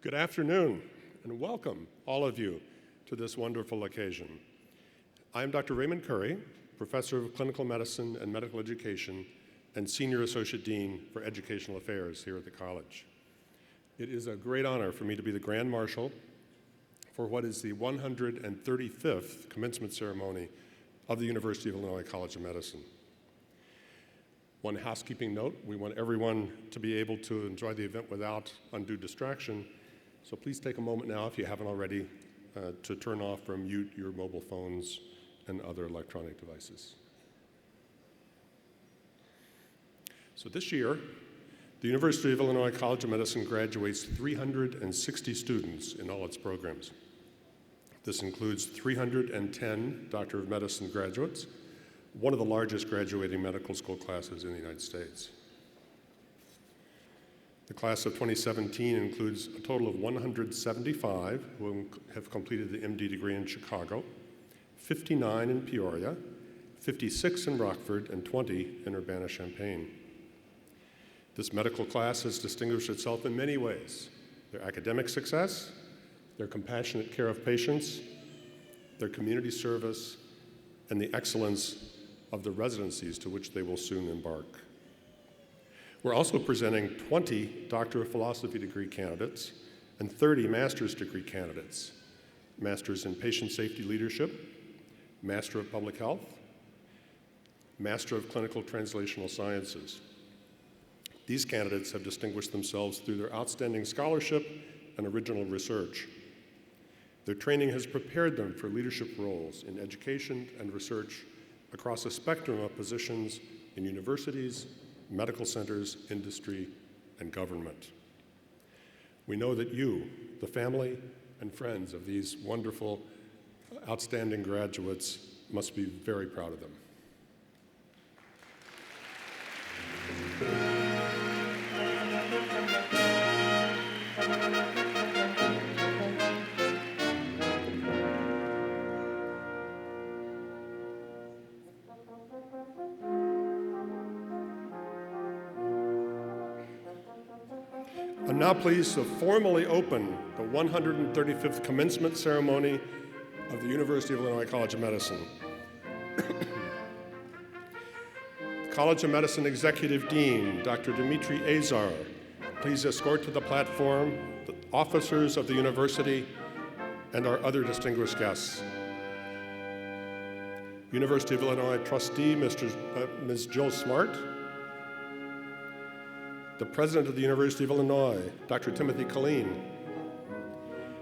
Good afternoon, and welcome, all of you, to this wonderful occasion. I'm Dr. Raymond Curry, Professor of Clinical Medicine and Medical Education and Senior Associate Dean for Educational Affairs here at the college. It is a great honor for me to be the Grand Marshal for what is the 135th commencement ceremony of the University of Illinois College of Medicine. One housekeeping note, we want everyone to be able to enjoy the event without undue distraction, so please take a moment now, if you haven't already, to turn off or mute your mobile phones and other electronic devices. So this year, the University of Illinois College of Medicine graduates 360 students in all its programs. This includes 310 Doctor of Medicine graduates, one of the largest graduating medical school classes in the United States. The class of 2017 includes a total of 175 who have completed the MD degree in Chicago, 59 in Peoria, 56 in Rockford, and 20 in Urbana-Champaign. This medical class has distinguished itself in many ways: their academic success, their compassionate care of patients, their community service, and the excellence of the residencies to which they will soon embark. We're also presenting 20 Doctor of Philosophy degree candidates and 30 master's degree candidates: Masters in Patient Safety Leadership, Master of Public Health, Master of Clinical Translational Sciences. These candidates have distinguished themselves through their outstanding scholarship and original research. Their training has prepared them for leadership roles in education and research across a spectrum of positions in universities, medical centers, industry, and government. We know that you, the family and friends of these wonderful, outstanding graduates, must be very proud of them. I'm now pleased to formally open the 135th commencement ceremony of the University of Illinois College of Medicine. College of Medicine Executive Dean, Dr. Dimitri Azar, please escort to the platform the officers of the university and our other distinguished guests. University of Illinois Trustee, Ms. Jill Smart, the President of the University of Illinois, Dr. Timothy Killeen,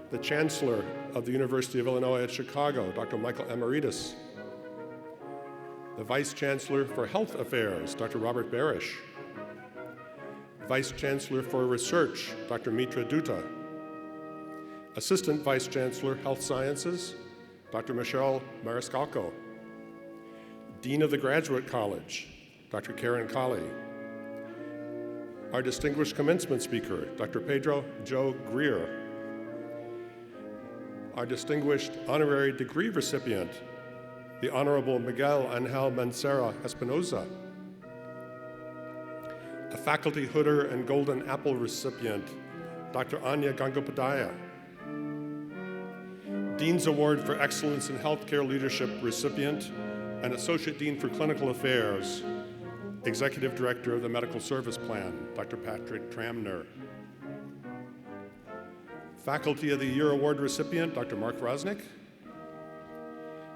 the Chancellor of the University of Illinois at Chicago, Dr. Michael Emeritus, the Vice Chancellor for Health Affairs, Dr. Robert Barish, Vice Chancellor for Research, Dr. Mitra Dutta, Assistant Vice Chancellor, Health Sciences, Dr. Michelle Mariscalco, Dean of the Graduate College, Dr. Karen Colley, our distinguished commencement speaker, Dr. Pedro Joe Greer, our distinguished honorary degree recipient, the Honorable Miguel Angel Mancera Espinoza, a faculty Hooder and Golden Apple recipient, Dr. Anya Gangopadhyay, Dean's Award for Excellence in Healthcare Leadership recipient and Associate Dean for Clinical Affairs, Executive Director of the Medical Service Plan, Dr. Patrick Tramner. Faculty of the Year Award recipient, Dr. Mark Rosnick.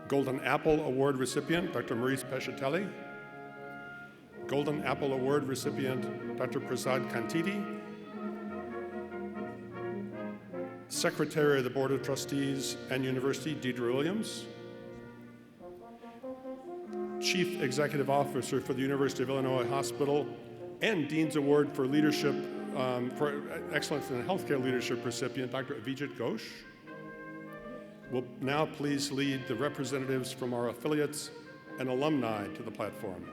Golden Apple Award recipient, Dr. Maurice Pescatelli. Golden Apple Award recipient, Dr. Prasad Kantiti. Secretary of the Board of Trustees and University, Deidre Williams. Chief Executive Officer for the University of Illinois Hospital and Dean's Award for Leadership for Excellence in Healthcare Leadership recipient, Dr. Avijit Ghosh, will now please lead the representatives from our affiliates and alumni to the platform.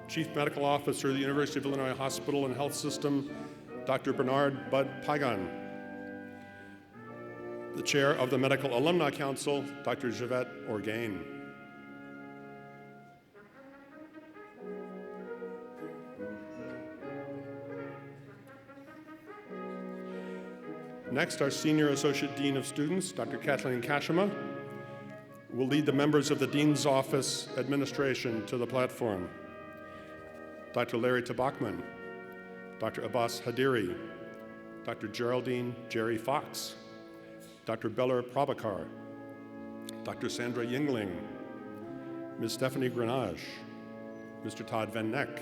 Chief Medical Officer of the University of Illinois Hospital and Health System, Dr. Bernard Bud Pagan. The Chair of the Medical Alumni Council, Dr. Javette Orgain. Next, our Senior Associate Dean of Students, Dr. Kathleen Kashima, will lead the members of the Dean's Office Administration to the platform. Dr. Larry Tabakman, Dr. Abbas Hadiri, Dr. Geraldine Jerry Fox, Dr. Beller Prabhakar, Dr. Sandra Yingling, Ms. Stephanie Grenage, Mr. Todd Van Neck,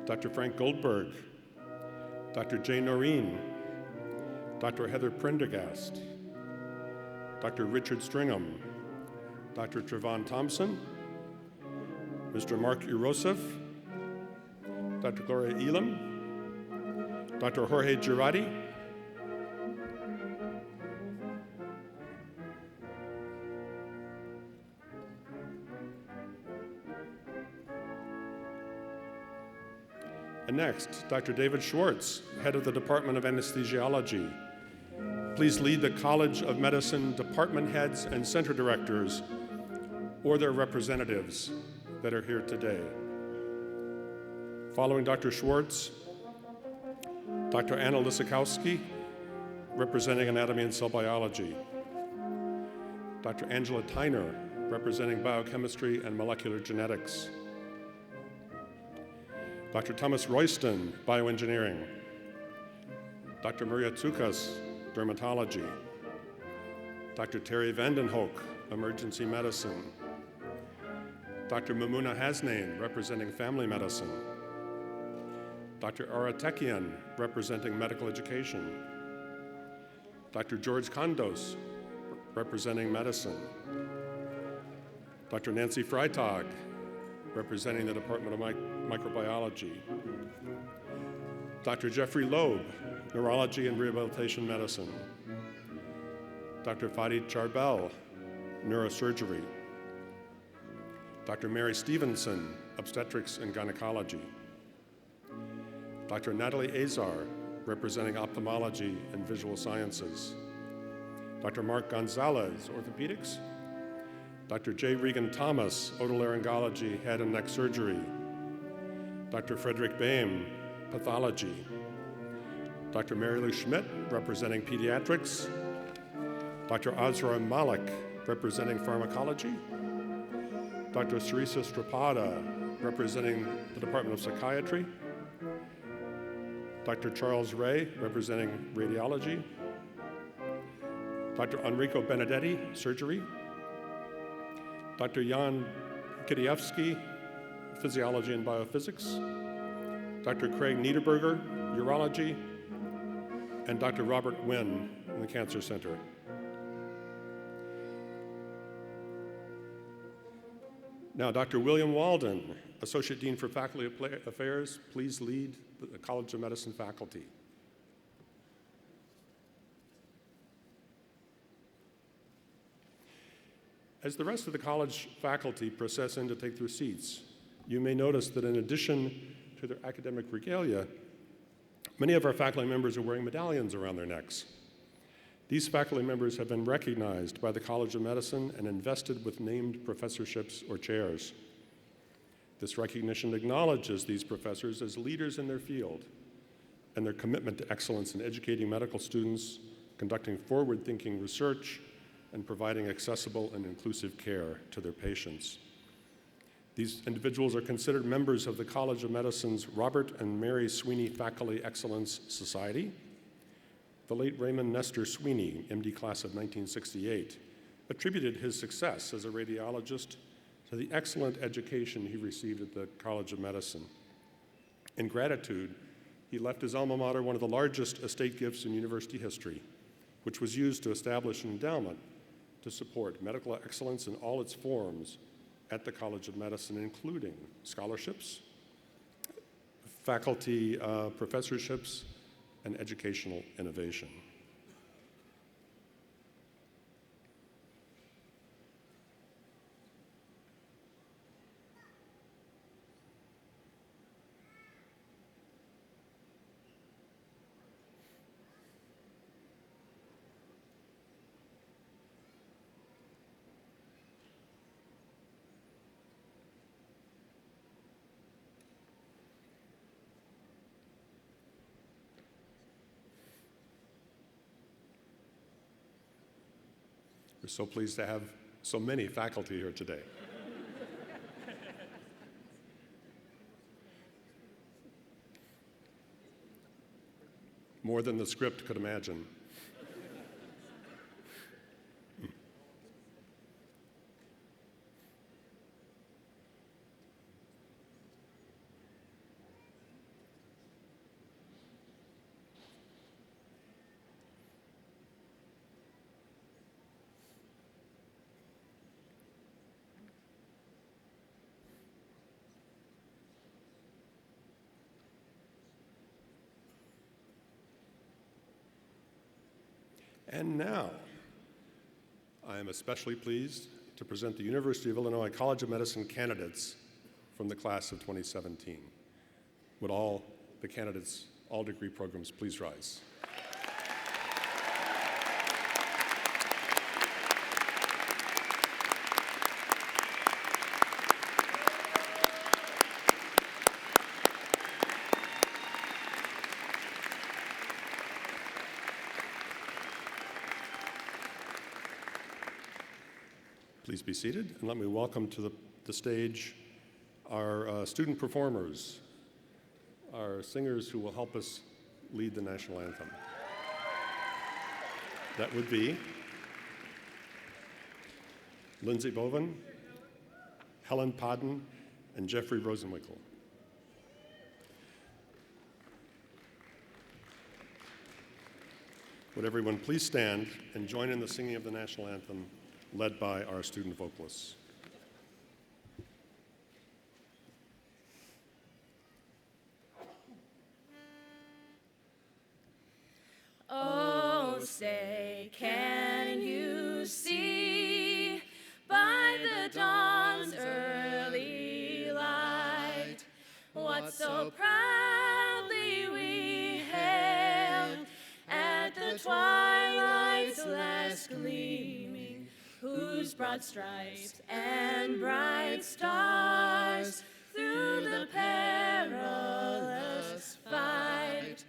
Dr. Frank Goldberg, Dr. Jay Noreen, Dr. Heather Prendergast, Dr. Richard Stringham, Dr. Trevon Thompson, Mr. Mark Urosef, Dr. Gloria Elam, Dr. Jorge Girardi, and next, Dr. David Schwartz, head of the Department of Anesthesiology. Please lead the College of Medicine department heads and center directors or their representatives that are here today. Following Dr. Schwartz, Dr. Anna Lisakowski, representing Anatomy and Cell Biology. Dr. Angela Tyner, representing Biochemistry and Molecular Genetics. Dr. Thomas Royston, Bioengineering. Dr. Maria Tsukas, Dermatology. Dr. Terry Vandenhoek, Emergency Medicine. Dr. Mamuna Hasnain, representing Family Medicine. Dr. Ara Tekian, representing Medical Education. Dr. George Kondos, representing Medicine. Dr. Nancy Freitag, representing the Department of Microbiology. Dr. Jeffrey Loeb, Neurology and Rehabilitation Medicine. Dr. Fadi Charbel, Neurosurgery. Dr. Mary Stevenson, Obstetrics and Gynecology. Dr. Natalie Azar, representing Ophthalmology and Visual Sciences. Dr. Mark Gonzalez, Orthopedics. Dr. J. Regan Thomas, Otolaryngology, Head and Neck Surgery. Dr. Frederick Boehm, Pathology. Dr. Mary Lou Schmidt, representing Pediatrics. Dr. Azra Malik, representing Pharmacology. Dr. Sarisa Strapada, representing the Department of Psychiatry. Dr. Charles Ray, representing Radiology. Dr. Enrico Benedetti, Surgery. Dr. Jan Kidievsky, Physiology and Biophysics. Dr. Craig Niederberger, Urology. And Dr. Robert Wynn in the Cancer Center. Now, Dr. William Walden, Associate Dean for Faculty Affairs, please lead the College of Medicine faculty. As the rest of the college faculty process in to take their seats, you may notice that in addition to their academic regalia, many of our faculty members are wearing medallions around their necks. These faculty members have been recognized by the College of Medicine and invested with named professorships or chairs. This recognition acknowledges these professors as leaders in their field and their commitment to excellence in educating medical students, conducting forward-thinking research, and providing accessible and inclusive care to their patients. These individuals are considered members of the College of Medicine's Robert and Mary Sweeney Faculty Excellence Society. The late Raymond Nestor Sweeney, MD class of 1968, attributed his success as a radiologist to the excellent education he received at the College of Medicine. In gratitude, he left his alma mater one of the largest estate gifts in university history, which was used to establish an endowment to support medical excellence in all its forms at the College of Medicine, including scholarships, faculty professorships, and educational innovation. so pleased to have so many faculty here today. More than the script could imagine. And now, I am especially pleased to present the University of Illinois College of Medicine candidates from the class of 2017. Would all the candidates, all degree programs, please rise. Please be seated, and let me welcome to the stage our student performers, our singers who will help us lead the national anthem. That would be Lindsay Boven, Helen Podden, and Jeffrey Rosenwinkel. Would everyone please stand and join in the singing of the national anthem, led by our student vocalists. Oh, say, can you see by the dawn's early light what so proudly we hailed at the twilight's last gleaming, whose broad stripes and bright stars through the perilous fight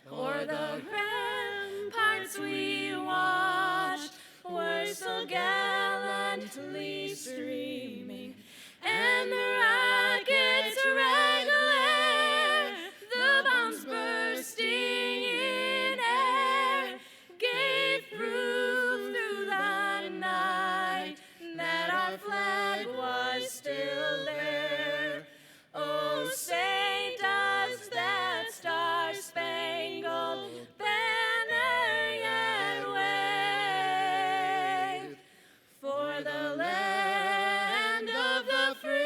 o'er the ramparts we watched were so gallantly streaming, and the rockets' red glare, the bombs bursting in air, gave proof through the night that our flag was still there. Oh, say does that star-spangled banner yet wave for the land of the free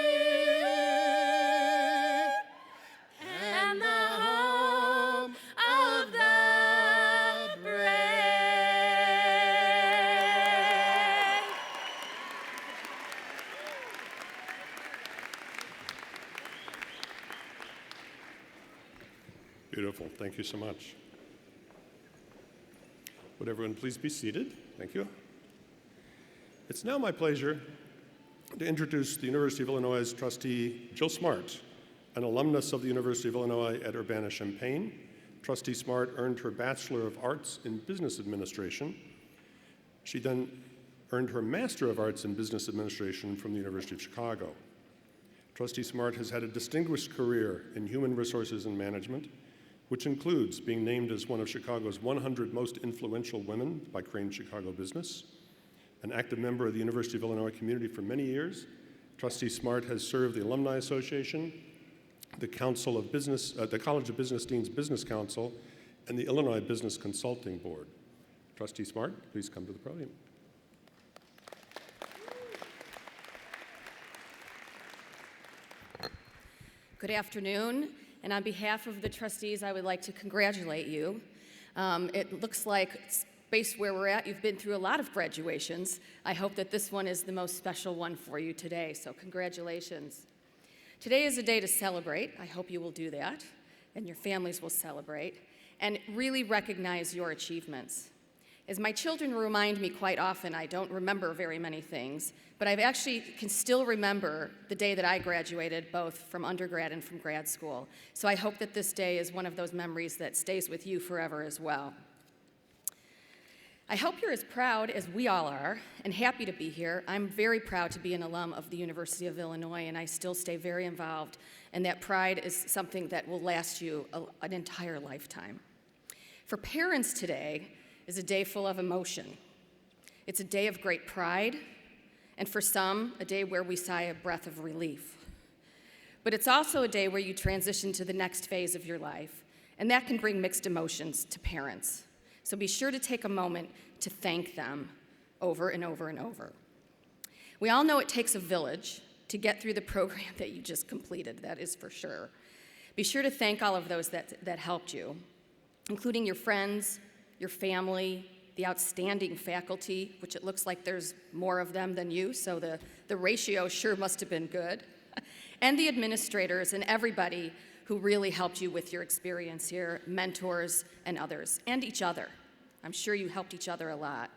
and the home of the brave? Beautiful, thank you so much. Would everyone please be seated? Thank you. It's now my pleasure to introduce the University of Illinois' trustee, Jill Smart, an alumnus of the University of Illinois at Urbana-Champaign. Trustee Smart earned her Bachelor of Arts in Business Administration. She then earned her Master of Arts in Business Administration from the University of Chicago. Trustee Smart has had a distinguished career in human resources and management, which includes being named as one of Chicago's 100 most influential women by Crain Chicago Business. An active member of the University of Illinois community for many years, Trustee Smart has served the Alumni Association, the Council of Business, the College of Business Deans Business Council, and the Illinois Business Consulting Board. Trustee Smart, please come to the podium. Good afternoon, and on behalf of the trustees, I would like to congratulate you. It looks like, based where we're at, you've been through a lot of graduations. I hope that this one is the most special one for you today, so congratulations. Today is a day to celebrate. I hope you will do that, and your families will celebrate, and really recognize your achievements. As my children remind me quite often, I don't remember very many things, but I actually can still remember the day that I graduated, both from undergrad and from grad school. So I hope that this day is one of those memories that stays with you forever as well. I hope you're as proud as we all are and happy to be here. I'm very proud to be an alum of the University of Illinois, and I still stay very involved, and that pride is something that will last you an entire lifetime. For parents, today is a day full of emotion. It's a day of great pride, and for some, a day where we sigh a breath of relief. But it's also a day where you transition to the next phase of your life, and that can bring mixed emotions to parents. So be sure to take a moment to thank them over and over and over. We all know it takes a village to get through the program that you just completed, that is for sure. Be sure to thank all of those that helped you, including your friends, your family, the outstanding faculty, which it looks like there's more of them than you, so the ratio sure must have been good, and the administrators and everybody who really helped you with your experience here, mentors and others, and each other. I'm sure you helped each other a lot.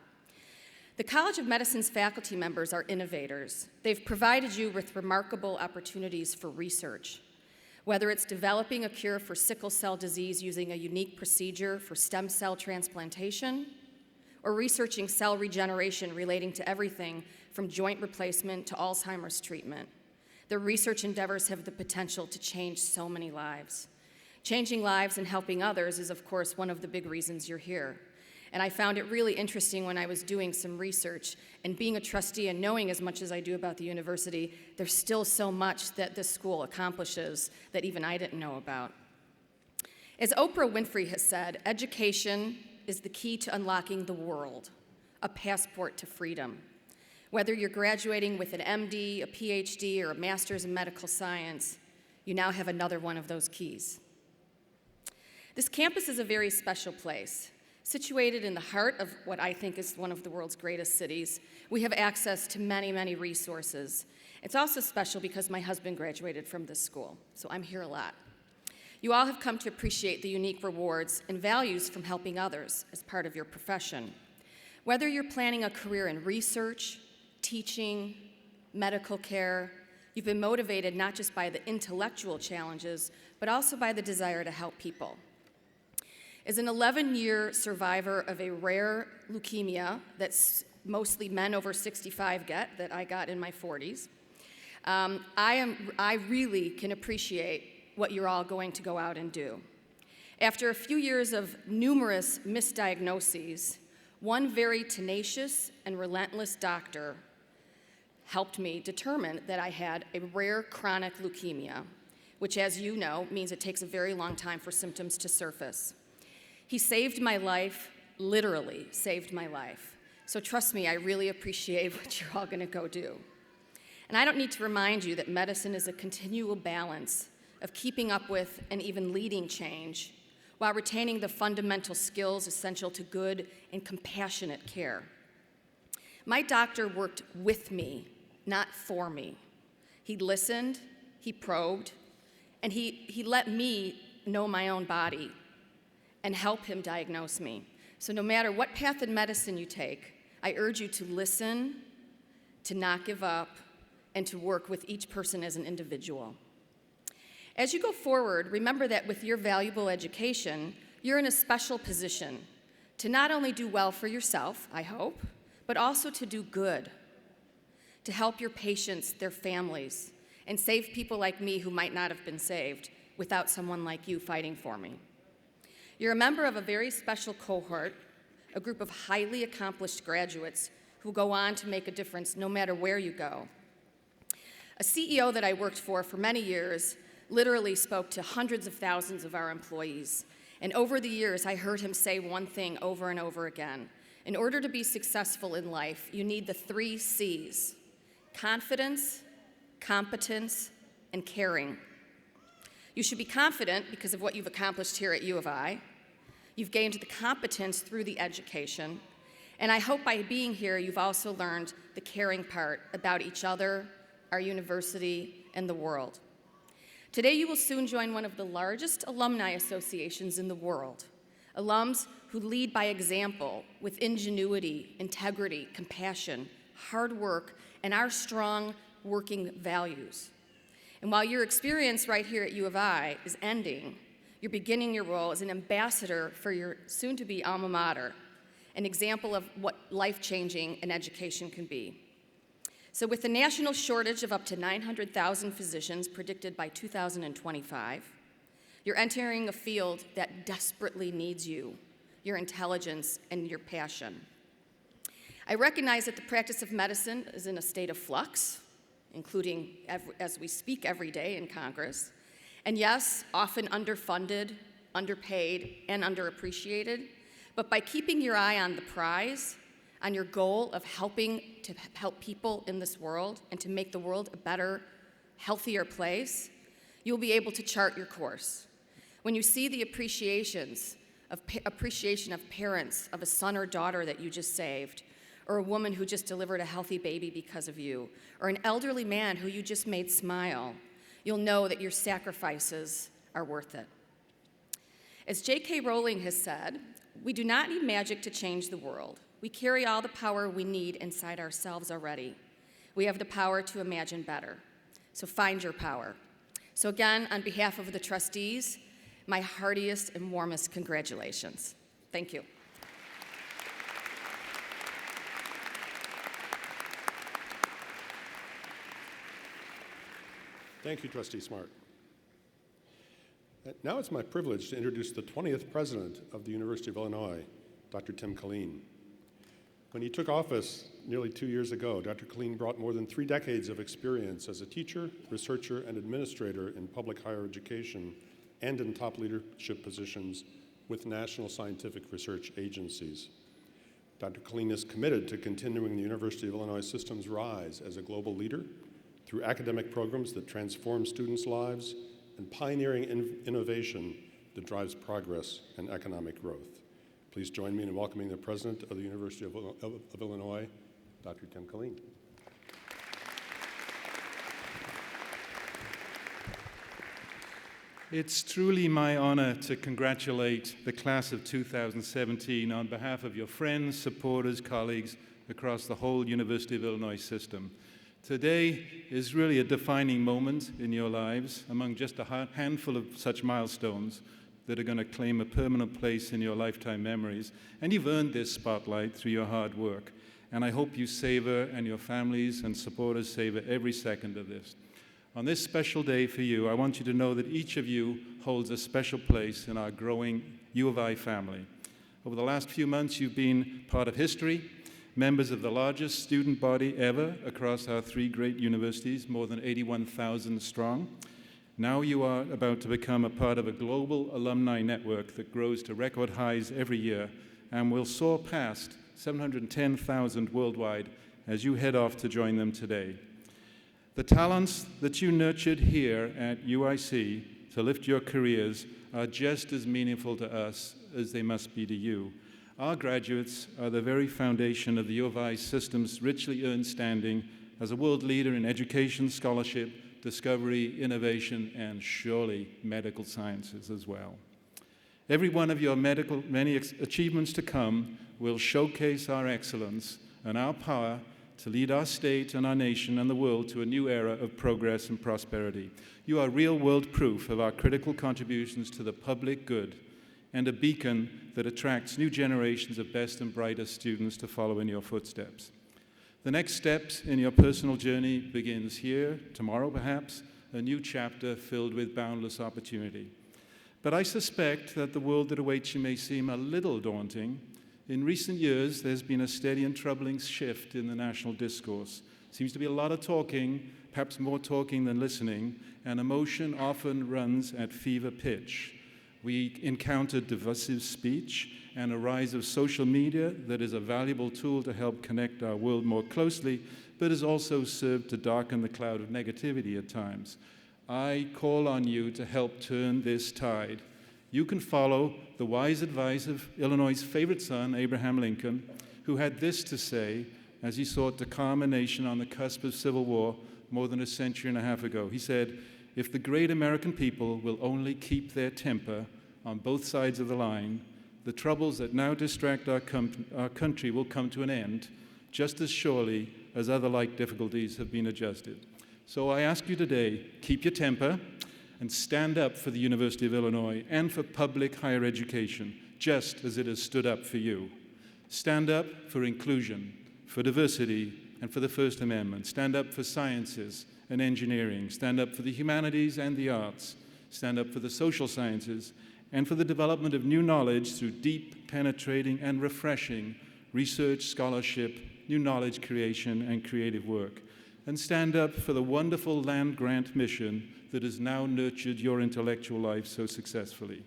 The College of Medicine's faculty members are innovators. They've provided you with remarkable opportunities for research, whether it's developing a cure for sickle cell disease using a unique procedure for stem cell transplantation, or researching cell regeneration relating to everything from joint replacement to Alzheimer's treatment. Their research endeavors have the potential to change so many lives. Changing lives and helping others is, of course, one of the big reasons you're here. And I found it really interesting when I was doing some research, and being a trustee and knowing as much as I do about the university, there's still so much that this school accomplishes that even I didn't know about. As Oprah Winfrey has said, education is the key to unlocking the world, a passport to freedom. Whether you're graduating with an MD, a PhD, or a master's in medical science, you now have another one of those keys. This campus is a very special place. Situated in the heart of what I think is one of the world's greatest cities, we have access to many, many resources. It's also special because my husband graduated from this school, so I'm here a lot. You all have come to appreciate the unique rewards and values from helping others as part of your profession. Whether you're planning a career in research, teaching, medical care, you've been motivated not just by the intellectual challenges, but also by the desire to help people. As an 11-year survivor of a rare leukemia that's mostly men over 65 get, that I got in my 40s, I really can appreciate what you're all going to go out and do. After a few years of numerous misdiagnoses, one very tenacious and relentless doctor helped me determine that I had a rare chronic leukemia, which, as you know, means it takes a very long time for symptoms to surface. He saved my life, literally saved my life. So trust me, I really appreciate what you're all going to go do. And I don't need to remind you that medicine is a continual balance of keeping up with and even leading change while retaining the fundamental skills essential to good and compassionate care. My doctor worked with me, not for me. He listened, he probed, and he let me know my own body and help him diagnose me. So no matter what path in medicine you take, I urge you to listen, to not give up, and to work with each person as an individual. As you go forward, remember that with your valuable education, you're in a special position to not only do well for yourself, I hope, but also to do good, to help your patients, their families, and save people like me who might not have been saved without someone like you fighting for me. You're a member of a very special cohort, a group of highly accomplished graduates who go on to make a difference no matter where you go. A CEO that I worked for many years literally spoke to hundreds of thousands of our employees. And over the years, I heard him say one thing over and over again. In order to be successful in life, you need the 3 C's: confidence, competence, and caring. You should be confident because of what you've accomplished here at U of I. You've gained the competence through the education. And I hope by being here, you've also learned the caring part about each other, our university, and the world. Today, you will soon join one of the largest alumni associations in the world, alums who lead by example with ingenuity, integrity, compassion, hard work, and our strong working values. And while your experience right here at U of I is ending, you're beginning your role as an ambassador for your soon-to-be alma mater. an example of what life-changing an education can be. So with the national shortage of up to 900,000 physicians predicted by 2025, you're entering a field that desperately needs you, your intelligence, and your passion. I recognize that the practice of medicine is in a state of flux, including as we speak every day in Congress, and yes, often underfunded, underpaid, and underappreciated, but by keeping your eye on the prize, on your goal of helping to help people in this world and to make the world a better, healthier place, you'll be able to chart your course. When you see the appreciation of parents of a son or daughter that you just saved, or a woman who just delivered a healthy baby because of you, or an elderly man who you just made smile, you'll know that your sacrifices are worth it. As J.K. Rowling has said, we do not need magic to change the world. We carry all the power we need inside ourselves already. We have the power to imagine better. So find your power. So again, on behalf of the trustees, my heartiest and warmest congratulations. Thank you. Thank you, Trustee Smart. Now it's my privilege to introduce the 20th president of the University of Illinois, Dr. Tim Killeen. When he took office nearly 2 years ago, Dr. Killeen brought more than 3 decades of experience as a teacher, researcher, and administrator in public higher education and in top leadership positions with national scientific research agencies. Dr. Killeen is committed to continuing the University of Illinois system's rise as a global leader through academic programs that transform students' lives and pioneering innovation that drives progress and economic growth. Please join me in welcoming the President of the University of Illinois, Dr. Tim Killeen. It's truly my honor to congratulate the class of 2017 on behalf of your friends, supporters, colleagues across the whole University of Illinois system. Today is really a defining moment in your lives among just a handful of such milestones that are going to claim a permanent place in your lifetime memories. And you've earned this spotlight through your hard work. And I hope you savor, and your families and supporters savor, every second of this. On this special day for you, I want you to know that each of you holds a special place in our growing U of I family. Over the last few months, you've been part of history, members of the largest student body ever across our 3 great universities, more than 81,000 strong. Now you are about to become a part of a global alumni network that grows to record highs every year and will soar past 710,000 worldwide as you head off to join them today. The talents that you nurtured here at UIC to lift your careers are just as meaningful to us as they must be to you. Our graduates are the very foundation of the U of I system's richly earned standing as a world leader in education, scholarship, discovery, innovation, and surely medical sciences as well. Every one of your many achievements to come will showcase our excellence and our power to lead our state and our nation and the world to a new era of progress and prosperity. You are real-world proof of our critical contributions to the public good and a beacon that attracts new generations of best and brightest students to follow in your footsteps. The next steps in your personal journey begins here, tomorrow perhaps, a new chapter filled with boundless opportunity. But I suspect that the world that awaits you may seem a little daunting. In recent years, there's been a steady and troubling shift in the national discourse. Seems to be a lot of talking, perhaps more talking than listening, and emotion often runs at fever pitch. We encountered divisive speech and a rise of social media that is a valuable tool to help connect our world more closely, but has also served to darken the cloud of negativity at times. I call on you to help turn this tide. You can follow the wise advice of Illinois' favorite son, Abraham Lincoln, who had this to say as he sought to calm a nation on the cusp of civil war more than a century and a half ago. He said, "If the great American people will only keep their temper on both sides of the line, the troubles that now distract our country will come to an end, just as surely as other like difficulties have been adjusted." So I ask you today, keep your temper and stand up for the University of Illinois and for public higher education, just as it has stood up for you. Stand up for inclusion, for diversity, and for the First Amendment. Stand up for sciences and engineering. Stand up for the humanities and the arts. Stand up for the social sciences and for the development of new knowledge through deep, penetrating, and refreshing research, scholarship, new knowledge creation, and creative work. And stand up for the wonderful land-grant mission that has now nurtured your intellectual life so successfully.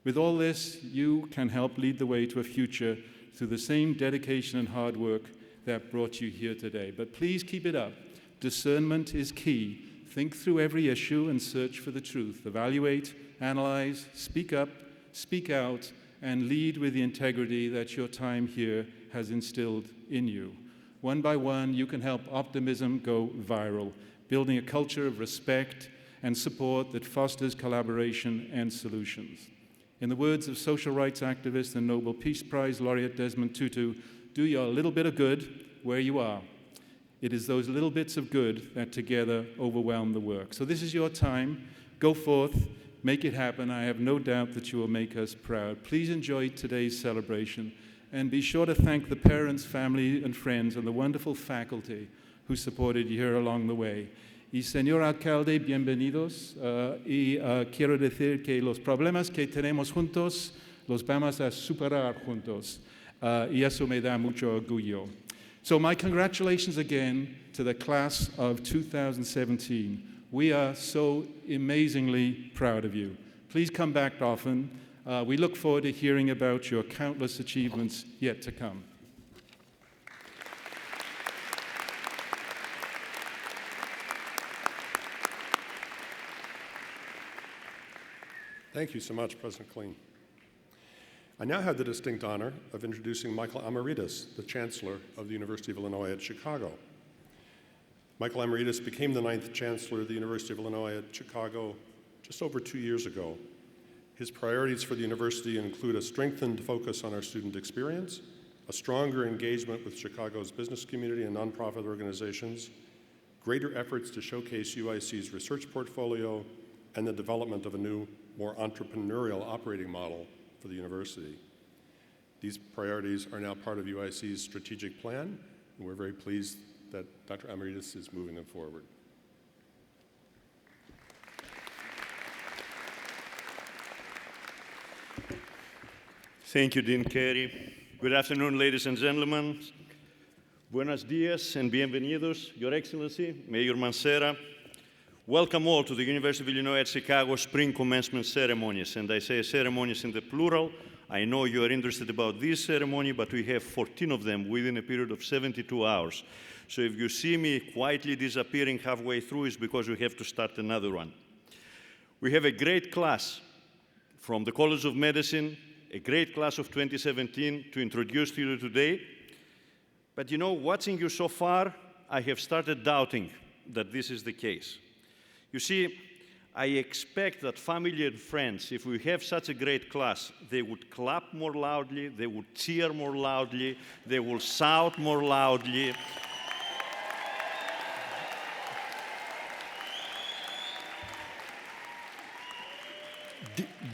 With all this, you can help lead the way to a future through the same dedication and hard work that brought you here today. But please keep it up. Discernment is key. Think through every issue and search for the truth. Evaluate, analyze, speak up, speak out, and lead with the integrity that your time here has instilled in you. One by one, you can help optimism go viral, building a culture of respect and support that fosters collaboration and solutions. In the words of social rights activist and Nobel Peace Prize laureate Desmond Tutu, do your little bit of good where you are. It is those little bits of good that together overwhelm the work. So this is your time. Go forth, make it happen. I have no doubt that you will make us proud. Please enjoy today's celebration, and be sure to thank the parents, family, and friends, and the wonderful faculty who supported you here along the way. Y señor alcalde, bienvenidos. Quiero decir que los problemas que tenemos juntos los vamos a superar juntos. Y eso me da mucho orgullo. So my congratulations again to the class of 2017. We are so amazingly proud of you. Please come back often. We look forward to hearing about your countless achievements yet to come. Thank you so much, President Kleen. I now have the distinct honor of introducing Michael Amaritis, the Chancellor of the University of Illinois at Chicago. Michael Amaritis became the 9th Chancellor of the University of Illinois at Chicago just over 2 years ago. His priorities for the university include a strengthened focus on our student experience, a stronger engagement with Chicago's business community and nonprofit organizations, greater efforts to showcase UIC's research portfolio, and the development of a new, more entrepreneurial operating model for the university. These priorities are now part of UIC's strategic plan, and we're very pleased that Dr. Amaritis is moving them forward. Thank you, Dean Carey. Good afternoon, ladies and gentlemen. Buenos dias and bienvenidos, Your Excellency, Mayor Mancera. Welcome all to the University of Illinois at Chicago Spring Commencement ceremonies. And I say ceremonies in the plural. I know you are interested about this ceremony, but we have 14 of them within a period of 72 hours. So if you see me quietly disappearing halfway through, it's because we have to start another one. We have a great class from the College of Medicine, a great class of 2017 to introduce to you today. But you know, watching you so far, I have started doubting that this is the case. You see, I expect that family and friends, if we have such a great class, they would clap more loudly, they would cheer more loudly, they will shout more loudly.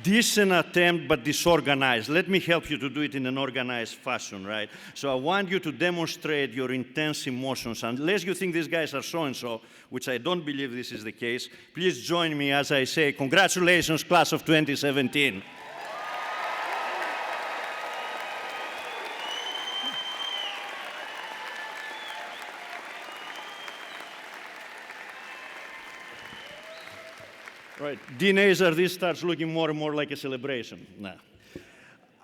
Decent attempt, but disorganized. Let me help you to do it in an organized fashion, right? So I want you to demonstrate your intense emotions. Unless you think these guys are so-and-so, which I don't believe this is the case, please join me as I say, congratulations, class of 2017. Right. Dean Azar, this starts looking more and more like a celebration. Nah.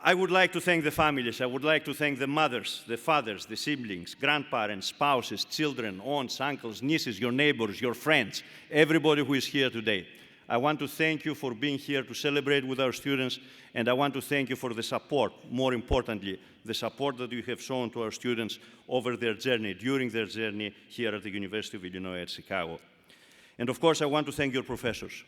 I would like to thank the families. I would like to thank the mothers, the fathers, the siblings, grandparents, spouses, children, aunts, uncles, nieces, your neighbors, your friends, everybody who is here today. I want to thank you for being here to celebrate with our students, and I want to thank you for the support, more importantly, the support that you have shown to our students over their journey, during their journey here at the University of Illinois at Chicago. And of course, I want to thank your professors.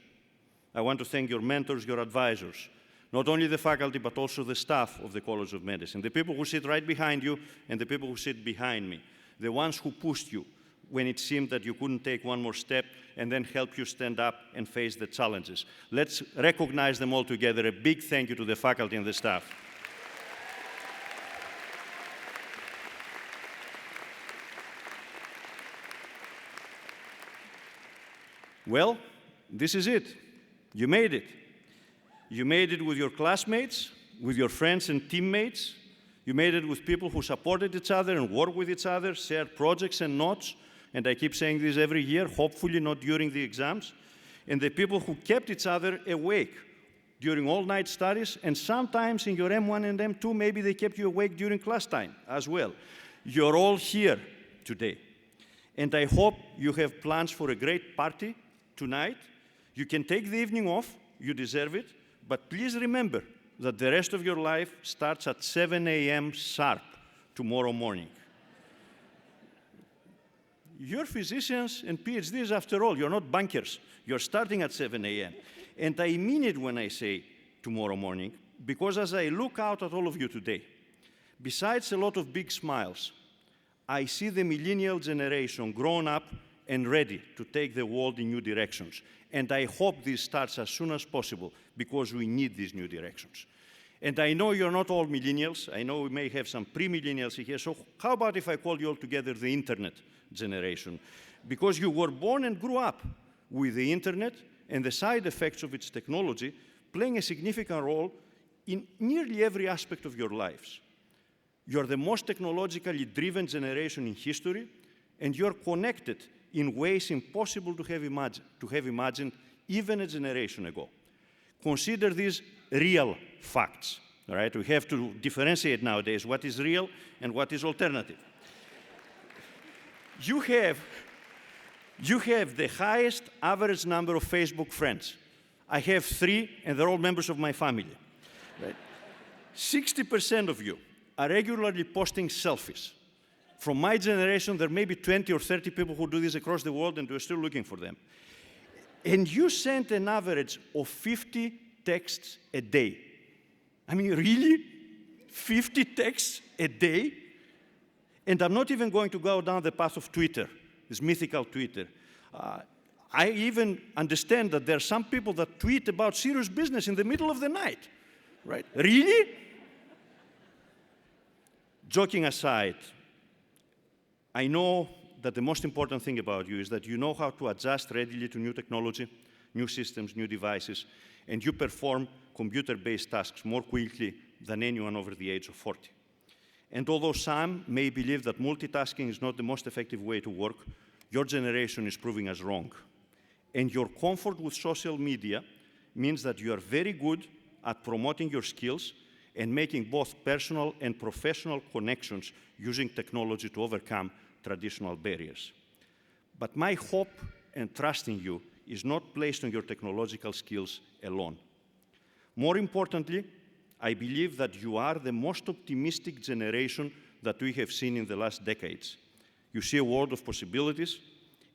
I want to thank your mentors, your advisors, not only the faculty, but also the staff of the College of Medicine, the people who sit right behind you and the people who sit behind me, the ones who pushed you when it seemed that you couldn't take one more step and then help you stand up and face the challenges. Let's recognize them all together. A big thank you to the faculty and the staff. Well, this is it. You made it. You made it with your classmates, with your friends and teammates. You made it with people who supported each other and worked with each other, shared projects and notes. And I keep saying this every year, hopefully not during the exams. And the people who kept each other awake during all-night studies, and sometimes in your M1 and M2, maybe they kept you awake during class time as well. You're all here today. And I hope you have plans for a great party tonight. You can take the evening off, you deserve it, but please remember that the rest of your life starts at 7 a.m. sharp tomorrow morning. You're physicians and PhDs after all, you're not bankers. You're starting at 7 a.m. And I mean it when I say tomorrow morning, because as I look out at all of you today, besides a lot of big smiles, I see the millennial generation grown up and ready to take the world in new directions. And I hope this starts as soon as possible, because we need these new directions. And I know you're not all millennials. I know we may have some pre-millennials here. So how about if I call you all together the internet generation? Because you were born and grew up with the internet and the side effects of its technology playing a significant role in nearly every aspect of your lives. You're the most technologically driven generation in history, and you're connected in ways impossible to have imagined even a generation ago. Consider these real facts, all right? We have to differentiate nowadays what is real and what is alternative. You have the highest average number of Facebook friends. I have 3, and they're all members of my family. Right? 60% of you are regularly posting selfies. From my generation, there may be 20 or 30 people who do this across the world, and we're still looking for them. And you send an average of 50 texts a day. I mean, really? 50 texts a day? And I'm not even going to go down the path of Twitter, this mythical Twitter. I even understand that there are some people that tweet about serious business in the middle of the night, right? Really? Joking aside, I know that the most important thing about you is that you know how to adjust readily to new technology, new systems, new devices, and you perform computer-based tasks more quickly than anyone over the age of 40. And although some may believe that multitasking is not the most effective way to work, your generation is proving us wrong. And your comfort with social media means that you are very good at promoting your skills and making both personal and professional connections using technology to overcome traditional barriers. But my hope and trust in you is not placed on your technological skills alone. More importantly, I believe that you are the most optimistic generation that we have seen in the last decades. You see a world of possibilities,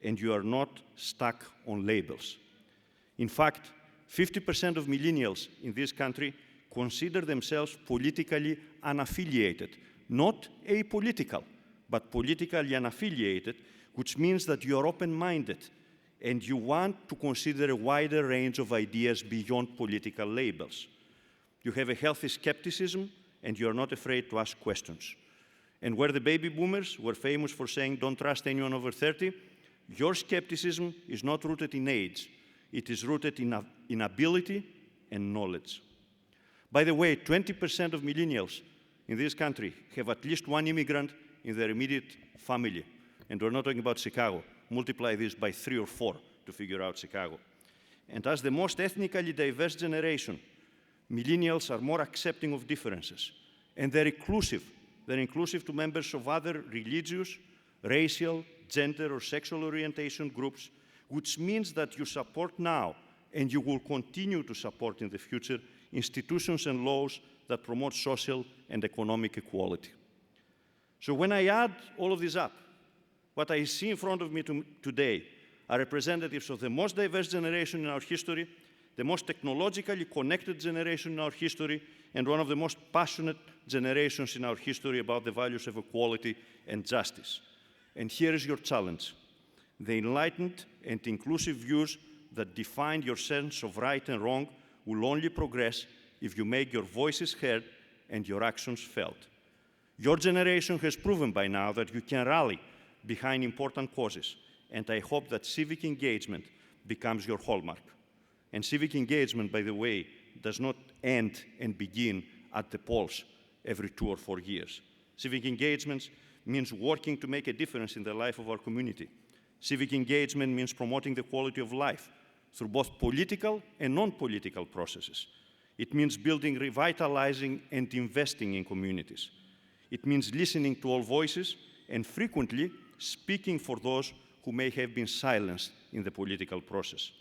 and you are not stuck on labels. In fact, 50% of millennials in this country consider themselves politically unaffiliated, not apolitical, but politically unaffiliated, which means that you are open-minded and you want to consider a wider range of ideas beyond political labels. You have a healthy skepticism, and you are not afraid to ask questions. And where the baby boomers were famous for saying, "Don't trust anyone over 30, your skepticism is not rooted in age. It is rooted in ability and knowledge. By the way, 20% of millennials in this country have at least one immigrant in their immediate family. And we're not talking about Chicago. Multiply this by 3 or 4 to figure out Chicago. And as the most ethnically diverse generation, millennials are more accepting of differences. And they're inclusive. They're inclusive to members of other religious, racial, gender, or sexual orientation groups, which means that you support now, and you will continue to support in the future, institutions and laws that promote social and economic equality. So when I add all of this up, what I see in front of me today are representatives of the most diverse generation in our history, the most technologically connected generation in our history, and one of the most passionate generations in our history about the values of equality and justice. And here is your challenge. The enlightened and inclusive views that define your sense of right and wrong will only progress if you make your voices heard and your actions felt. Your generation has proven by now that you can rally behind important causes, and I hope that civic engagement, becomes your hallmark. And civic engagement, by the way, does not end and begin at the polls every 2 or 4 years. Civic engagement means working to make a difference in the life of our community. Civic engagement means promoting the quality of life through both political and non-political processes. It means building, revitalizing, and investing in communities. It means listening to all voices and frequently speaking for those who may have been silenced in the political process.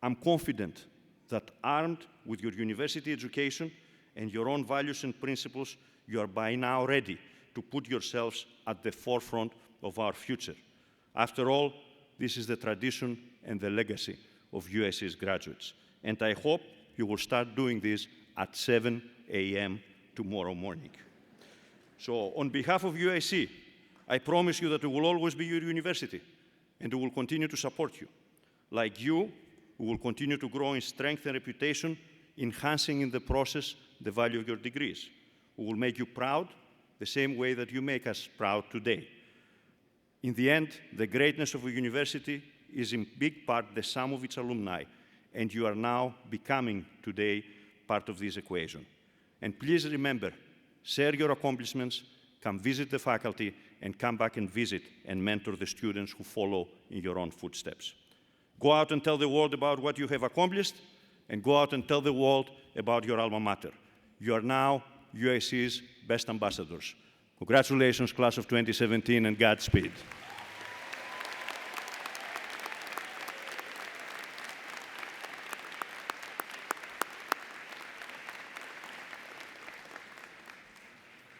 I'm confident that armed with your university education and your own values and principles, you are by now ready to put yourselves at the forefront of our future. After all, this is the tradition and the legacy of UIC's graduates. And I hope you will start doing this at 7 a.m. tomorrow morning. So on behalf of UIC, I promise you that we will always be your university, and we will continue to support you. Like you, we will continue to grow in strength and reputation, enhancing in the process the value of your degrees. We will make you proud the same way that you make us proud today. In the end, the greatness of a university is in big part the sum of its alumni, and you are now becoming today part of this equation. And please remember, share your accomplishments, come visit the faculty, and come back and visit and mentor the students who follow in your own footsteps. Go out and tell the world about what you have accomplished, and go out and tell the world about your alma mater. You are now UIC's best ambassadors. Congratulations, class of 2017, and Godspeed.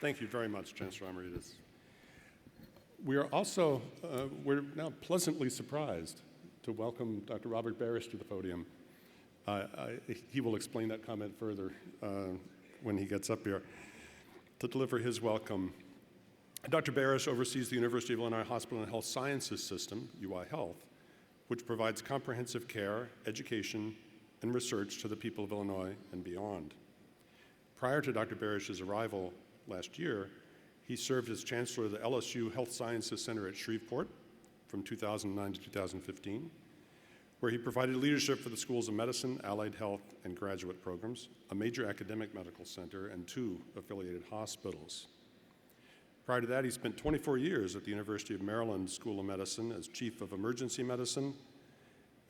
Thank you very much, Chancellor Emeritus. We are also, we're now pleasantly surprised to welcome Dr. Robert Barish to the podium. He will explain that comment further when he gets up here to deliver his welcome. Dr. Barish oversees the University of Illinois Hospital and Health Sciences System, UI Health, which provides comprehensive care, education, and research to the people of Illinois and beyond. Prior to Dr. Barish's arrival last year, he served as Chancellor of the LSU Health Sciences Center at Shreveport from 2009 to 2015, where he provided leadership for the schools of medicine, allied health, and graduate programs, a major academic medical center, and 2 affiliated hospitals. Prior to that, he spent 24 years at the University of Maryland School of Medicine as Chief of Emergency Medicine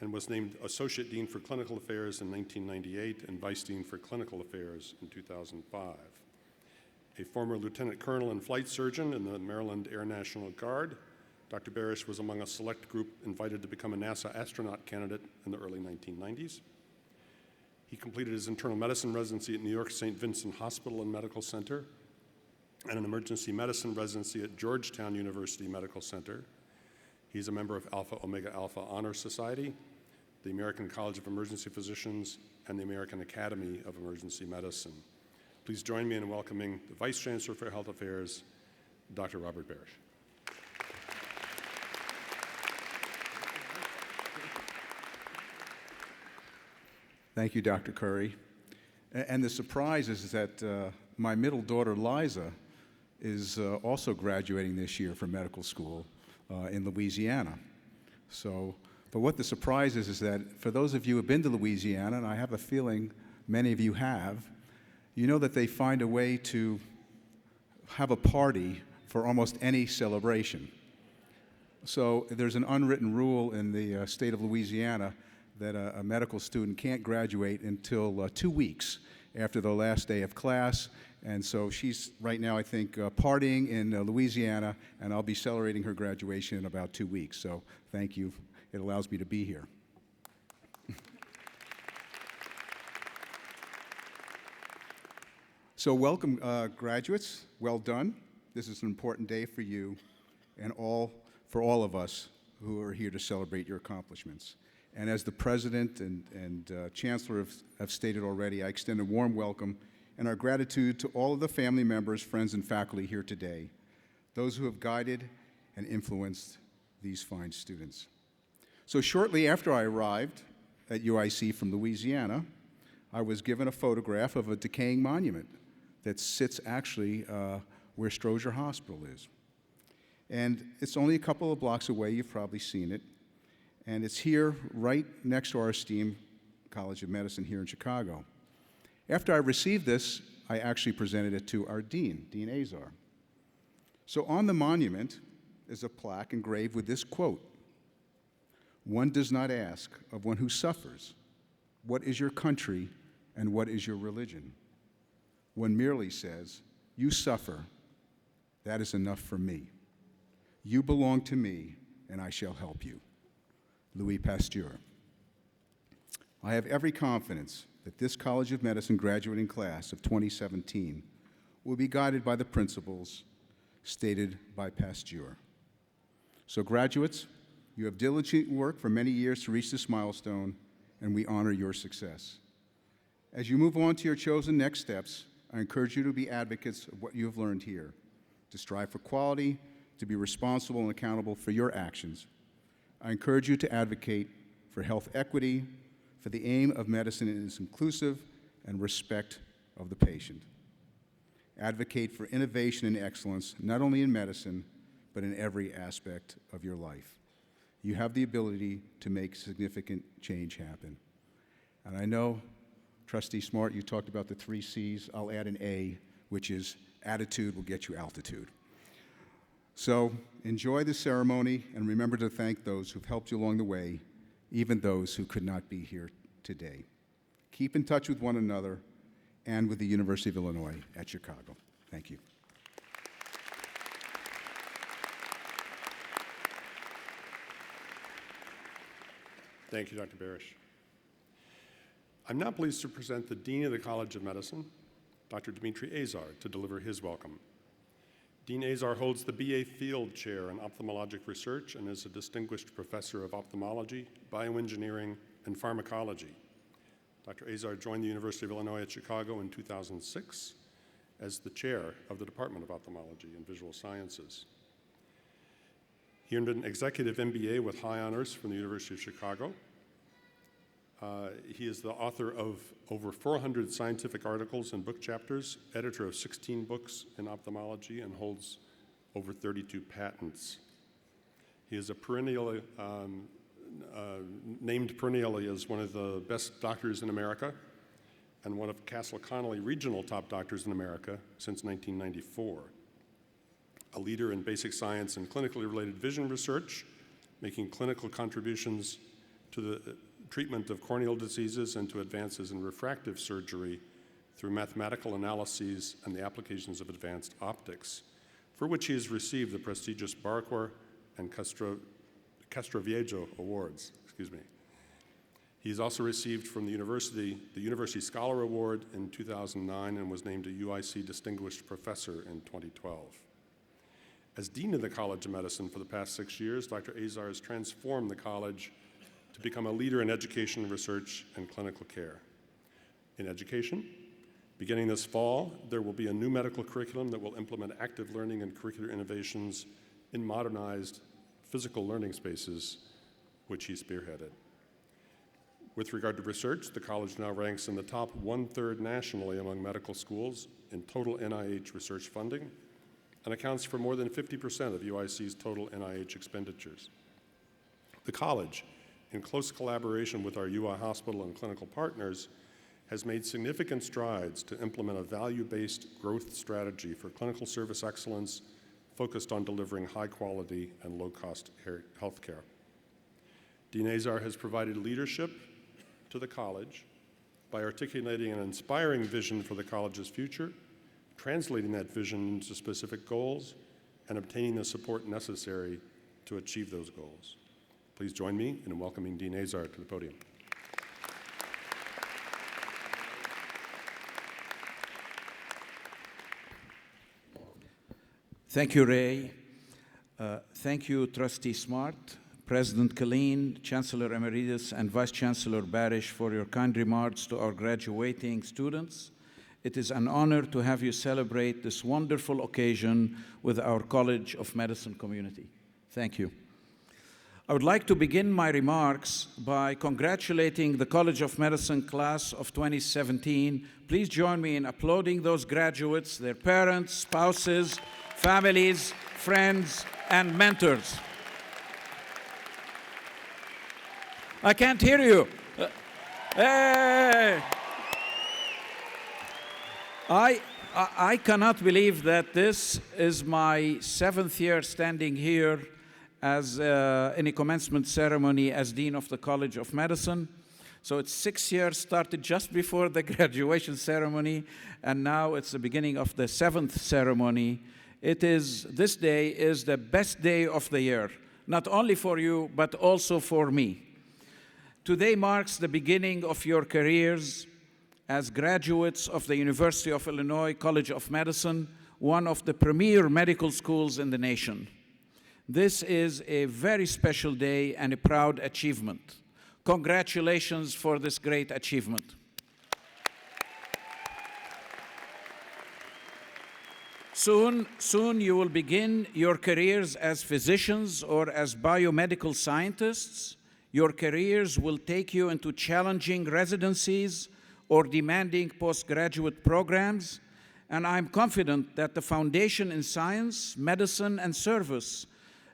and was named Associate Dean for Clinical Affairs in 1998 and Vice Dean for Clinical Affairs in 2005. A former Lieutenant Colonel and Flight Surgeon in the Maryland Air National Guard, Dr. Barish was among a select group invited to become a NASA astronaut candidate in the early 1990s. He completed his internal medicine residency at New York St. Vincent Hospital and Medical Center and an emergency medicine residency at Georgetown University Medical Center. He's a member of Alpha Omega Alpha Honor Society, the American College of Emergency Physicians, and the American Academy of Emergency Medicine. Please join me in welcoming the Vice Chancellor for Health Affairs, Dr. Robert Barish. Thank you, Dr. Curry. And the surprise is that my middle daughter, Liza, is also graduating this year from medical school in Louisiana. But what the surprise is that for those of you who have been to Louisiana, and I have a feeling many of you have, you know that they find a way to have a party for almost any celebration. So there's an unwritten rule in the state of Louisiana that a medical student can't graduate until 2 weeks after the last day of class. And so she's right now, I think, partying in Louisiana, and I'll be celebrating her graduation in about 2 weeks. So thank you. It allows me to be here. So welcome, graduates. Well done. This is an important day for you and for all of us who are here to celebrate your accomplishments. And as the President and Chancellor have stated already, I extend a warm welcome and our gratitude to all of the family members, friends, and faculty here today, those who have guided and influenced these fine students. So shortly after I arrived at UIC from Louisiana, I was given a photograph of a decaying monument that sits actually where Stroger Hospital is. And it's only a couple of blocks away. You've probably seen it. and it's here right next to our esteemed College of Medicine here in Chicago. After I received this, I actually presented it to our dean, Dean Azar. So on the monument is a plaque engraved with this quote: "One does not ask of one who suffers, what is your country and what is your religion? One merely says, you suffer, that is enough for me. You belong to me, and I shall help you." Louis Pasteur. I have every confidence that this College of Medicine graduating class of 2017 will be guided by the principles stated by Pasteur. So graduates, you have diligently worked for many years to reach this milestone, and we honor your success. As you move on to your chosen next steps, I encourage you to be advocates of what you have learned here, to strive for quality, to be responsible and accountable for your actions. I encourage you to advocate for health equity, for the aim of medicine is inclusive and respect of the patient. Advocate for innovation and excellence, not only in medicine, but in every aspect of your life. You have the ability to make significant change happen. And I know, Trustee Smart, you talked about the 3 C's. I'll add an A, which is attitude will get you altitude. So enjoy the ceremony, and remember to thank those who've helped you along the way, even those who could not be here today. Keep in touch with one another and with the University of Illinois at Chicago. Thank you. Thank you, Dr. Barish. I'm now pleased to present the Dean of the College of Medicine, Dr. Dmitry Azar, to deliver his welcome. Dean Azar holds the B.A. Field Chair in Ophthalmologic Research and is a distinguished professor of ophthalmology, bioengineering, and pharmacology. Dr. Azar joined the University of Illinois at Chicago in 2006 as the chair of the Department of Ophthalmology and Visual Sciences. He earned an executive MBA with high honors from the University of Chicago. He is the author of over 400 scientific articles and book chapters, editor of 16 books in ophthalmology, and holds over 32 patents. He is a perennially, named perennially as one of the best doctors in America and one of Castle Connolly regional top doctors in America since 1994. A leader in basic science and clinically related vision research, making clinical contributions to the treatment of corneal diseases and to advances in refractive surgery through mathematical analyses and the applications of advanced optics, for which he has received the prestigious Barquer and Castroviejo Awards. He has also received from the University Scholar Award in 2009 and was named a UIC Distinguished Professor in 2012. As Dean of the College of Medicine for the past 6 years, Dr. Azar has transformed the college to become a leader in education, research, and clinical care. In education, beginning this fall, there will be a new medical curriculum that will implement active learning and curricular innovations in modernized physical learning spaces, which he spearheaded. With regard to research, the college now ranks in the top 1/3 nationally among medical schools in total NIH research funding and accounts for more than 50% of UIC's total NIH expenditures. The college, in close collaboration with our UI hospital and clinical partners, has made significant strides to implement a value-based growth strategy for clinical service excellence focused on delivering high-quality and low-cost health care. Dean Azar has provided leadership to the college by articulating an inspiring vision for the college's future, translating that vision into specific goals, and obtaining the support necessary to achieve those goals. Please join me in welcoming Dean Azar to the podium. Thank you, Ray. Thank you, Trustee Smart, President Killeen, Chancellor Emeritus, and Vice Chancellor Barish for your kind remarks to our graduating students. It is an honor to have you celebrate this wonderful occasion with our College of Medicine community. Thank you. I would like to begin my remarks by congratulating the College of Medicine class of 2017. Please join me in applauding those graduates, their parents, spouses, families, friends, and mentors. I can't hear you. Hey! I cannot believe that this is my 7th year standing here as in a commencement ceremony as Dean of the College of Medicine. So it's 6 years, started just before the graduation ceremony, and now it's the beginning of the 7th ceremony. This day is the best day of the year, not only for you, but also for me. Today marks the beginning of your careers as graduates of the University of Illinois College of Medicine, one of the premier medical schools in the nation. This is a very special day and a proud achievement. Congratulations for this great achievement. Soon you will begin your careers as physicians or as biomedical scientists. Your careers will take you into challenging residencies or demanding postgraduate programs, and I'm confident that the foundation in science, medicine, and service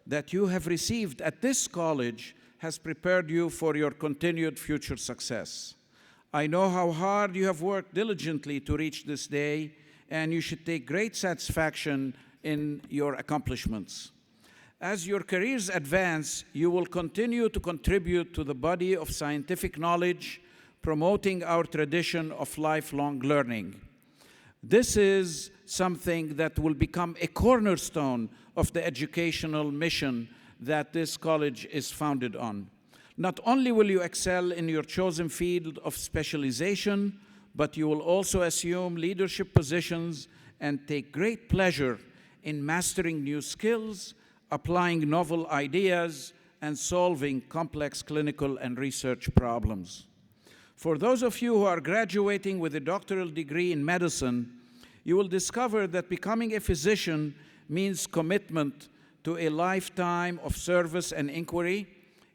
that you have received at this college has prepared you for your continued future success. I know how hard you have worked diligently to reach this day, and you should take great satisfaction in your accomplishments. As your careers advance, you will continue to contribute to the body of scientific knowledge, promoting our tradition of lifelong learning. This is something that will become a cornerstone of the educational mission that this college is founded on. Not only will you excel in your chosen field of specialization, but you will also assume leadership positions and take great pleasure in mastering new skills, applying novel ideas, and solving complex clinical and research problems. For those of you who are graduating with a doctoral degree in medicine, you will discover that becoming a physician means commitment to a lifetime of service and inquiry,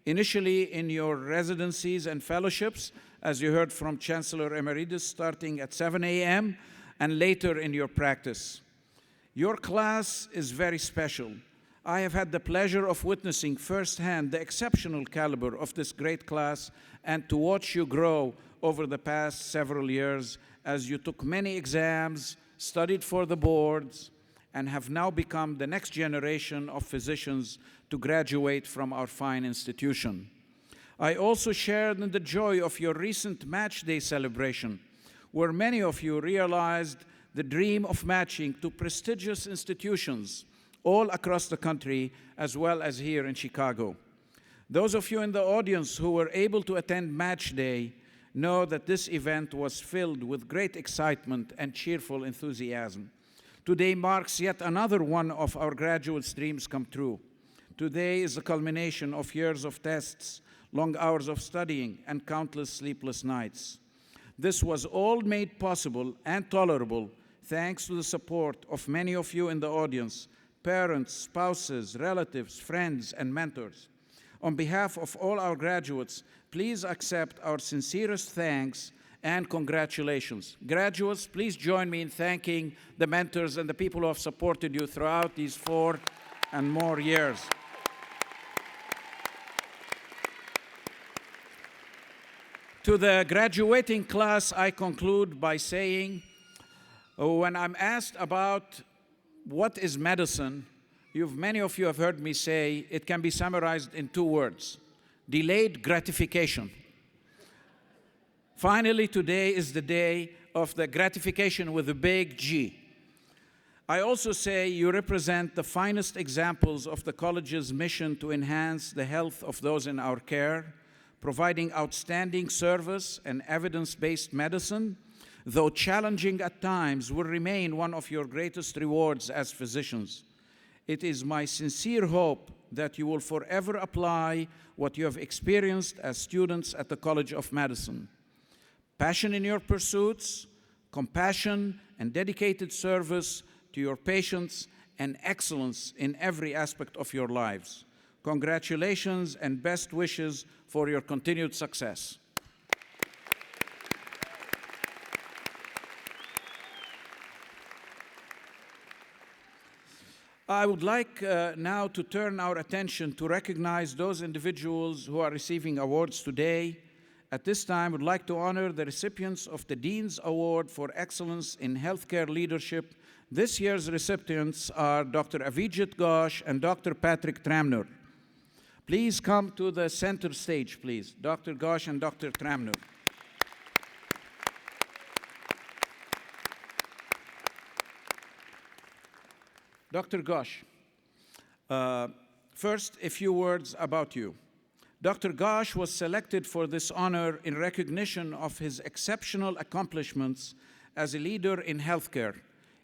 initially in your residencies and fellowships, as you heard from Chancellor Emeritus, starting at 7 a.m., and later in your practice. Your class is very special. I have had the pleasure of witnessing firsthand the exceptional caliber of this great class and to watch you grow over the past several years as you took many exams, studied for the boards, and have now become the next generation of physicians to graduate from our fine institution. I also shared in the joy of your recent Match Day celebration, where many of you realized the dream of matching to prestigious institutions all across the country, as well as here in Chicago. Those of you in the audience who were able to attend Match Day know that this event was filled with great excitement and cheerful enthusiasm. Today marks yet another one of our graduates' dreams come true. Today is the culmination of years of tests, long hours of studying, and countless sleepless nights. This was all made possible and tolerable thanks to the support of many of you in the audience, parents, spouses, relatives, friends, and mentors. On behalf of all our graduates, please accept our sincerest thanks and congratulations. Graduates, please join me in thanking the mentors and the people who have supported you throughout these 4 and more years. To the graduating class, I conclude by saying, when I'm asked about what is medicine, many of you have heard me say it can be summarized in 2 words: delayed gratification. Finally, today is the day of the gratification with a big G. I also say you represent the finest examples of the college's mission to enhance the health of those in our care, providing outstanding service and evidence-based medicine, though challenging at times, will remain one of your greatest rewards as physicians. It is my sincere hope that you will forever apply what you have experienced as students at the College of Medicine. Passion in your pursuits, compassion and dedicated service to your patients, and excellence in every aspect of your lives. Congratulations and best wishes for your continued success. I would like now to turn our attention to recognize those individuals who are receiving awards today. At this time, I would like to honor the recipients of the Dean's Award for Excellence in Healthcare Leadership. This year's recipients are Dr. Avijit Ghosh and Dr. Patrick Tramner. Please come to the center stage, please. Dr. Ghosh and Dr. Tramner. Dr. Ghosh, first, a few words about you. Dr. Ghosh was selected for this honor in recognition of his exceptional accomplishments as a leader in healthcare.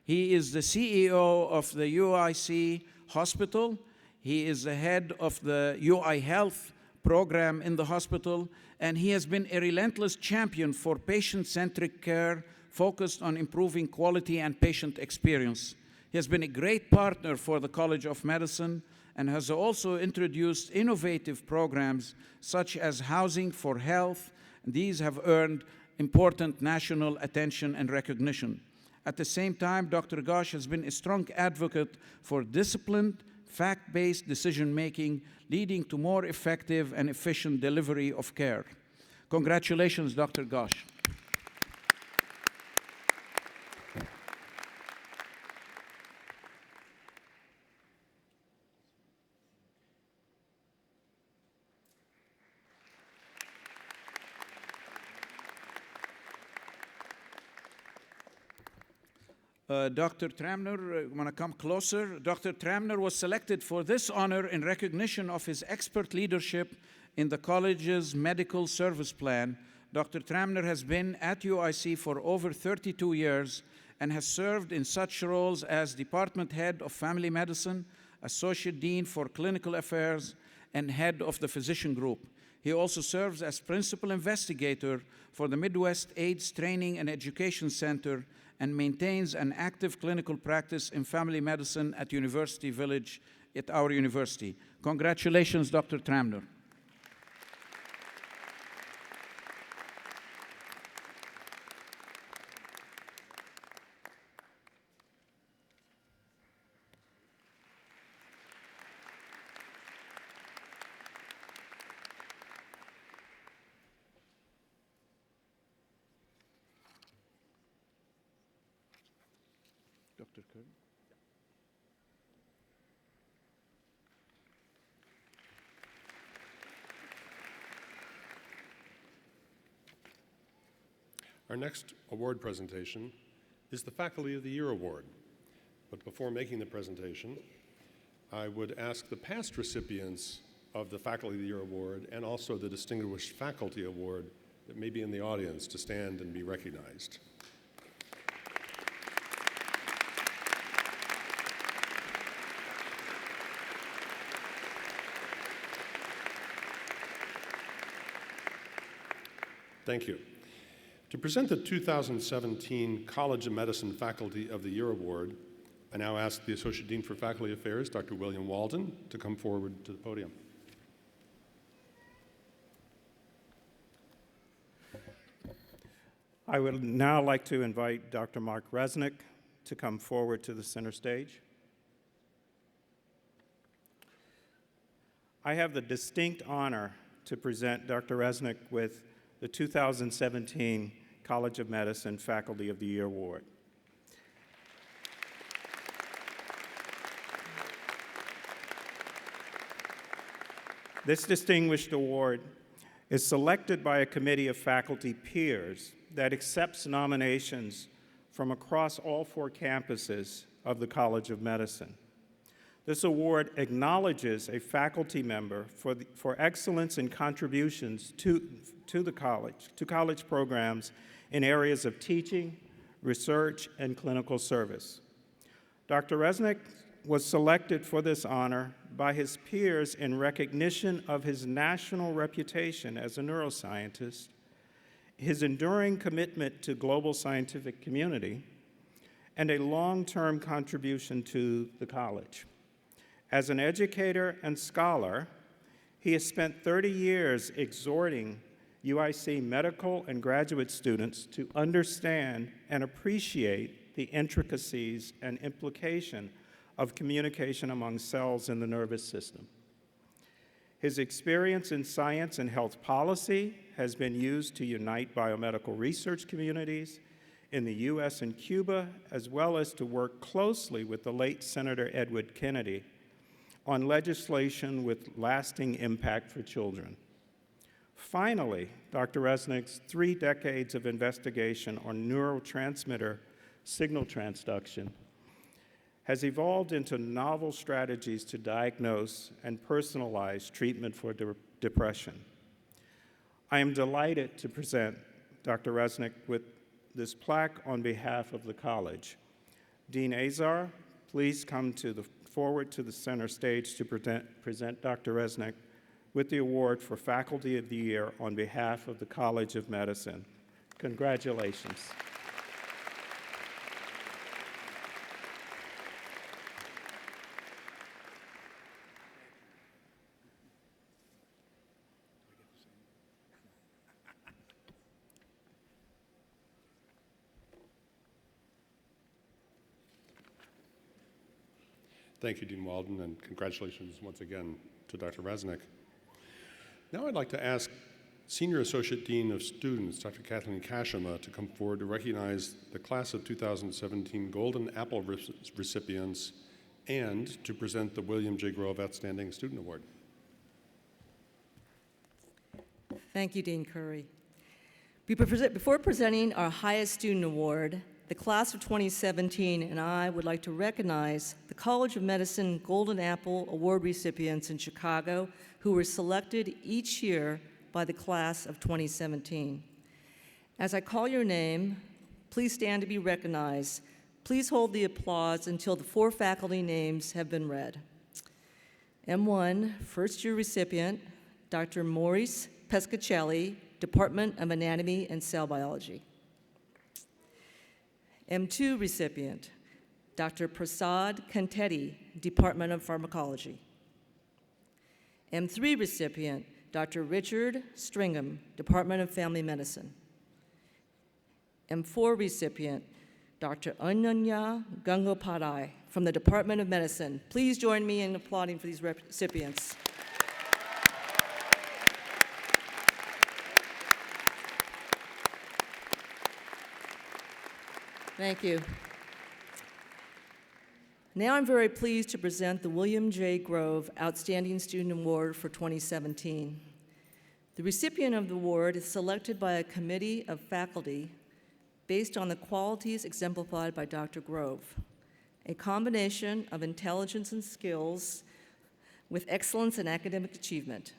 He is the CEO of the UIC hospital. He is the head of the UI Health program in the hospital, and he has been a relentless champion for patient-centric care focused on improving quality and patient experience. He has been a great partner for the College of Medicine and has also introduced innovative programs such as Housing for Health. These have earned important national attention and recognition. At the same time, Dr. Ghosh has been a strong advocate for disciplined, fact-based decision-making, leading to more effective and efficient delivery of care. Congratulations, Dr. Ghosh. Dr. Tramner, want to come closer? Dr. Tramner was selected for this honor in recognition of his expert leadership in the college's medical service plan. Dr. Tramner has been at UIC for over 32 years and has served in such roles as Department Head of Family Medicine, Associate Dean for Clinical Affairs, and Head of the Physician Group. He also serves as Principal Investigator for the Midwest AIDS Training and Education Center and maintains an active clinical practice in family medicine at University Village at our university. Congratulations, Dr. Tramner. Dr. Curry. Our next award presentation is the Faculty of the Year Award. But before making the presentation, I would ask the past recipients of the Faculty of the Year Award and also the Distinguished Faculty Award that may be in the audience to stand and be recognized. Thank you. To present the 2017 College of Medicine Faculty of the Year Award, I now ask the Associate Dean for Faculty Affairs, Dr. William Walden, to come forward to the podium. I would now like to invite Dr. Mark Resnick to come forward to the center stage. I have the distinct honor to present Dr. Resnick with the 2017 College of Medicine Faculty of the Year Award. This distinguished award is selected by a committee of faculty peers that accepts nominations from across all 4 campuses of the College of Medicine. This award acknowledges a faculty member for excellence in contributions to college programs in areas of teaching, research, and clinical service. Dr. Resnick was selected for this honor by his peers in recognition of his national reputation as a neuroscientist, his enduring commitment to global scientific community, and a long-term contribution to the college. As an educator and scholar, he has spent 30 years exhorting UIC medical and graduate students to understand and appreciate the intricacies and implication of communication among cells in the nervous system. His experience in science and health policy has been used to unite biomedical research communities in the US and Cuba, as well as to work closely with the late Senator Edward Kennedy on legislation with lasting impact for children. Finally, Dr. Resnick's 3 decades of investigation on neurotransmitter signal transduction has evolved into novel strategies to diagnose and personalize treatment for depression. I am delighted to present Dr. Resnick with this plaque on behalf of the college. Dean Azar, please come forward to the center stage to present Dr. Resnick with the award for Faculty of the Year on behalf of the College of Medicine. Congratulations. Thank you, Dean Walden, and congratulations once again to Dr. Resnick. Now I'd like to ask Senior Associate Dean of Students, Dr. Kathleen Kashima, to come forward to recognize the class of 2017 Golden Apple recipients and to present the William J. Grove Outstanding Student Award. Thank you, Dean Curry. Before presenting our highest student award, the class of 2017 and I would like to recognize the College of Medicine Golden Apple Award recipients in Chicago who were selected each year by the class of 2017. As I call your name, please stand to be recognized. Please hold the applause until the 4 faculty names have been read. M1, first-year recipient, Dr. Maurice Pescacelli, Department of Anatomy and Cell Biology. M2 recipient, Dr. Prasad Kantetti, Department of Pharmacology. M3 recipient, Dr. Richard Stringham, Department of Family Medicine. M4 recipient, Dr. Ananya Gangopadhyay from the Department of Medicine. Please join me in applauding for these recipients. Thank you. Now I'm very pleased to present the William J. Grove Outstanding Student Award for 2017. The recipient of the award is selected by a committee of faculty based on the qualities exemplified by Dr. Grove, a combination of intelligence and skills with excellence in academic achievement,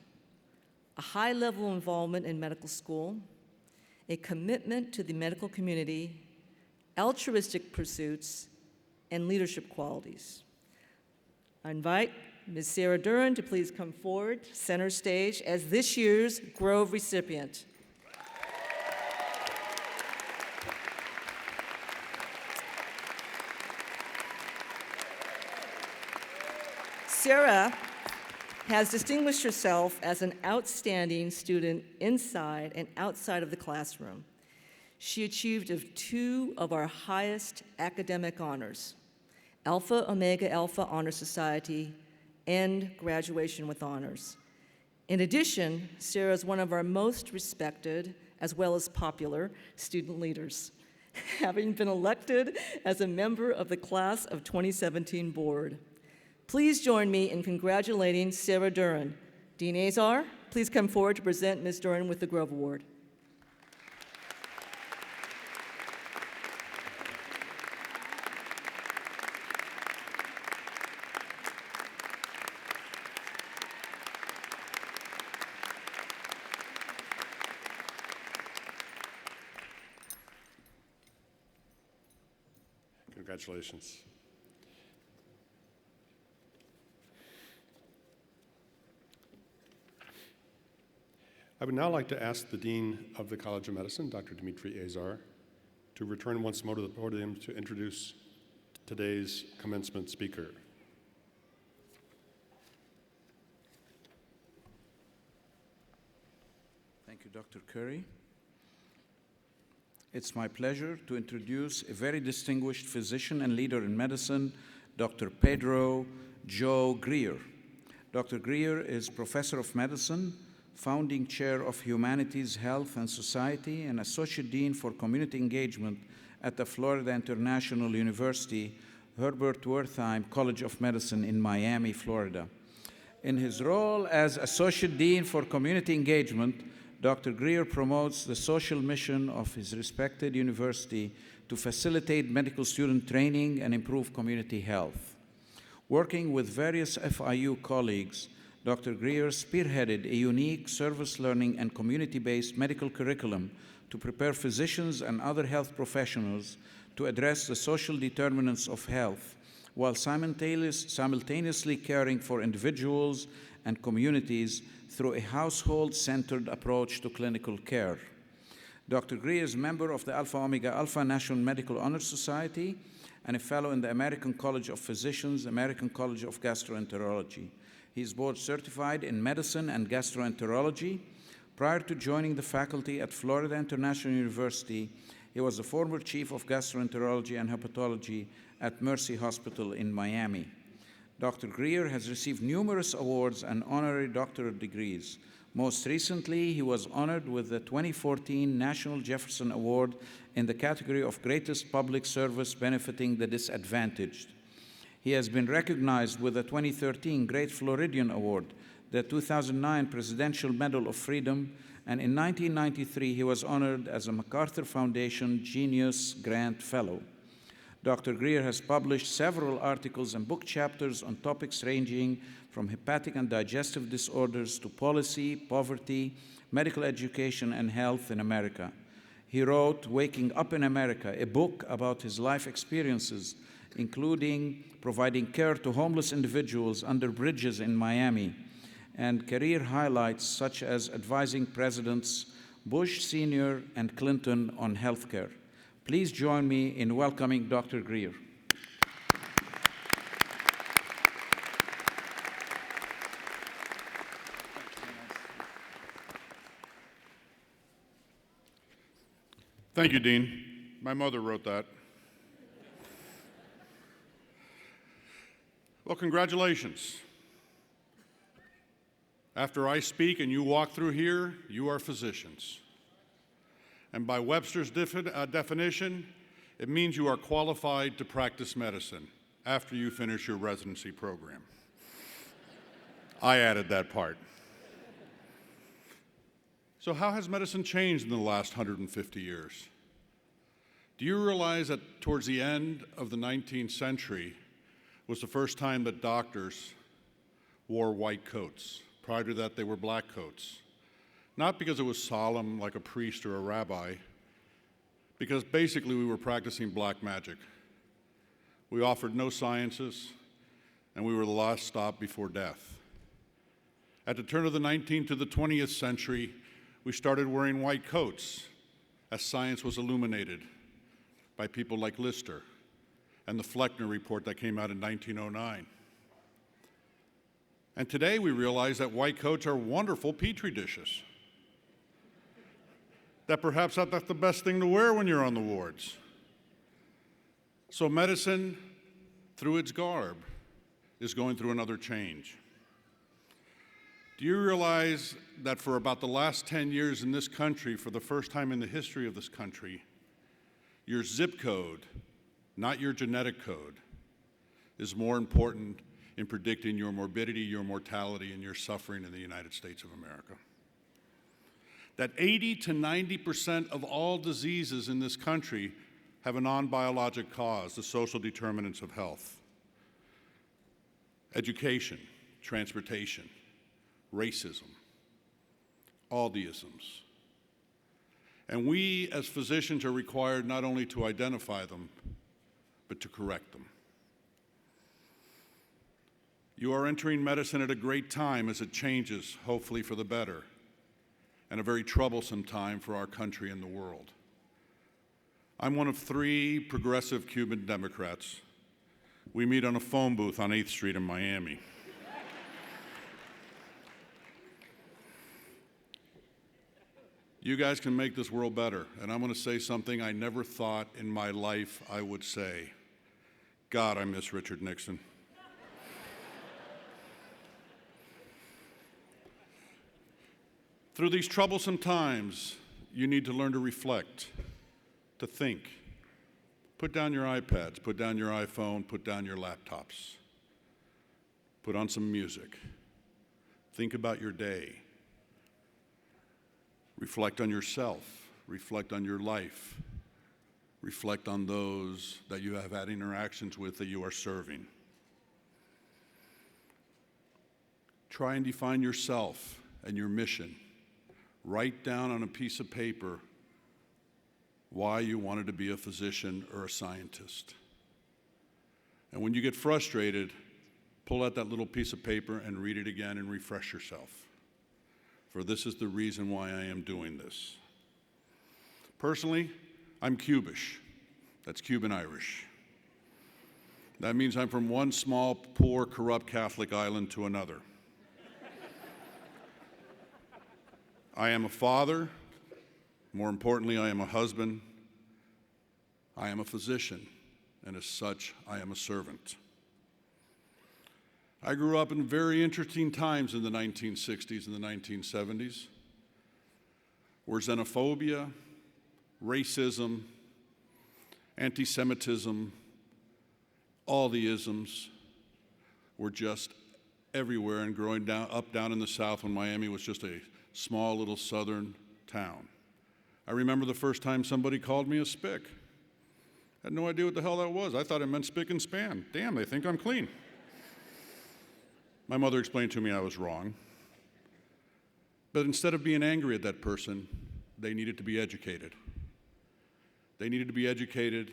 a high level of involvement in medical school, a commitment to the medical community, altruistic pursuits, and leadership qualities. I invite Ms. Sarah Duran to please come forward, center stage, as this year's Grove recipient. Sarah has distinguished herself as an outstanding student inside and outside of the classroom. She achieved 2 of our highest academic honors, Alpha Omega Alpha Honor Society and graduation with honors. In addition, Sarah is one of our most respected as well as popular student leaders, having been elected as a member of the class of 2017 board. Please join me in congratulating Sarah Duran. Dean Azar, please come forward to present Ms. Duran with the Grove Award. Congratulations. I would now like to ask the Dean of the College of Medicine, Dr. Dimitri Azar, to return once more to the podium to introduce today's commencement speaker. Thank you, Dr. Curry. It's my pleasure to introduce a very distinguished physician and leader in medicine, Dr. Pedro Joe Greer. Dr. Greer is Professor of Medicine, Founding Chair of Humanities, Health, and Society, and Associate Dean for Community Engagement at the Florida International University, Herbert Wertheim College of Medicine in Miami, Florida. In his role as Associate Dean for Community Engagement, Dr. Greer promotes the social mission of his respected university to facilitate medical student training and improve community health. Working with various FIU colleagues, Dr. Greer spearheaded a unique service learning and community-based medical curriculum to prepare physicians and other health professionals to address the social determinants of health while simultaneously caring for individuals and communities through a household-centered approach to clinical care. Dr. Greer is a member of the Alpha Omega Alpha National Medical Honor Society and a fellow in the American College of Physicians, American College of Gastroenterology. He is board certified in medicine and gastroenterology. Prior to joining the faculty at Florida International University, he was the former chief of gastroenterology and hepatology at Mercy Hospital in Miami. Dr. Greer has received numerous awards and honorary doctorate degrees. Most recently, he was honored with the 2014 National Jefferson Award in the category of Greatest Public Service Benefiting the Disadvantaged. He has been recognized with the 2013 Great Floridian Award, the 2009 Presidential Medal of Freedom, and in 1993 he was honored as a MacArthur Foundation Genius Grant Fellow. Dr. Greer has published several articles and book chapters on topics ranging from hepatic and digestive disorders to policy, poverty, medical education, and health in America. He wrote Waking Up in America, a book about his life experiences, including providing care to homeless individuals under bridges in Miami, and career highlights such as advising Presidents Bush Sr. and Clinton on healthcare. Please join me in welcoming Dr. Greer. Thank you, Dean. My mother wrote that. Well, congratulations. After I speak and you walk through here, you are physicians. And by Webster's definition, it means you are qualified to practice medicine after you finish your residency program. I added that part. So how has medicine changed in the last 150 years? Do you realize that towards the end of the 19th century was the first time that doctors wore white coats? Prior to that, they were black coats. Not because it was solemn like a priest or a rabbi, because basically we were practicing black magic. We offered no sciences, and we were the last stop before death. At the turn of the 19th to the 20th century, we started wearing white coats as science was illuminated by people like Lister and the Fleckner report that came out in 1909. And today we realize that white coats are wonderful petri dishes. That perhaps that's the best thing to wear when you're on the wards. So medicine, through its garb, is going through another change. Do you realize that for about the last 10 years in this country, for the first time in the history of this country, your zip code, not your genetic code, is more important in predicting your morbidity, your mortality, and your suffering in the United States of America? That 80 to 90% of all diseases in this country have a non-biologic cause, the social determinants of health. Education, transportation, racism, all the isms. And we as physicians are required not only to identify them, but to correct them. You are entering medicine at a great time as it changes, hopefully for the better, and a very troublesome time for our country and the world. I'm one of 3 progressive Cuban Democrats. We meet on a phone booth on 8th Street in Miami. You guys can make this world better, and I'm going to say something I never thought in my life I would say. God, I miss Richard Nixon. Through these troublesome times, you need to learn to reflect, to think. Put down your iPads, put down your iPhone, put down your laptops. Put on some music. Think about your day. Reflect on yourself. Reflect on your life. Reflect on those that you have had interactions with that you are serving. Try and define yourself and your mission. Write down on a piece of paper why you wanted to be a physician or a scientist. And when you get frustrated, pull out that little piece of paper and read it again and refresh yourself. For this is the reason why I am doing this. Personally, I'm Cubish. That's Cuban Irish. That means I'm from one small, poor, corrupt Catholic island to another. I am a father. More importantly, I am a husband. I am a physician, and as such, I am a servant. I grew up in very interesting times in the 1960s and the 1970s, where xenophobia, racism, anti-Semitism, all the isms were just everywhere, and growing down in the South when Miami was just a small little southern town. I remember the first time somebody called me a spick. I had no idea what the hell that was. I thought it meant spick and span. Damn, they think I'm clean. My mother explained to me I was wrong. But instead of being angry at that person, they needed to be educated. They needed to be educated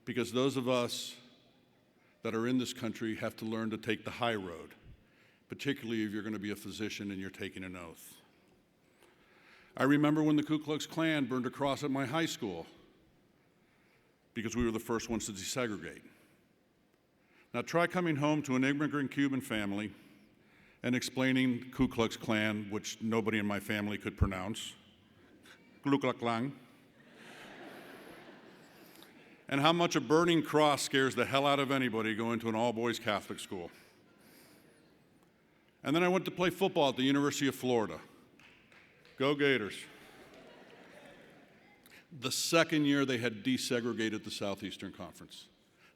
because those of us that are in this country have to learn to take the high road, particularly if you're going to be a physician and you're taking an oath. I remember when the Ku Klux Klan burned a cross at my high school because we were the first ones to desegregate. Now try coming home to an immigrant Cuban family and explaining Ku Klux Klan, which nobody in my family could pronounce, Ku Klux Klan, and how much a burning cross scares the hell out of anybody going to an all-boys Catholic school. And then I went to play football at the University of Florida. Go Gators. The second year they had desegregated the Southeastern Conference.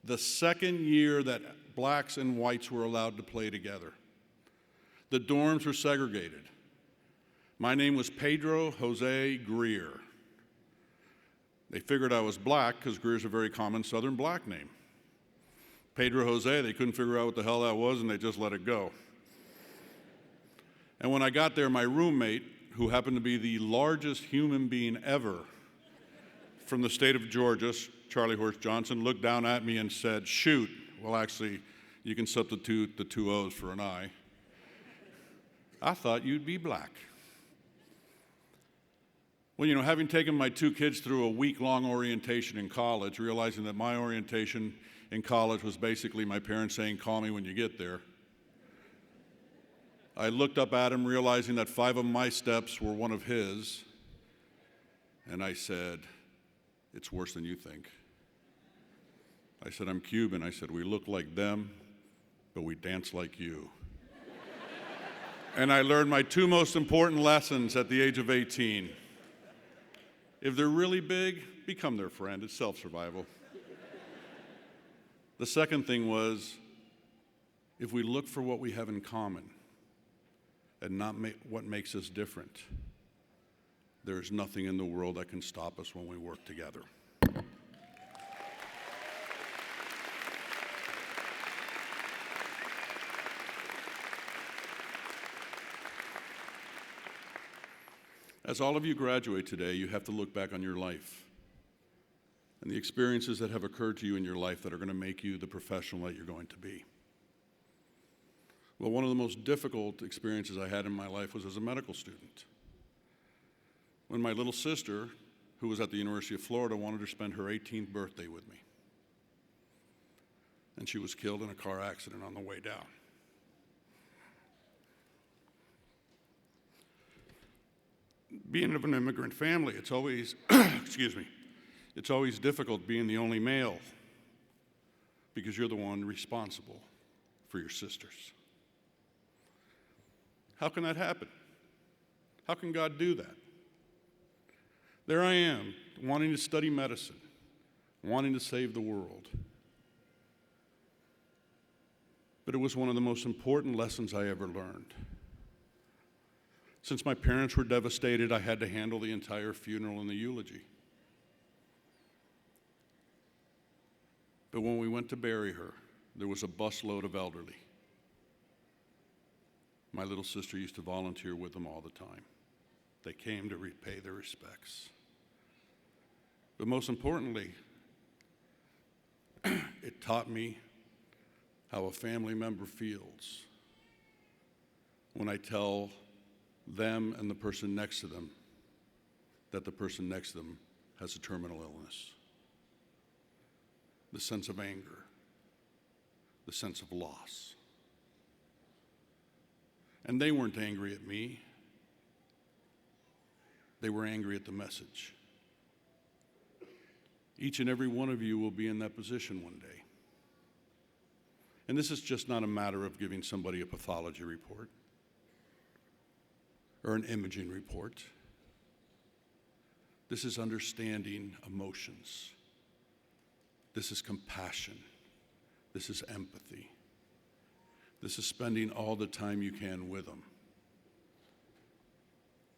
The second year that blacks and whites were allowed to play together. The dorms were segregated. My name was Pedro Jose Greer. They figured I was black because Greer's a very common Southern black name. Pedro Jose, they couldn't figure out what the hell that was, and they just let it go. And when I got there, my roommate, who happened to be the largest human being ever from the state of Georgia, Charlie Horse Johnson, looked down at me and said, "Shoot." Well, actually, you can substitute the two O's for an I. I thought you'd be black. Well, having taken my two kids through a week-long orientation in college, realizing that my orientation in college was basically my parents saying, "Call me when you get there," I looked up at him, realizing that 5 of my steps were one of his, and I said, "It's worse than you think." I said, "I'm Cuban." I said, "We look like them, but we dance like you." And I learned my 2 most important lessons at the age of 18. If they're really big, become their friend. It's self-survival. The second thing was, if we look for what we have in common and not what makes us different, there's nothing in the world that can stop us when we work together. As all of you graduate today, you have to look back on your life and the experiences that have occurred to you in your life that are going to make you the professional that you're going to be. Well, one of the most difficult experiences I had in my life was as a medical student. When my little sister, who was at the University of Florida, wanted to spend her 18th birthday with me. And she was killed in a car accident on the way down. Being of an immigrant family, it's always, it's always difficult being the only male. because you're the one responsible for your sisters. How can that happen? How can God do that? There I am, wanting to study medicine, wanting to save the world. But it was one of the most important lessons I ever learned. Since my parents were devastated, I had to handle the entire funeral and the eulogy. But when we went to bury her, there was a busload of elderly. My little sister used to volunteer with them all the time. They came to repay their respects. But most importantly, it taught me how a family member feels when I tell them and the person next to them that the person next to them has a terminal illness. The sense of anger, the sense of loss. And they weren't angry at me. They were angry at the message. Each and every one of you will be in that position one day. And this is just not a matter of giving somebody a pathology report or an imaging report. This is understanding emotions. This is compassion. This is empathy. This is spending all the time you can with them.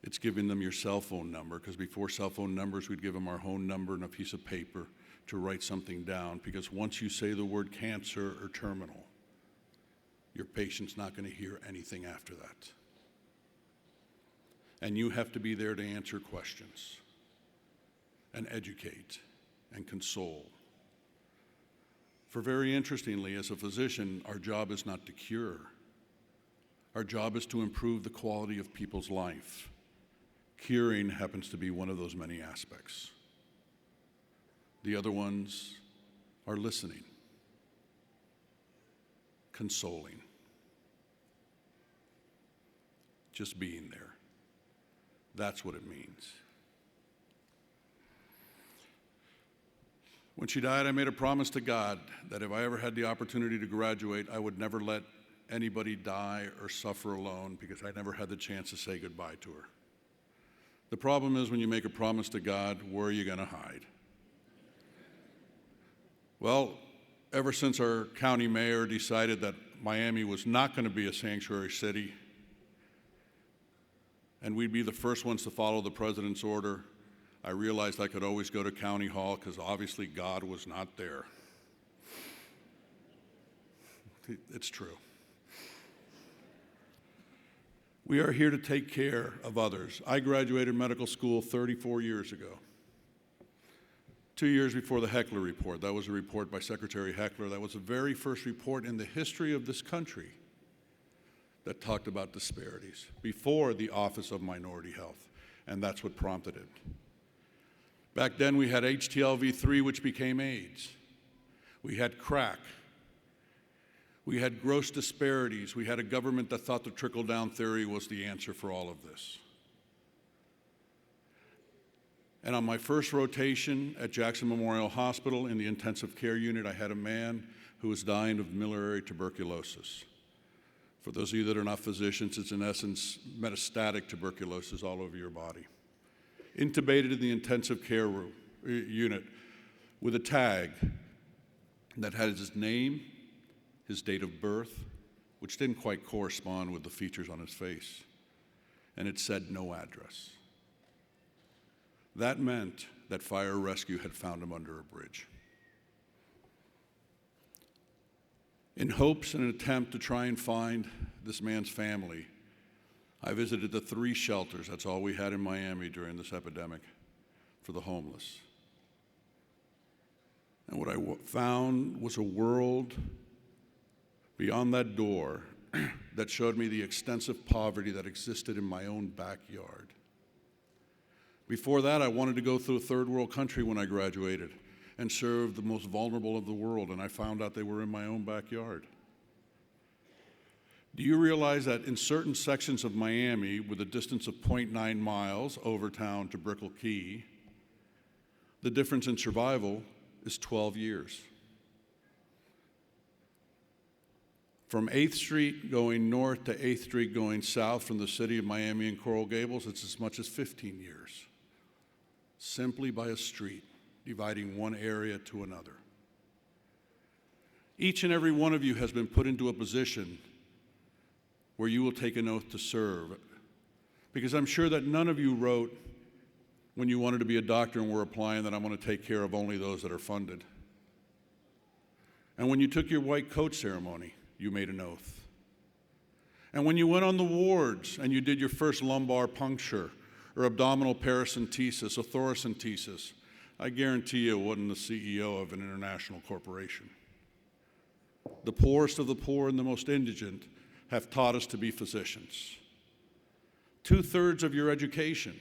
It's giving them your cell phone number, because before cell phone numbers, we'd give them our home number and a piece of paper to write something down, because once you say the word cancer or terminal, your patient's not going to hear anything after that. And you have to be there to answer questions and educate and console. For very interestingly, as a physician, our job is not to cure. Our job is to improve the quality of people's life. Curing happens to be one of those many aspects. The other ones are listening, consoling, just being there. That's what it means. When she died, I made a promise to God that if I ever had the opportunity to graduate, I would never let anybody die or suffer alone, because I never had the chance to say goodbye to her. The problem is, when you make a promise to God, where are you going to hide? Well, ever since our county mayor decided that Miami was not going to be a sanctuary city, and we'd be the first ones to follow the president's order, I realized I could always go to County Hall, because obviously God was not there. It's true. We are here to take care of others. I graduated medical school 34 years ago. 2 years before the Heckler Report. That was a report by Secretary Heckler. That was the very first report in the history of this country that talked about disparities, before the Office of Minority Health, and that's what prompted it. Back then, we had HTLV-3, which became AIDS. We had crack. We had gross disparities. We had a government that thought the trickle-down theory was the answer for all of this. And on my first rotation at Jackson Memorial Hospital in the intensive care unit, I had a man who was dying of miliary tuberculosis. For those of you that are not physicians, it's in essence metastatic tuberculosis all over your body. Intubated in the intensive care unit with a tag that had his name, his date of birth, which didn't quite correspond with the features on his face, and it said no address. That meant that fire rescue had found him under a bridge. In hopes and an attempt to try and find this man's family, I visited the 3 shelters, that's all we had in Miami during this epidemic, for the homeless. And what I found was a world beyond that door that showed me the extensive poverty that existed in my own backyard. Before that, I wanted to go through a third world country when I graduated and serve the most vulnerable of the world, and I found out they were in my own backyard. Do you realize that in certain sections of Miami, with a distance of 0.9 miles over town to Brickell Key, the difference in survival is 12 years? From 8th Street going north to 8th Street going south from the city of Miami and Coral Gables, it's as much as 15 years, simply by a street dividing one area to another. Each and every one of you has been put into a position where you will take an oath to serve, because I'm sure that none of you wrote when you wanted to be a doctor and were applying that I want to take care of only those that are funded. And when you took your white coat ceremony, you made an oath. And when you went on the wards and you did your first lumbar puncture or abdominal paracentesis or thoracentesis, I guarantee you it wasn't the CEO of an international corporation. The poorest of the poor and the most indigent have taught us to be physicians. 2/3 of your education,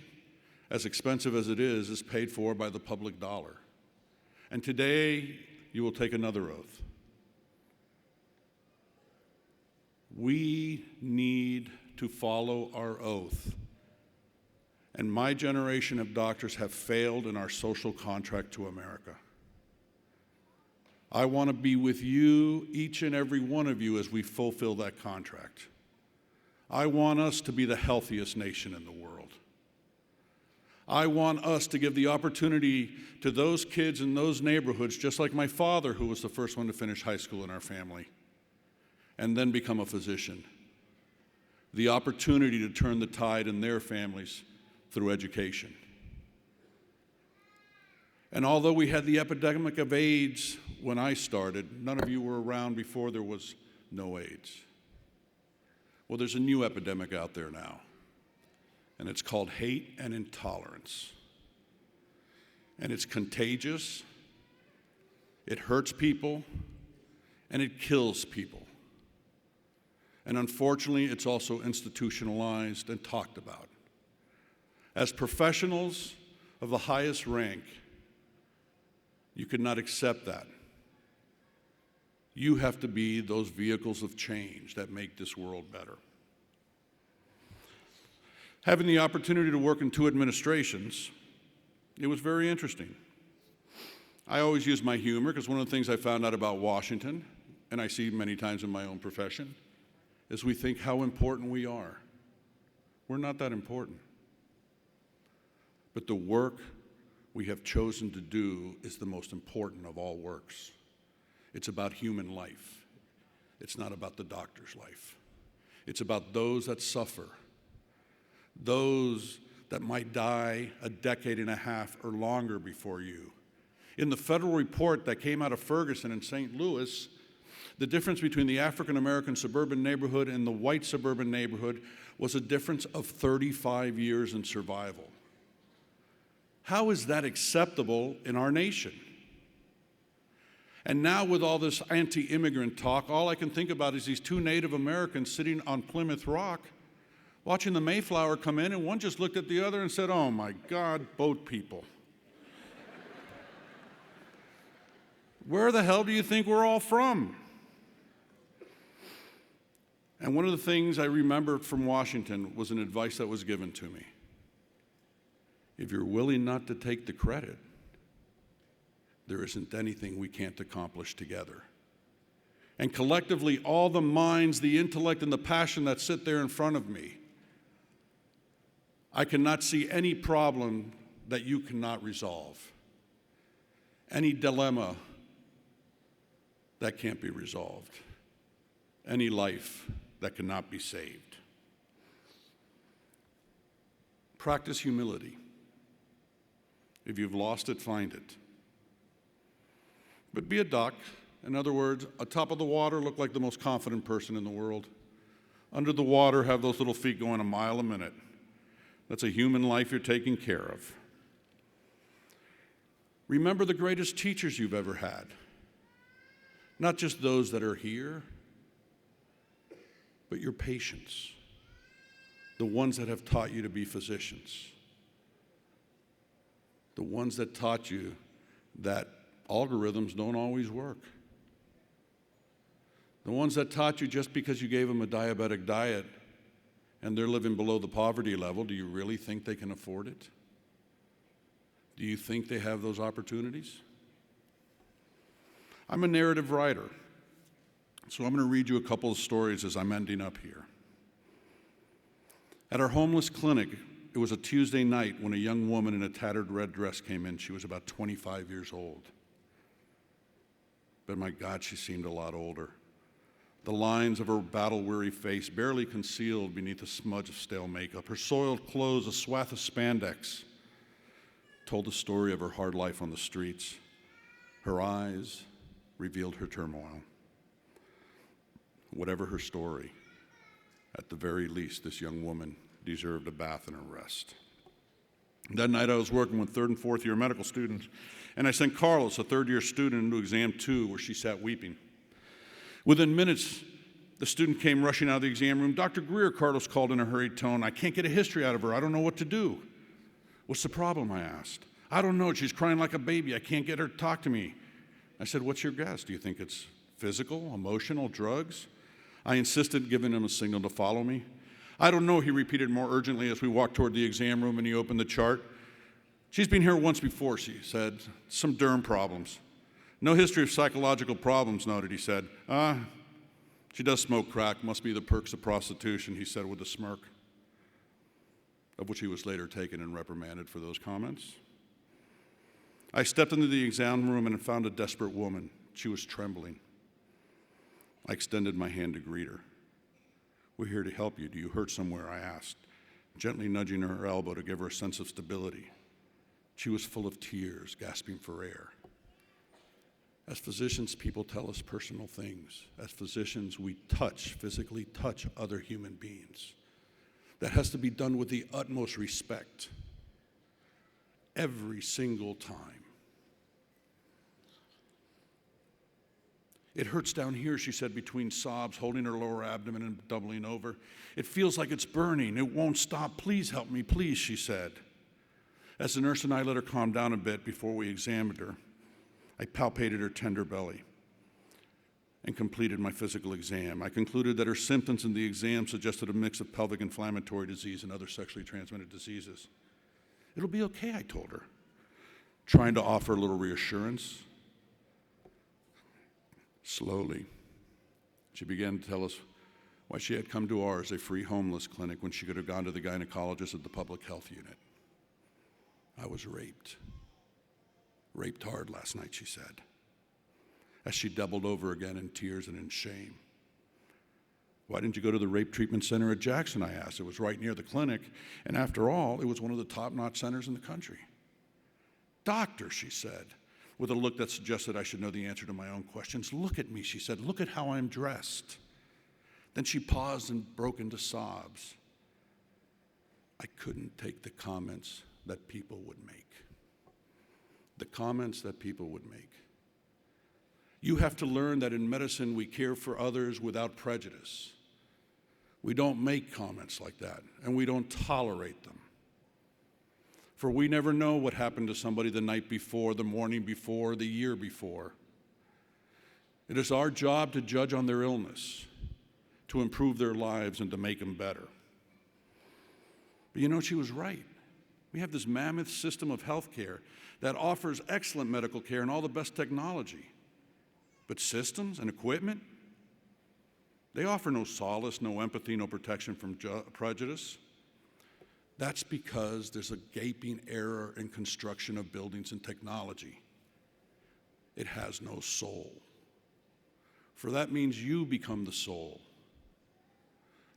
as expensive as it is paid for by the public dollar. And today, you will take another oath. We need to follow our oath. And my generation of doctors have failed in our social contract to America. I want to be with you, each and every one of you, as we fulfill that contract. I want us to be the healthiest nation in the world. I want us to give the opportunity to those kids in those neighborhoods, just like my father, who was the first one to finish high school in our family, and then become a physician, the opportunity to turn the tide in their families through education. And although we had the epidemic of AIDS when I started, none of you were around before there was no AIDS. Well, there's a new epidemic out there now, and it's called hate and intolerance. And it's contagious, it hurts people, and it kills people. And unfortunately, it's also institutionalized and talked about. As professionals of the highest rank, you could not accept that. You have to be those vehicles of change that make this world better. Having the opportunity to work in 2 administrations, it was very interesting. I always use my humor, because one of the things I found out about Washington, and I see many times in my own profession, is we think how important we are. We're not that important. But the work we have chosen to do is the most important of all works. It's about human life. It's not about the doctor's life. It's about those that suffer, those that might die a decade and a half or longer before you. In the federal report that came out of Ferguson in St. Louis, the difference between the African-American suburban neighborhood and the white suburban neighborhood was a difference of 35 years in survival. How is that acceptable in our nation? And now with all this anti-immigrant talk, all I can think about is these 2 Native Americans sitting on Plymouth Rock, watching the Mayflower come in, and one just looked at the other and said, "Oh my God, boat people." Where the hell do you think we're all from? And one of the things I remember from Washington was an advice that was given to me. If you're willing not to take the credit, there isn't anything we can't accomplish together. And collectively, all the minds, the intellect, and the passion that sit there in front of me, I cannot see any problem that you cannot resolve, any dilemma that can't be resolved, any life that cannot be saved. Practice humility. If you've lost it, find it. But be a duck. In other words, atop of the water, look like the most confident person in the world. Under the water, have those little feet going a mile a minute. That's a human life you're taking care of. Remember the greatest teachers you've ever had. Not just those that are here, but your patients, the ones that have taught you to be physicians, the ones that taught you that algorithms don't always work, the ones that taught you just because you gave them a diabetic diet and they're living below the poverty level, do you really think they can afford it? Do you think they have those opportunities? I'm a narrative writer. So I'm going to read you a couple of stories as I'm ending up here. At our homeless clinic, it was a Tuesday night when a young woman in a tattered red dress came in. She was about 25 years old. But my God, she seemed a lot older. The lines of her battle-weary face barely concealed beneath a smudge of stale makeup. Her soiled clothes, a swath of spandex, told the story of her hard life on the streets. Her eyes revealed her turmoil. Whatever her story, at the very least, this young woman deserved a bath and a rest. That night I was working with third and fourth year medical students, and I sent Carlos, a third-year student, into exam 2, where she sat weeping. Within minutes, the student came rushing out of the exam room. "Dr. Greer," Carlos called in a hurried tone, "I can't get a history out of her. I don't know what to do." "What's the problem?" I asked. "I don't know. She's crying like a baby. I can't get her to talk to me." I said, "What's your guess? Do you think it's physical, emotional, drugs?" I insisted, giving him a signal to follow me. "I don't know," he repeated more urgently as we walked toward the exam room and he opened the chart. "She's been here once before," she said. "Some derm problems." "No history of psychological problems noted," he said. She does smoke crack. Must be the perks of prostitution," he said with a smirk, of which he was later taken and reprimanded for those comments. I stepped into the exam room and found a desperate woman. She was trembling. I extended my hand to greet her. "We're here to help you. Do you hurt somewhere?" I asked, gently nudging her elbow to give her a sense of stability. She was full of tears, gasping for air. As physicians, people tell us personal things. As physicians, we physically touch other human beings. That has to be done with the utmost respect every single time. "It hurts down here," she said between sobs, holding her lower abdomen and doubling over. "It feels like it's burning. It won't stop. Please help me, please," she said. As the nurse and I let her calm down a bit before we examined her, I palpated her tender belly and completed my physical exam. I concluded that her symptoms in the exam suggested a mix of pelvic inflammatory disease and other sexually transmitted diseases. "It'll be okay," I told her, trying to offer a little reassurance. Slowly, she began to tell us why she had come to ours, a free homeless clinic, when she could have gone to the gynecologist at the public health unit. "I was raped hard last night," she said, as she doubled over again in tears and in shame. "Why didn't you go to the rape treatment center at Jackson?" I asked. "It was right near the clinic, and after all, it was one of the top-notch centers in the country." "Doctor," she said, with a look that suggested I should know the answer to my own questions, "look at me," she said. "Look at how I'm dressed." Then she paused and broke into sobs. I couldn't take the comments that people would make. The comments that people would make. You have to learn that in medicine we care for others without prejudice. We don't make comments like that, and we don't tolerate them. For we never know what happened to somebody the night before, the morning before, the year before. It is our job to judge on their illness, to improve their lives, and to make them better. But you know, she was right. We have this mammoth system of health care that offers excellent medical care and all the best technology. But systems and equipment, they offer no solace, no empathy, no protection from prejudice. That's because there's a gaping error in construction of buildings and technology. It has no soul. For that means you become the soul.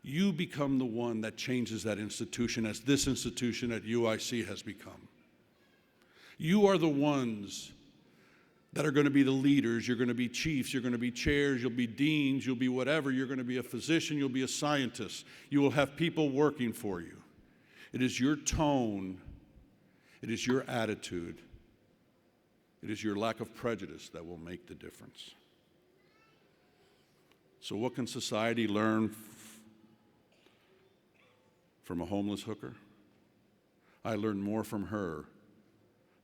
You become the one that changes that institution, as this institution at UIC has become. You are the ones that are going to be the leaders. You're going to be chiefs, you're going to be chairs, you'll be deans, you'll be whatever. You're going to be a physician, you'll be a scientist. You will have people working for you. It is your tone, it is your attitude, it is your lack of prejudice that will make the difference. So what can society learn from a homeless hooker? I learned more from her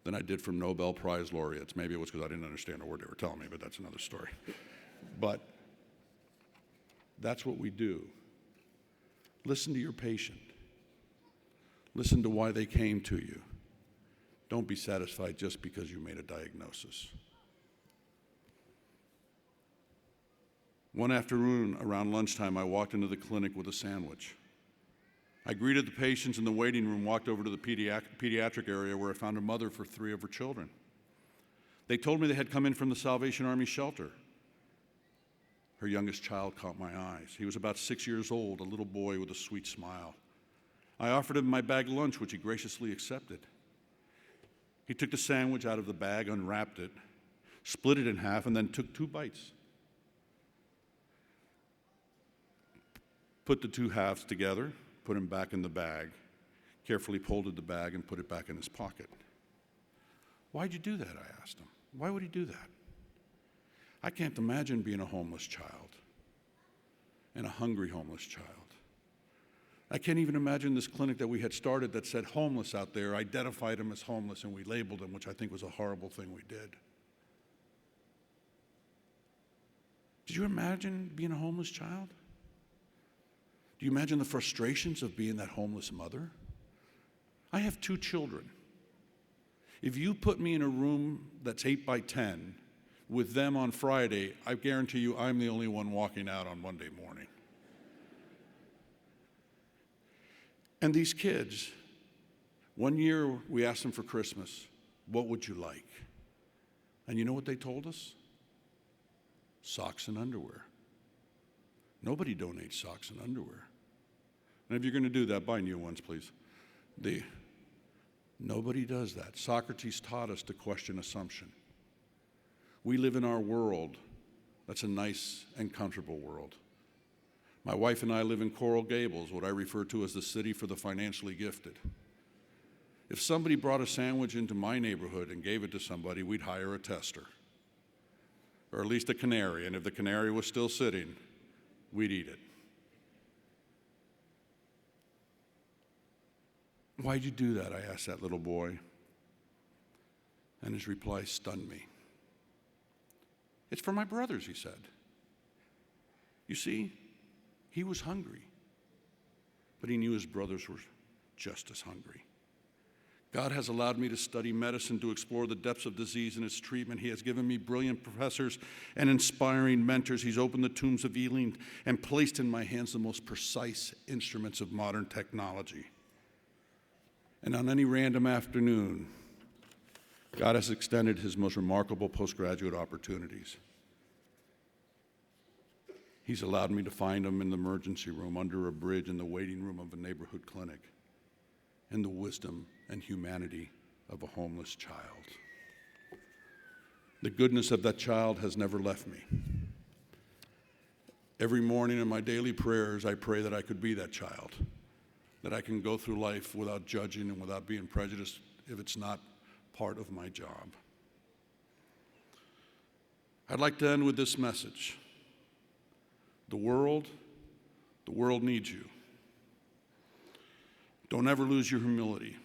than I did from Nobel Prize laureates. Maybe it was because I didn't understand a word they were telling me, but that's another story. But that's what we do. Listen to your patient. Listen to why they came to you. Don't be satisfied just because you made a diagnosis. One afternoon around lunchtime, I walked into the clinic with a sandwich. I greeted the patients in the waiting room, walked over to the pediatric area where I found a mother for 3 of her children. They told me they had come in from the Salvation Army shelter. Her youngest child caught my eyes. He was about 6 years old, a little boy with a sweet smile. I offered him my bag lunch, which he graciously accepted. He took the sandwich out of the bag, unwrapped it, split it in half, and then took 2 bites. Put the 2 halves together, put him back in the bag, carefully folded the bag and put it back in his pocket. Why'd you do that? I asked him. Why would he do that? I can't imagine being a homeless child and a hungry homeless child. I can't even imagine this clinic that we had started that said homeless out there, identified him as homeless, and we labeled him, which I think was a horrible thing we did. Did you imagine being a homeless child? Do you imagine the frustrations of being that homeless mother? I have 2 children. If you put me in a room that's 8 by 10 with them on Friday, I guarantee you I'm the only one walking out on Monday morning. And these kids, one year we asked them for Christmas, what would you like? And you know what they told us? Socks and underwear. Nobody donates socks and underwear. And if you're going to do that, buy new ones, please. Nobody does that. Socrates taught us to question assumption. We live in our world that's a nice and comfortable world. My wife and I live in Coral Gables, what I refer to as the city for the financially gifted. If somebody brought a sandwich into my neighborhood and gave it to somebody, we'd hire a tester, or at least a canary, and if the canary was still sitting, we'd eat it. Why'd you do that? I asked that little boy. And his reply stunned me. It's for my brothers, he said. You see, he was hungry, but he knew his brothers were just as hungry. God has allowed me to study medicine, to explore the depths of disease and its treatment. He has given me brilliant professors and inspiring mentors. He's opened the tombs of healing and placed in my hands the most precise instruments of modern technology. And on any random afternoon, God has extended his most remarkable postgraduate opportunities. He's allowed me to find them in the emergency room, under a bridge, in the waiting room of a neighborhood clinic, and the wisdom and humanity of a homeless child. The goodness of that child has never left me. Every morning in my daily prayers, I pray that I could be that child, that I can go through life without judging and without being prejudiced if it's not part of my job. I'd like to end with this message. The world needs you. Don't ever lose your humility.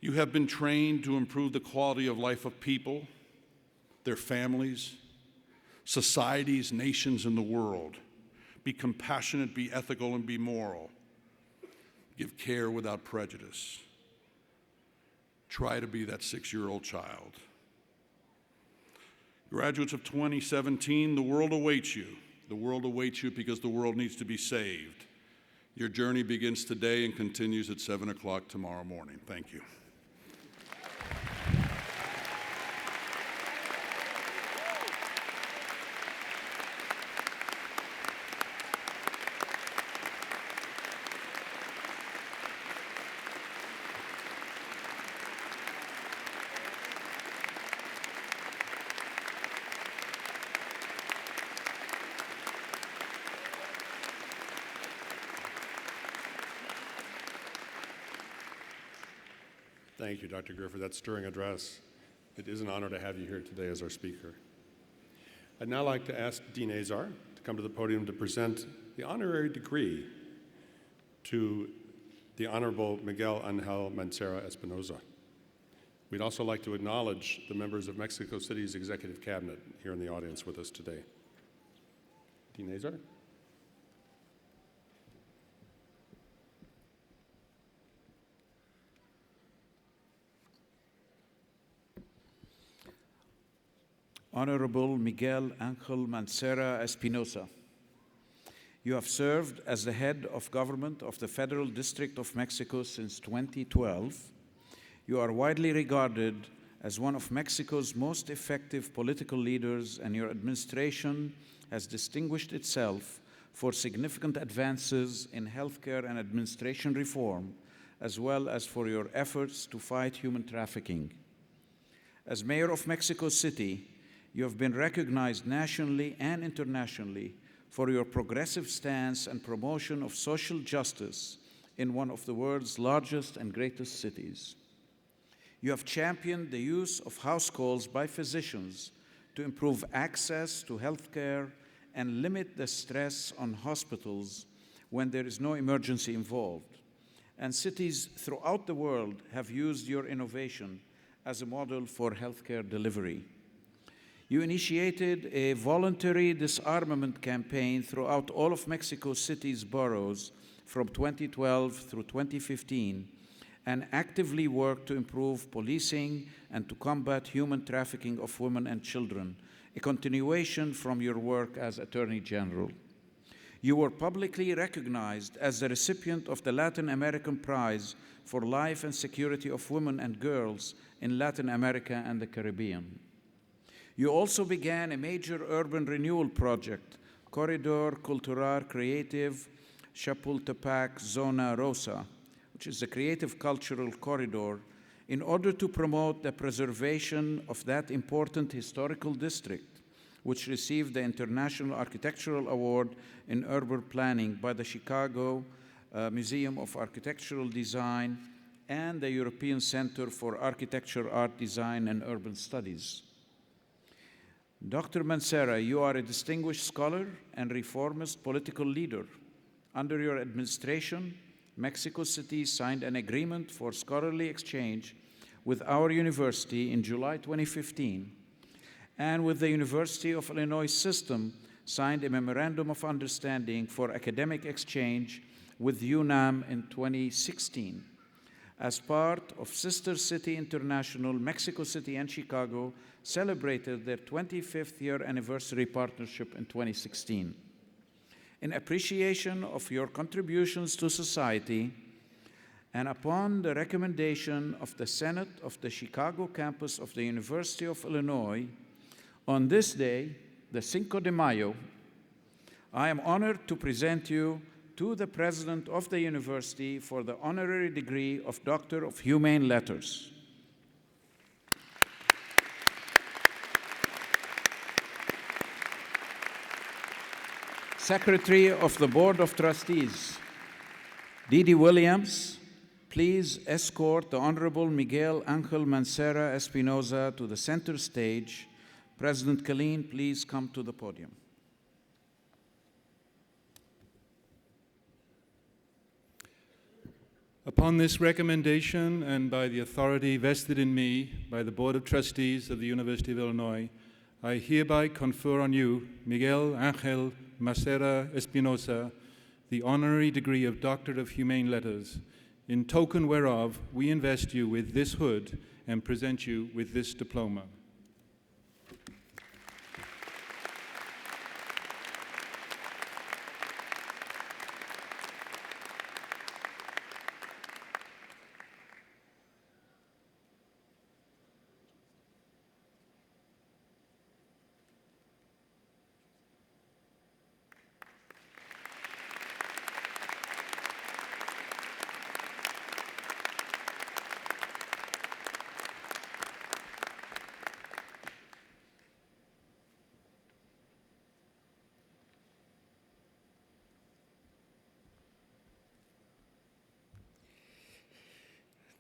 You have been trained to improve the quality of life of people, their families, societies, nations, and the world. Be compassionate, be ethical, and be moral. Give care without prejudice. Try to be that 6-year-old child. Graduates of 2017, the world awaits you. The world awaits you because the world needs to be saved. Your journey begins today and continues at 7 o'clock tomorrow morning. Thank you. Thank you, Dr. Greer, for that stirring address. It is an honor to have you here today as our speaker. I'd now like to ask Dean Azar to come to the podium to present the honorary degree to the Honorable Miguel Angel Mancera Espinoza. We'd also like to acknowledge the members of Mexico City's Executive Cabinet here in the audience with us today. Dean Azar. Honorable Miguel Ángel Mancera Espinosa. You have served as the head of government of the Federal District of Mexico since 2012. You are widely regarded as one of Mexico's most effective political leaders, and your administration has distinguished itself for significant advances in healthcare and administration reform, as well as for your efforts to fight human trafficking. As mayor of Mexico City, you have been recognized nationally and internationally for your progressive stance and promotion of social justice in one of the world's largest and greatest cities. You have championed the use of house calls by physicians to improve access to health care and limit the stress on hospitals when there is no emergency involved. And cities throughout the world have used your innovation as a model for healthcare delivery. You initiated a voluntary disarmament campaign throughout all of Mexico City's boroughs from 2012 through 2015 and actively worked to improve policing and to combat human trafficking of women and children, a continuation from your work as Attorney General. You were publicly recognized as the recipient of the Latin American Prize for Life and Security of Women and Girls in Latin America and the Caribbean. You also began a major urban renewal project, Corredor Cultural Creative Chapultepec Zona Rosa, which is a creative cultural corridor, in order to promote the preservation of that important historical district, which received the International Architectural Award in Urban Planning by the Chicago Museum of Architectural Design and the European Center for Architecture, Art Design, and Urban Studies. Dr. Mancera, you are a distinguished scholar and reformist political leader. Under your administration, Mexico City signed an agreement for scholarly exchange with our university in July 2015, and with the University of Illinois system signed a memorandum of understanding for academic exchange with UNAM in 2016. As part of Sister City International, Mexico City and Chicago celebrated their 25th year anniversary partnership in 2016. In appreciation of your contributions to society, and upon the recommendation of the Senate of the Chicago campus of the University of Illinois, on this day, the Cinco de Mayo, I am honored to present you to the President of the University for the honorary degree of Doctor of Humane Letters. Secretary of the Board of Trustees, Didi Williams, please escort the Honorable Miguel Ángel Mancera Espinosa to the center stage. President Killeen, please come to the podium. Upon this recommendation and by the authority vested in me by the Board of Trustees of the University of Illinois, I hereby confer on you, Miguel Ángel Mancera Espinosa, the honorary degree of Doctor of Humane Letters, in token whereof we invest you with this hood and present you with this diploma.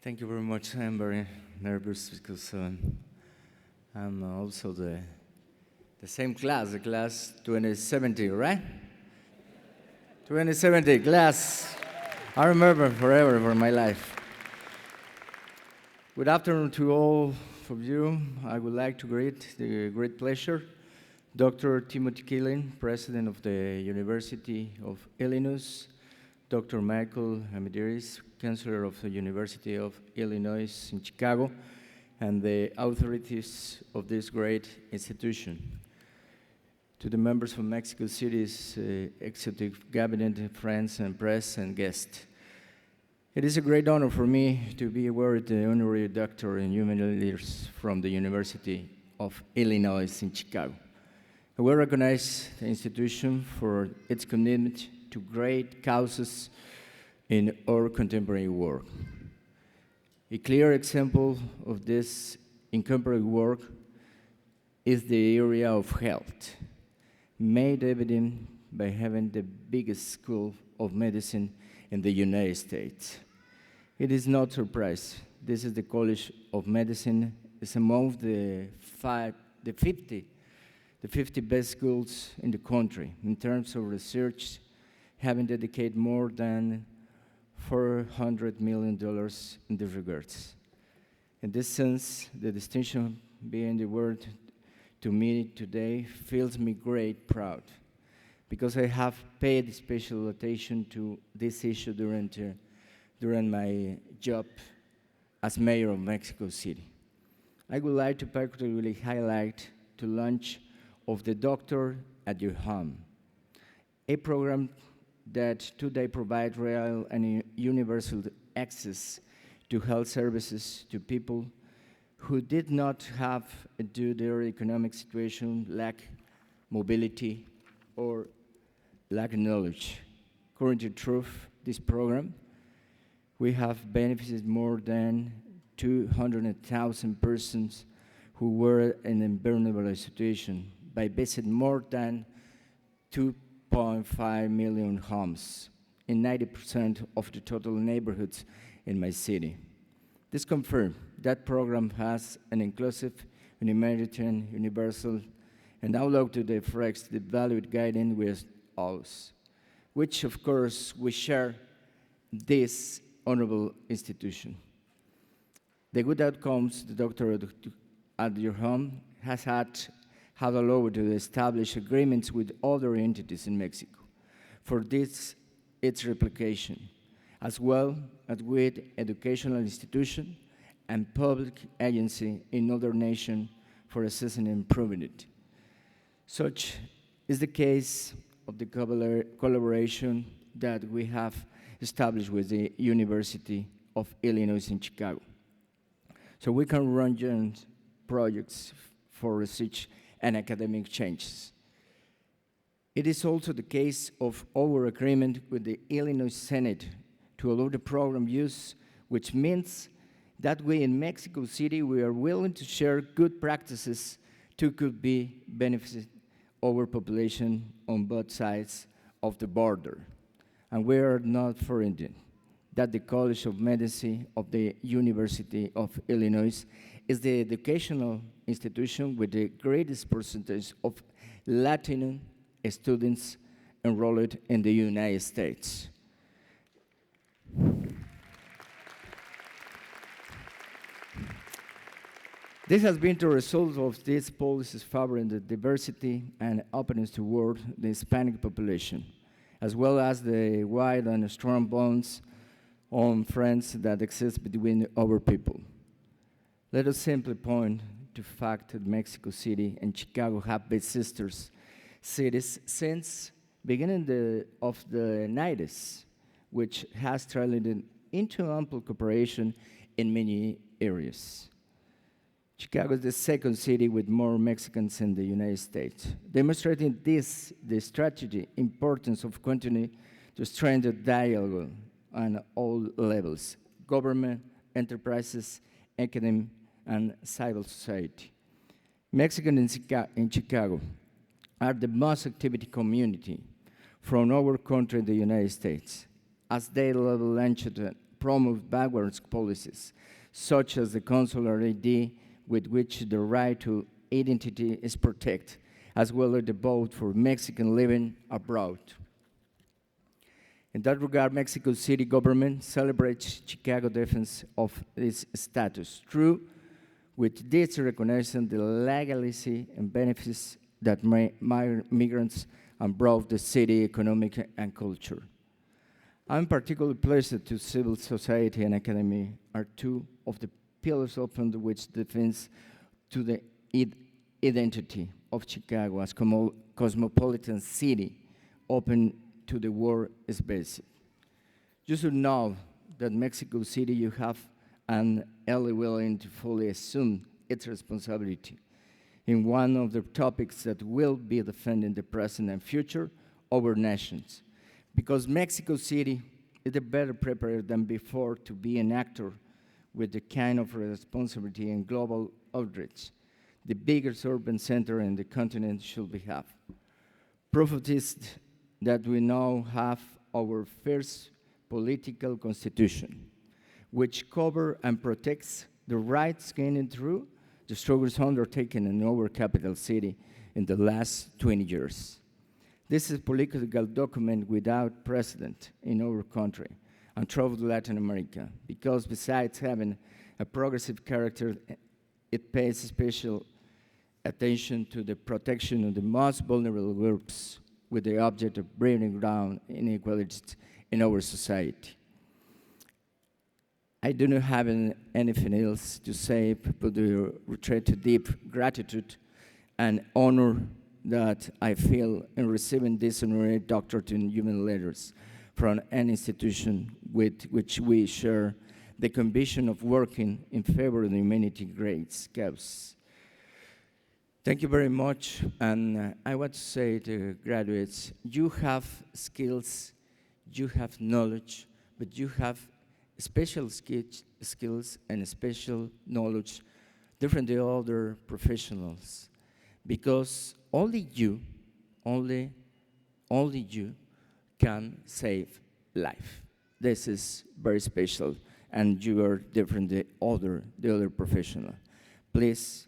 Thank you very much. I'm very nervous because I'm also the same class, the class 2070, right? 2070 class. I remember forever for my life. Good afternoon to all of you. I would like to greet the great pleasure, Dr. Timothy Killeen, President of the University of Illinois, Dr. Michael Amidiris, Chancellor of the University of Illinois in Chicago, and the authorities of this great institution. To the members of Mexico City's executive cabinet, friends and press and guests. It is a great honor for me to be awarded the Honorary Doctor in Human Leaders from the University of Illinois in Chicago. I will recognize the institution for its commitment to great causes in our contemporary work. A clear example of this incomparable work is the area of health, made evident by having the biggest school of medicine in the United States. It is not surprise. This is the College of Medicine. It's among the 50 best schools in the country in terms of research, having dedicated more than $400 million in this regards. In this sense, the distinction being the word to me today fills me great proud, because I have paid special attention to this issue during my job as mayor of Mexico City. I would like to particularly highlight the launch of the Doctor at Your Home, a program that today provides real and universal access to health services to people who did not have, due to their economic situation, lack mobility or lack knowledge. According to Truth, this program, we have benefited more than 200,000 persons who were in a vulnerable situation by visiting more than 2.5 million homes in 90% of the total neighborhoods in my city. This confirms that program has an inclusive, humanitarian, universal, and outlook to the effects the valued guiding with us, which of course we share this honorable institution. The good outcomes the Doctor at Your Home has have allowed to establish agreements with other entities in Mexico for its replication, as well as with educational institutions and public agency in other nations for assessing and improving it. Such is the case of the collaboration that we have established with the University of Illinois in Chicago. So we can run joint projects for research and academic changes. It is also the case of our agreement with the Illinois Senate to allow the program use, which means that we in Mexico City, we are willing to share good practices to could be benefit our population on both sides of the border. And we are not forgetting that the College of Medicine of the University of Illinois is the educational institution with the greatest percentage of Latino students enrolled in the United States. This has been the result of these policies favoring the diversity and openness toward the Hispanic population, as well as the wide and strong bonds on friends that exist between our people. Let us simply point to the fact that Mexico City and Chicago have been sisters cities since beginning of the 90s, which has translated into ample cooperation in many areas. Chicago is the second city with more Mexicans in the United States, demonstrating this, the strategic importance of continuing to strengthen dialogue on all levels, government, enterprises, academia, and civil society. Mexicans in Chicago are the most activity community from our country, the United States, as they launched and promote backwards policies, such as the Consular ID, with which the right to identity is protected, as well as the vote for Mexican living abroad. In that regard, Mexico City government celebrates Chicago's defense of its status, through with this recognizing the legality and benefits that migrants and brought the city economic and culture. I'm particularly pleased to civil society and academia are two of the pillars upon which defense to the identity of Chicago as cosmopolitan city open to the world is based. You should know that Mexico City, you have an early willing to fully assume its responsibility in one of the topics that will be defending the present and future of our nations. Because Mexico City is better prepared than before to be an actor with the kind of responsibility and global outreach the biggest urban center in the continent should be have. Proof of this that we now have our first political constitution, which covers and protects the rights gained through the struggles undertaken in our capital city in the last 20 years. This is a political document without precedent in our country and throughout Latin America, because besides having a progressive character, it pays special attention to the protection of the most vulnerable groups with the object of bringing down inequalities in our society. I do not have anything else to say, but to retreat to deep gratitude and honor that I feel in receiving this honorary doctorate in human letters from an institution with which we share the conviction of working in favor of the humanity grades cause. Thank you very much, and I want to say to graduates, you have skills, you have knowledge, but you have special skills and special knowledge different than other professionals, because only you can save life. This is very special, and you are different than the other professional. Please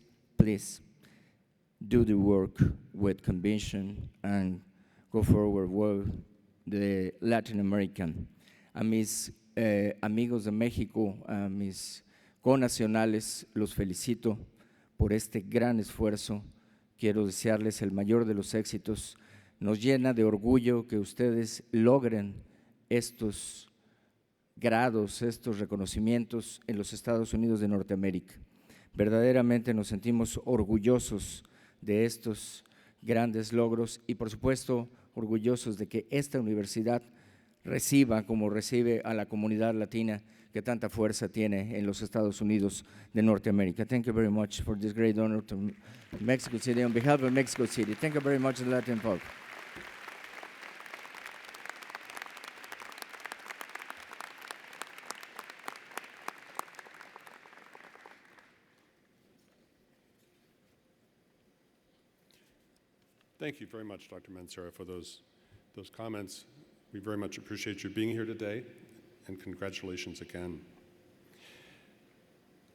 do the work with conviction and go forward with the Latin American. A mis amigos de México, a mis connacionales, los felicito por este gran esfuerzo. Quiero desearles el mayor de los éxitos. Nos llena de orgullo que ustedes logren estos grados, estos reconocimientos en los Estados Unidos de Norteamérica. Verdaderamente nos sentimos orgullosos de estos grandes logros y, por supuesto, orgullosos de que esta universidad reciba, como recibe a la comunidad latina que tanta fuerza tiene en los Estados Unidos de Norteamérica. Thank you very much for this great honor to Mexico City. On behalf of Mexico City, thank you very much, the Latin folk. Thank you very much, Dr. Mancera, for those comments. We very much appreciate you being here today, and congratulations again.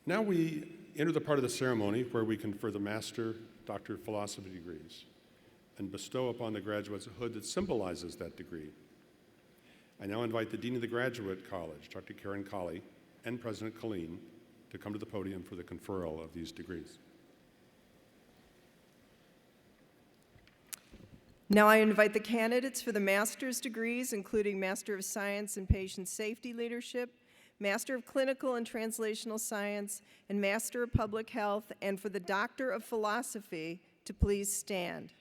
Now we enter the part of the ceremony where we confer the Master, Doctor of Philosophy degrees and bestow upon the graduates a hood that symbolizes that degree. I now invite the Dean of the Graduate College, Dr. Karen Colley, and President Colleen to come to the podium for the conferral of these degrees. Now I invite the candidates for the master's degrees, including Master of Science in Patient Safety Leadership, Master of Clinical and Translational Science, and Master of Public Health, and for the Doctor of Philosophy to please stand.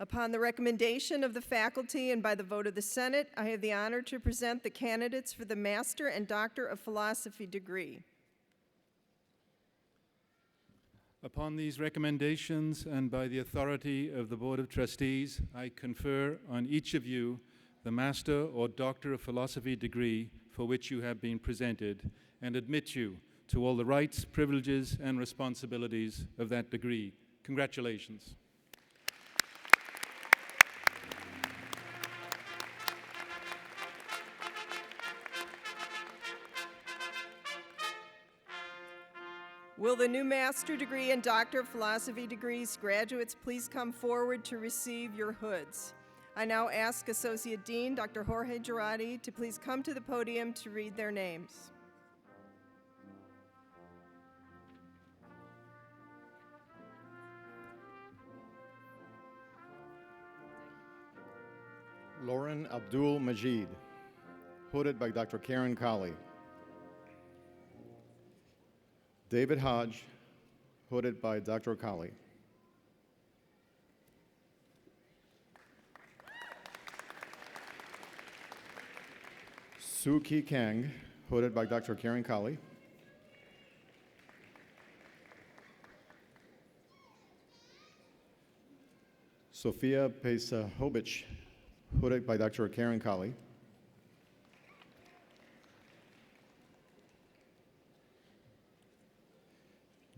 Upon the recommendation of the faculty and by the vote of the Senate, I have the honor to present the candidates for the Master and Doctor of Philosophy degree. Upon these recommendations and by the authority of the Board of Trustees, I confer on each of you the Master or Doctor of Philosophy degree for which you have been presented and admit you to all the rights, privileges, and responsibilities of that degree. Congratulations. Will the new Master degree and Doctor of Philosophy degrees graduates please come forward to receive your hoods? I now ask Associate Dean Dr. Jorge Girardi to please come to the podium to read their names. Lauren Abdul Majid, hooded by Dr. Karen Colley. David Hodge, hooded by Dr. Colley. Suki Kang, hooded by Dr. Karen Colley. Sofia Pesa-Hobich, hooded by Dr. Karen Colley.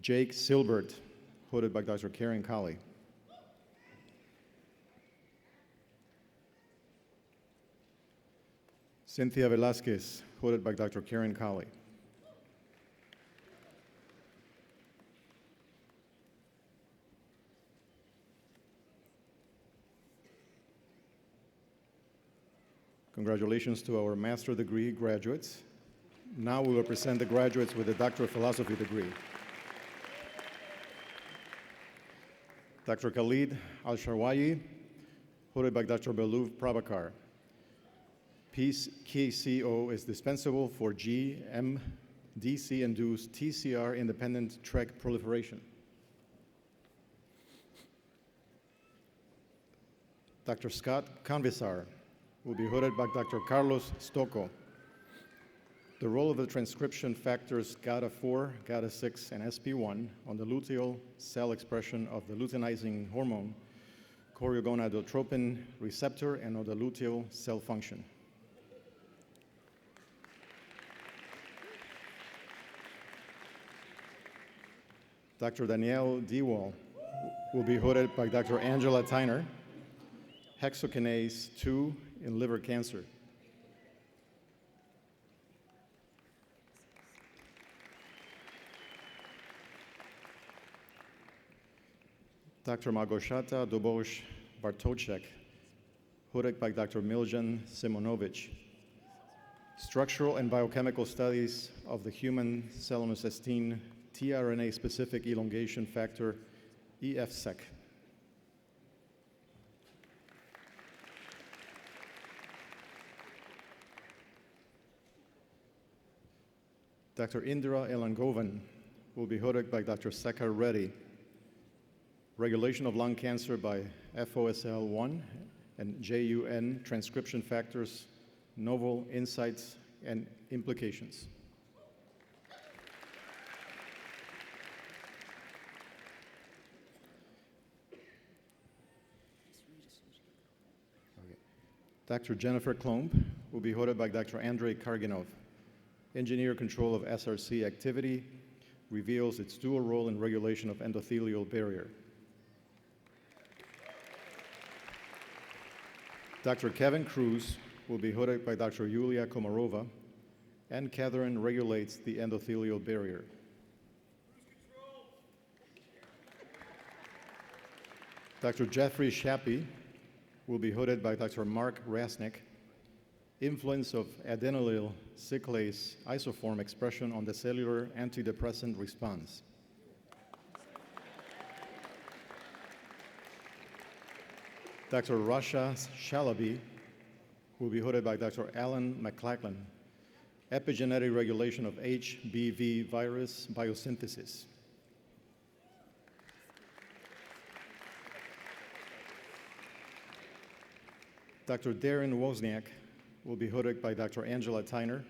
Jake Silbert, hooded by Dr. Karen Colley. Cynthia Velasquez, hooded by Dr. Karen Colley. Congratulations to our master's degree graduates. Now we will present the graduates with the Doctor of Philosophy degree. Dr. Khalid Al-Sharwayi, hooded by Dr. Beluv Prabhakar. PKCO is dispensable for GMDC-induced TCR independent TREC proliferation. Dr. Scott Convisar will be hooded by Dr. Carlos Stocco. The role of the transcription factors GATA4, GATA6, and SP1 on the luteal cell expression of the luteinizing hormone, choriogonadotropin receptor, and on the luteal cell function. Dr. Danielle Dewall will be hooded by Dr. Angela Tyner, hexokinase 2 in liver cancer. Dr. Małgorzata Dobosz-Bartoszek, hooded by Dr. Miljan Simonovic. Structural and biochemical studies of the human selenocystine tRNA-specific elongation factor, EFSEC. Dr. Indira Elangovan will be hooded by Dr. Sekar Reddy. Regulation of lung cancer by FOSL1 and JUN transcription factors, novel insights and implications. Dr. Jennifer Klomp will be hooded by Dr. Andrei Karginov. Engineer control of SRC activity reveals its dual role in regulation of endothelial barrier. Dr. Kevin Cruz will be hooded by Dr. Yulia Komarova, and Catherine regulates the endothelial barrier. Dr. Jeffrey Shappy will be hooded by Dr. Mark Rasnick. Influence of adenylyl cyclase isoform expression on the cellular antidepressant response. Dr. Rasha Shalaby will be hooded by Dr. Alan McLachlan. Epigenetic regulation of HBV virus biosynthesis. Dr. Darren Wozniak will be hooded by Dr. Angela Tyner.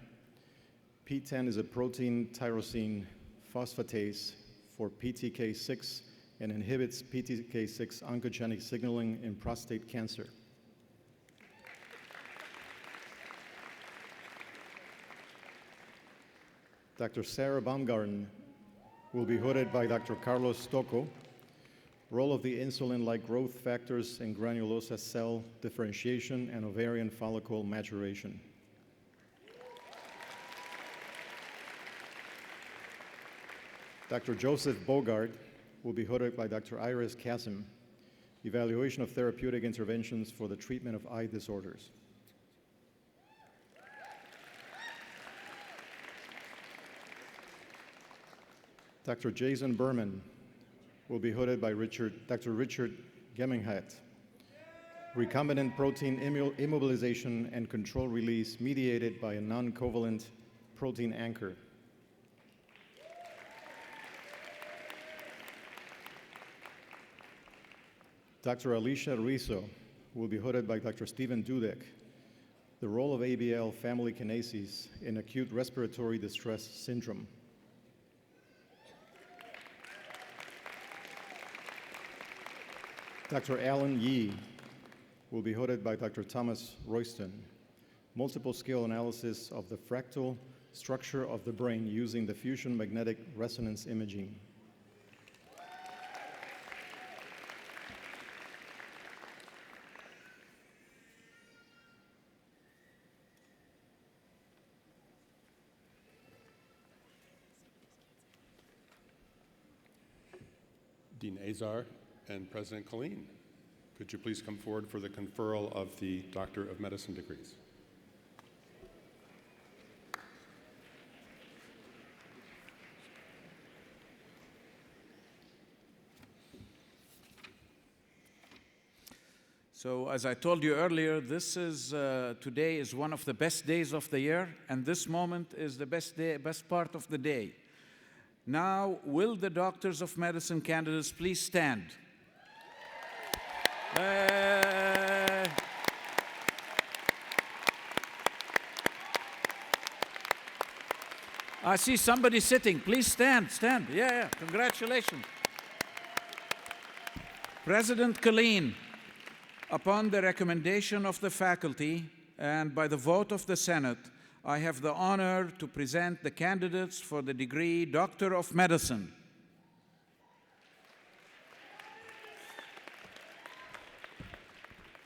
PTEN is a protein tyrosine phosphatase for PTK6 and inhibits PTK6 oncogenic signaling in prostate cancer. Dr. Sarah Baumgarten will be hooded by Dr. Carlos Stocco. Role of the insulin-like growth factors in granulosa cell differentiation and ovarian follicle maturation. Dr. Joseph Bogart will be hooded by Dr. Iris Kasim. Evaluation of therapeutic interventions for the treatment of eye disorders. Dr. Jason Berman will be hooded by Dr. Richard Geminghat. recombinant protein immobilization and control release mediated by a non-covalent protein anchor. Dr. Alicia Rizzo will be hooded by Dr. Stephen Dudek. The role of ABL family kinases in acute respiratory distress syndrome. Dr. Alan Yee will be hooded by Dr. Thomas Royston. Multiple scale analysis of the fractal structure of the brain using diffusion magnetic resonance imaging. Dean Azar and President Colleen, could you please come forward for the conferral of the Doctor of Medicine degrees? So as I told you earlier, today is one of the best days of the year, and this moment is the best part of the day. Now, will the Doctors of Medicine candidates please stand? I see somebody sitting. Please stand, stand. Yeah, congratulations. President Colleen, upon the recommendation of the faculty and by the vote of the Senate, I have the honor to present the candidates for the degree Doctor of Medicine.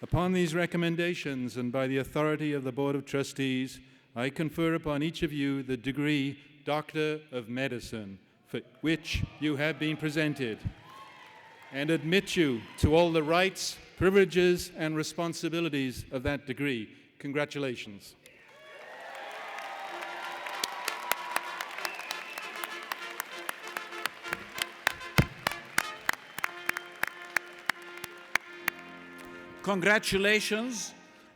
Upon these recommendations and by the authority of the Board of Trustees, I confer upon each of you the degree Doctor of Medicine, for which you have been presented, and admit you to all the rights, privileges, and responsibilities of that degree. Congratulations. Congratulations.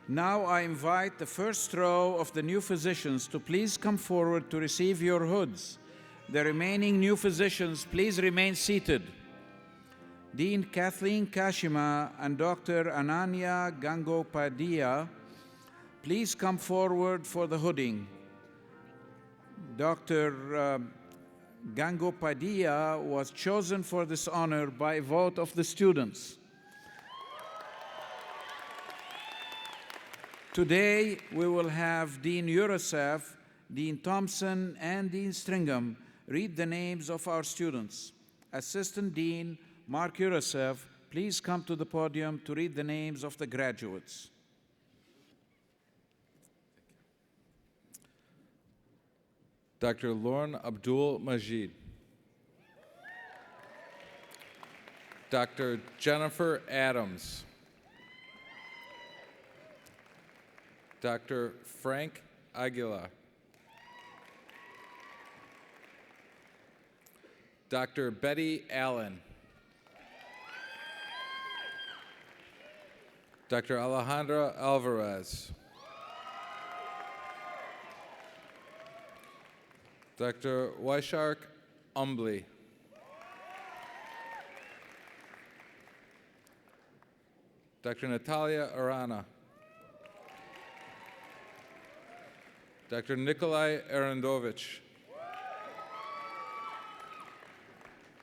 Now I invite the first row of the new physicians to please come forward to receive your hoods. The remaining new physicians, please remain seated. Dean Kathleen Kashima and Dr. Ananya Gangopadia, please come forward for the hooding. Dr. Gangopadia was chosen for this honor by vote of the students. Today, we will have Dean Urisev, Dean Thompson, and Dean Stringham read the names of our students. Assistant Dean Mark Urisev, please come to the podium to read the names of the graduates. Dr. Lauren Abdul Majid. Dr. Jennifer Adams. Dr. Frank Aguilar. Dr. Betty Allen. Dr. Alejandra Alvarez. Dr. Waishark Umbly. Dr. Natalia Arana. Dr. Nikolai Arendovich.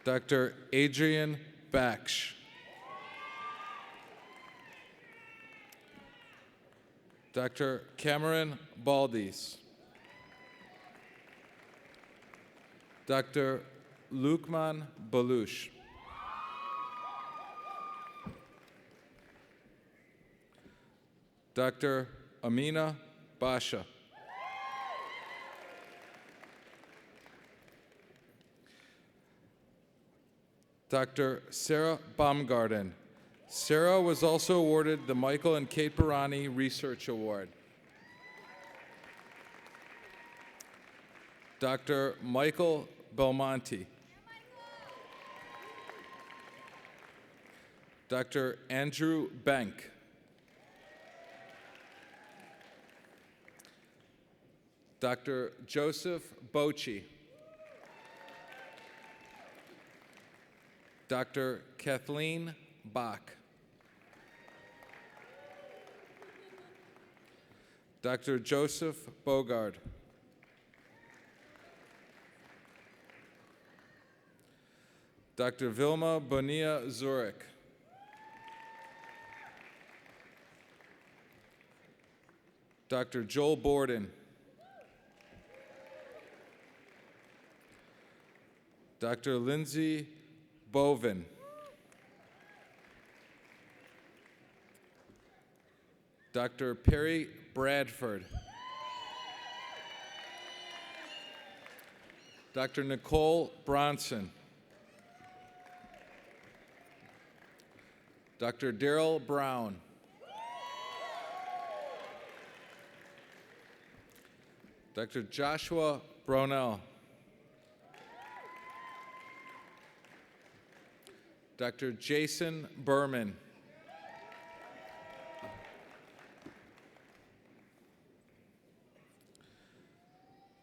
Dr. Adrian Baksh. Dr. Cameron Baldies. Dr. Lukman Balush. Dr. Amina Basha. Dr. Sarah Baumgarten. Sarah was also awarded the Michael and Kate Barani Research Award. Dr. Michael Belmonte. Dr. Andrew Bank. Dr. Joseph Bocci, Dr. Kathleen Bach, Dr. Joseph Bogard, Dr. Vilma Bonilla Zurich, Dr. Joel Borden, Dr. Lindsay Bovin, Dr. Perry Bradford, Dr. Nicole Bronson, Dr. Daryl Brown, Dr. Joshua Brownell, Dr. Jason Berman,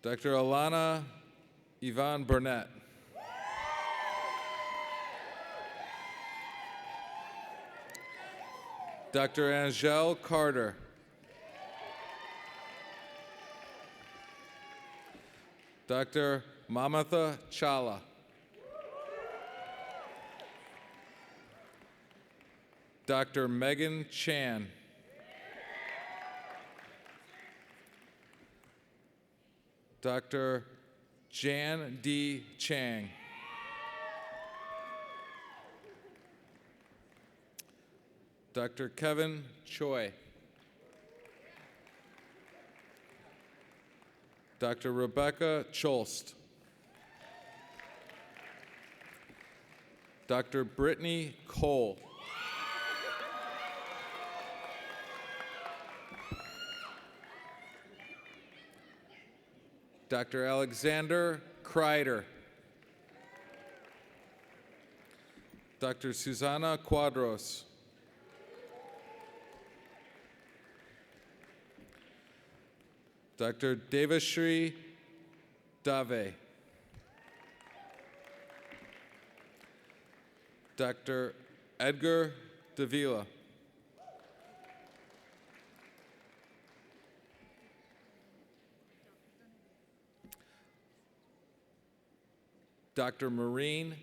Dr. Alana Yvonne Burnett, Dr. Angele Carter, Dr. Mamatha Challa, Dr. Megan Chan, Dr. Jan D. Chang, Dr. Kevin Choi, Dr. Rebecca Cholst, Dr. Brittany Cole, Dr. Alexander Kreider, Dr. Susana Quadros, Dr. Devashri Dave, Dr. Edgar Davila, Dr. Maureen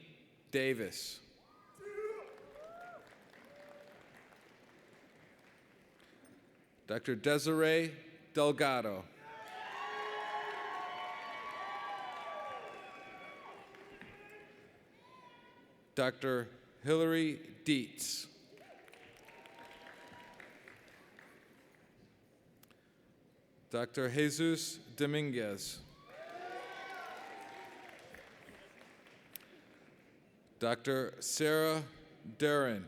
Davis, Dr. Desiree Delgado, Dr. Hillary Dietz, Dr. Jesus Dominguez, Dr. Sarah Durin,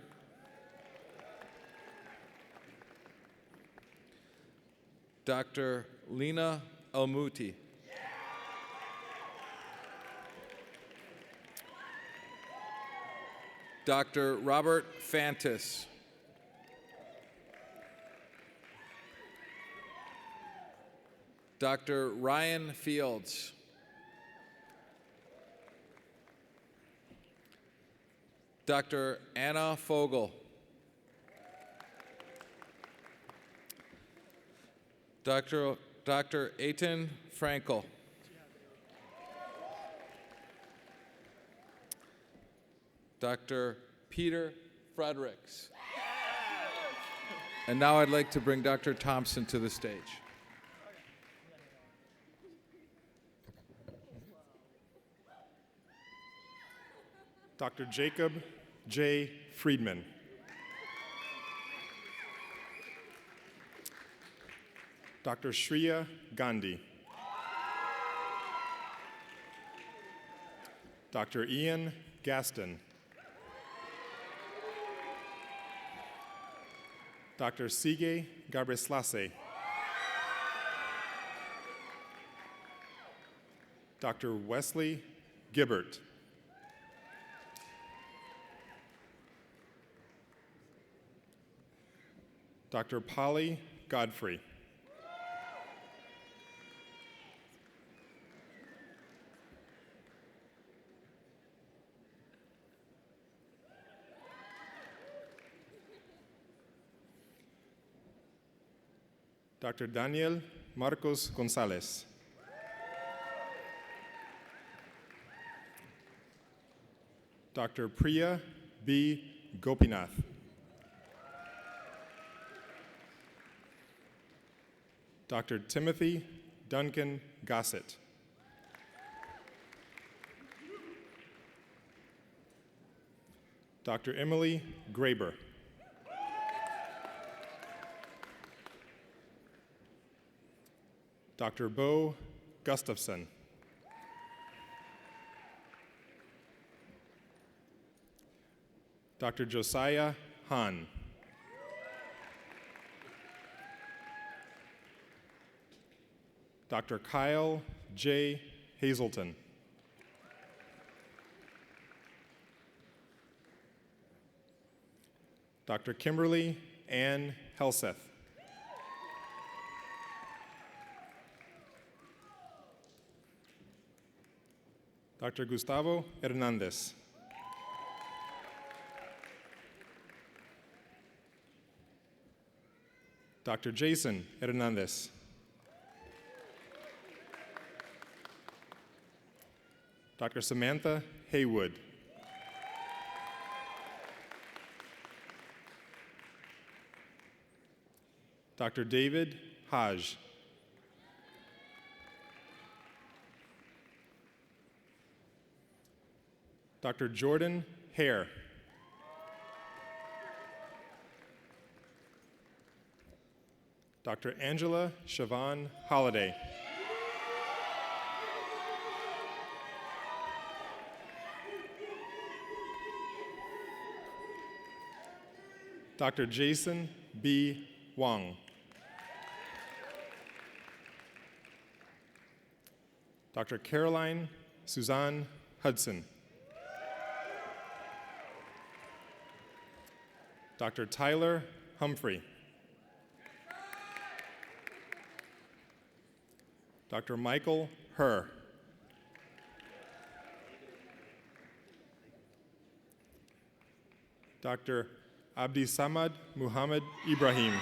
Dr. Lena Almuti, Dr. Robert Fantis, Dr. Ryan Fields, Dr. Anna Fogel, Dr. Eitan Frankel, Dr. Peter Fredericks. And now I'd like to bring Dr. Thompson to the stage. Dr. Jacob J. Friedman. Dr. Shreya Gandhi. Dr. Ian Gaston. Dr. Sige Gabreslase. Dr. Wesley Gibbert. Dr. Polly Godfrey. Dr. Daniel Marcos Gonzalez. Dr. Priya B. Gopinath. Dr. Timothy Duncan Gossett. Dr. Emily Graber. Dr. Bo Gustafson. Dr. Josiah Hahn. Dr. Kyle J. Hazelton. Dr. Kimberly Ann Helseth. Dr. Gustavo Hernandez. Dr. Jason Hernandez. Dr. Samantha Haywood. Dr. David Haj. Dr. Jordan Hare. Dr. Angela Siobhan Holliday. Dr. Jason B. Wang. Dr. Caroline Suzanne Hudson. Dr. Tyler Humphrey. Dr. Michael Herr. Dr. Abdi Samad Muhammad Ibrahim.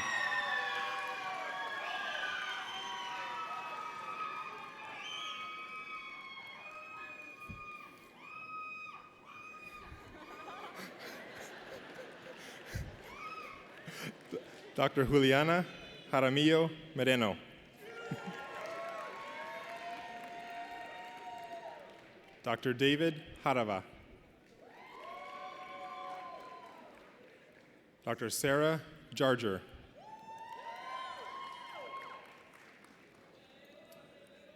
Dr. Juliana Jaramillo Moreno. Dr. David Harava. Dr. Sarah Jarger.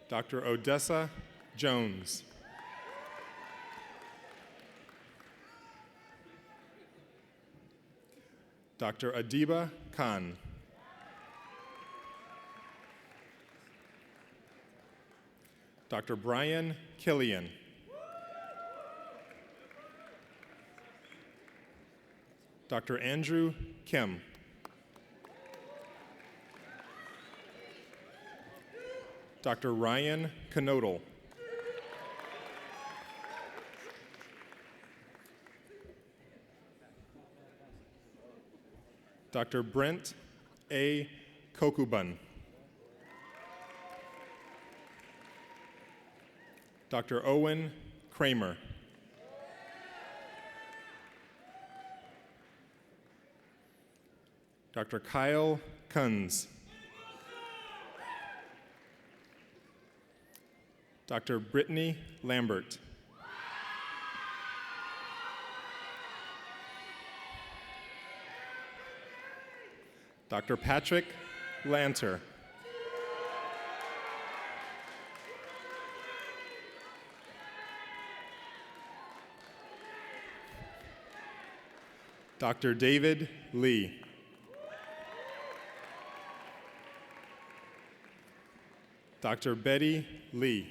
Dr. Odessa Jones. Dr. Adiba Khan. Dr. Brian Killian. Dr. Andrew Kim. Dr. Ryan Knodel. Dr. Brent A. Kokubun. Dr. Owen Kramer. Dr. Kyle Kunz. Dr. Brittany Lambert. Dr. Patrick Lanter. Dr. David Lee. Dr. Betty Lee.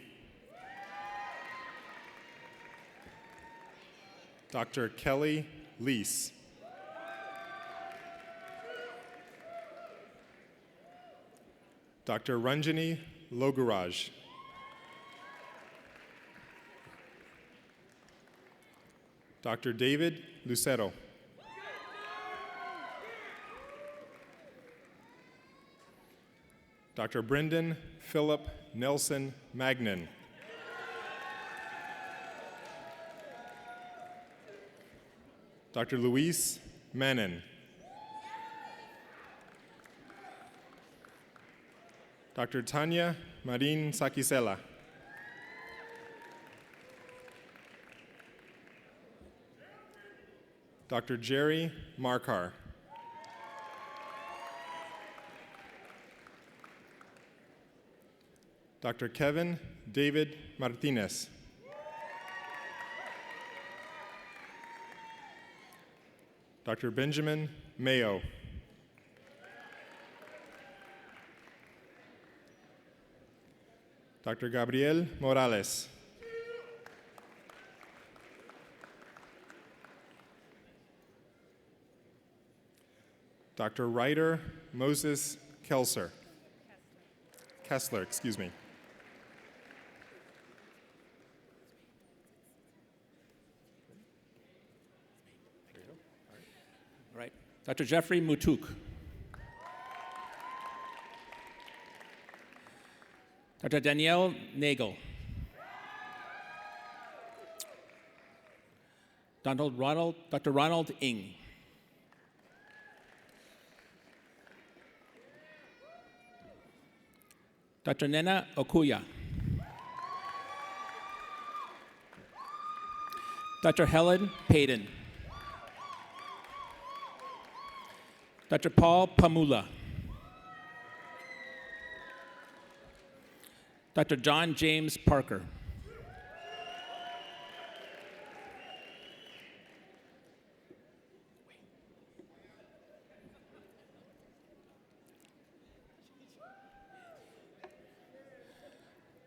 Dr. Kelly Leese. Dr. Ranjani Loguraj. Dr. David Lucero. Dr. Brendan Philip Nelson Magnan. Dr. Luis Manin. Dr. Tanya Marin Sakisela. Dr. Jerry Markar. Dr. Kevin David Martinez. Dr. Benjamin Mayo. Dr. Gabriel Morales. Dr. Ryder Moses Kessler, excuse me. All right. Dr. Jeffrey Mutuk. Dr. Danielle Nagel. Dr. Ronald Ng. Dr. Nena Okuya. Dr. Helen Payton. Dr. Paul Pamula. Dr. John James Parker.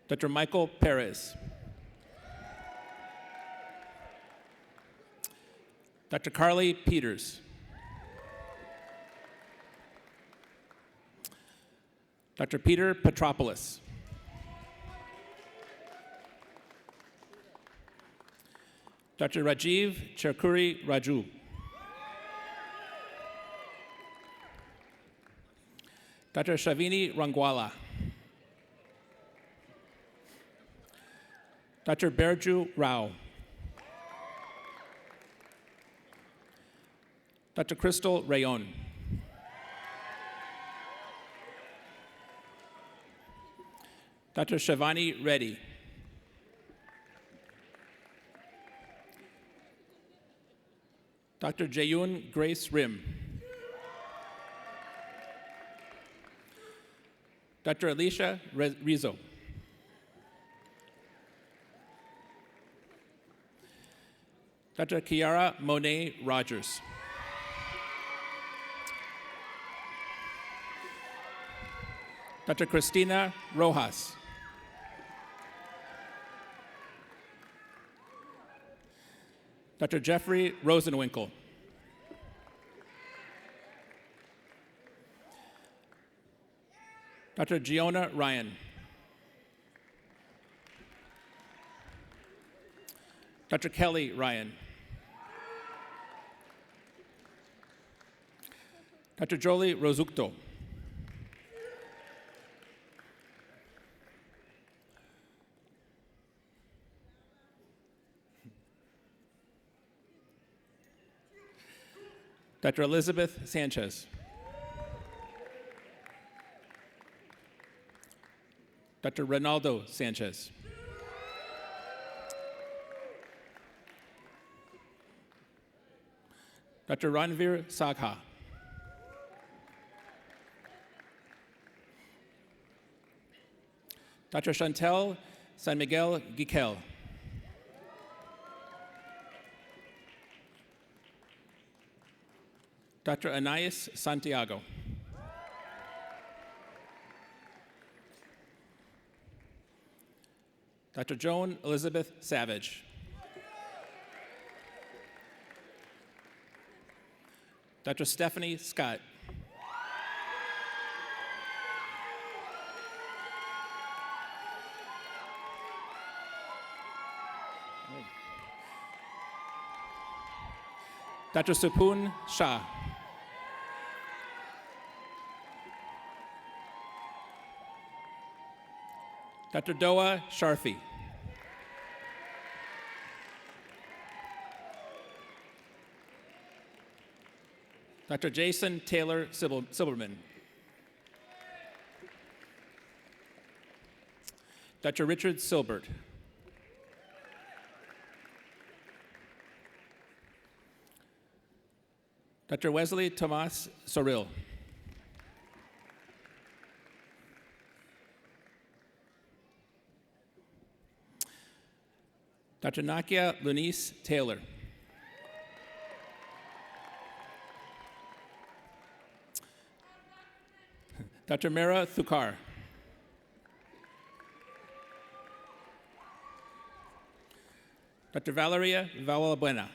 Dr. Michael Perez. Dr. Carly Peters. Dr. Peter Petropoulos. Dr. Rajiv Cherkuri Raju. Dr. Shavini Rangwala. Dr. Berju Rao. Dr. Crystal Rayon. Dr. Shavani Reddy. Dr. Jayun Grace Rim. Dr. Alicia Rizzo. Dr. Kiara Monet Rogers. Dr. Christina Rojas. Dr. Jeffrey Rosenwinkel. Dr. Giona Ryan. Dr. Kelly Ryan. Dr. Jolie Rosucto. Dr. Elizabeth Sanchez. Dr. Ronaldo Sanchez. Dr. Ranveer Sagha. Dr. Chantel San Miguel Giquel. Dr. Anais Santiago. Dr. Joan Elizabeth Savage. Dr. Stephanie Scott. Dr. Supun Shah. Dr. Doa Sharfi. Dr. Jason Taylor Silberman. Dr. Richard Silbert. Dr. Wesley Tomas Soril. Dr. Nakia Lunice Taylor. Dr. Mira Thukar. Dr. Valeria Valabuena.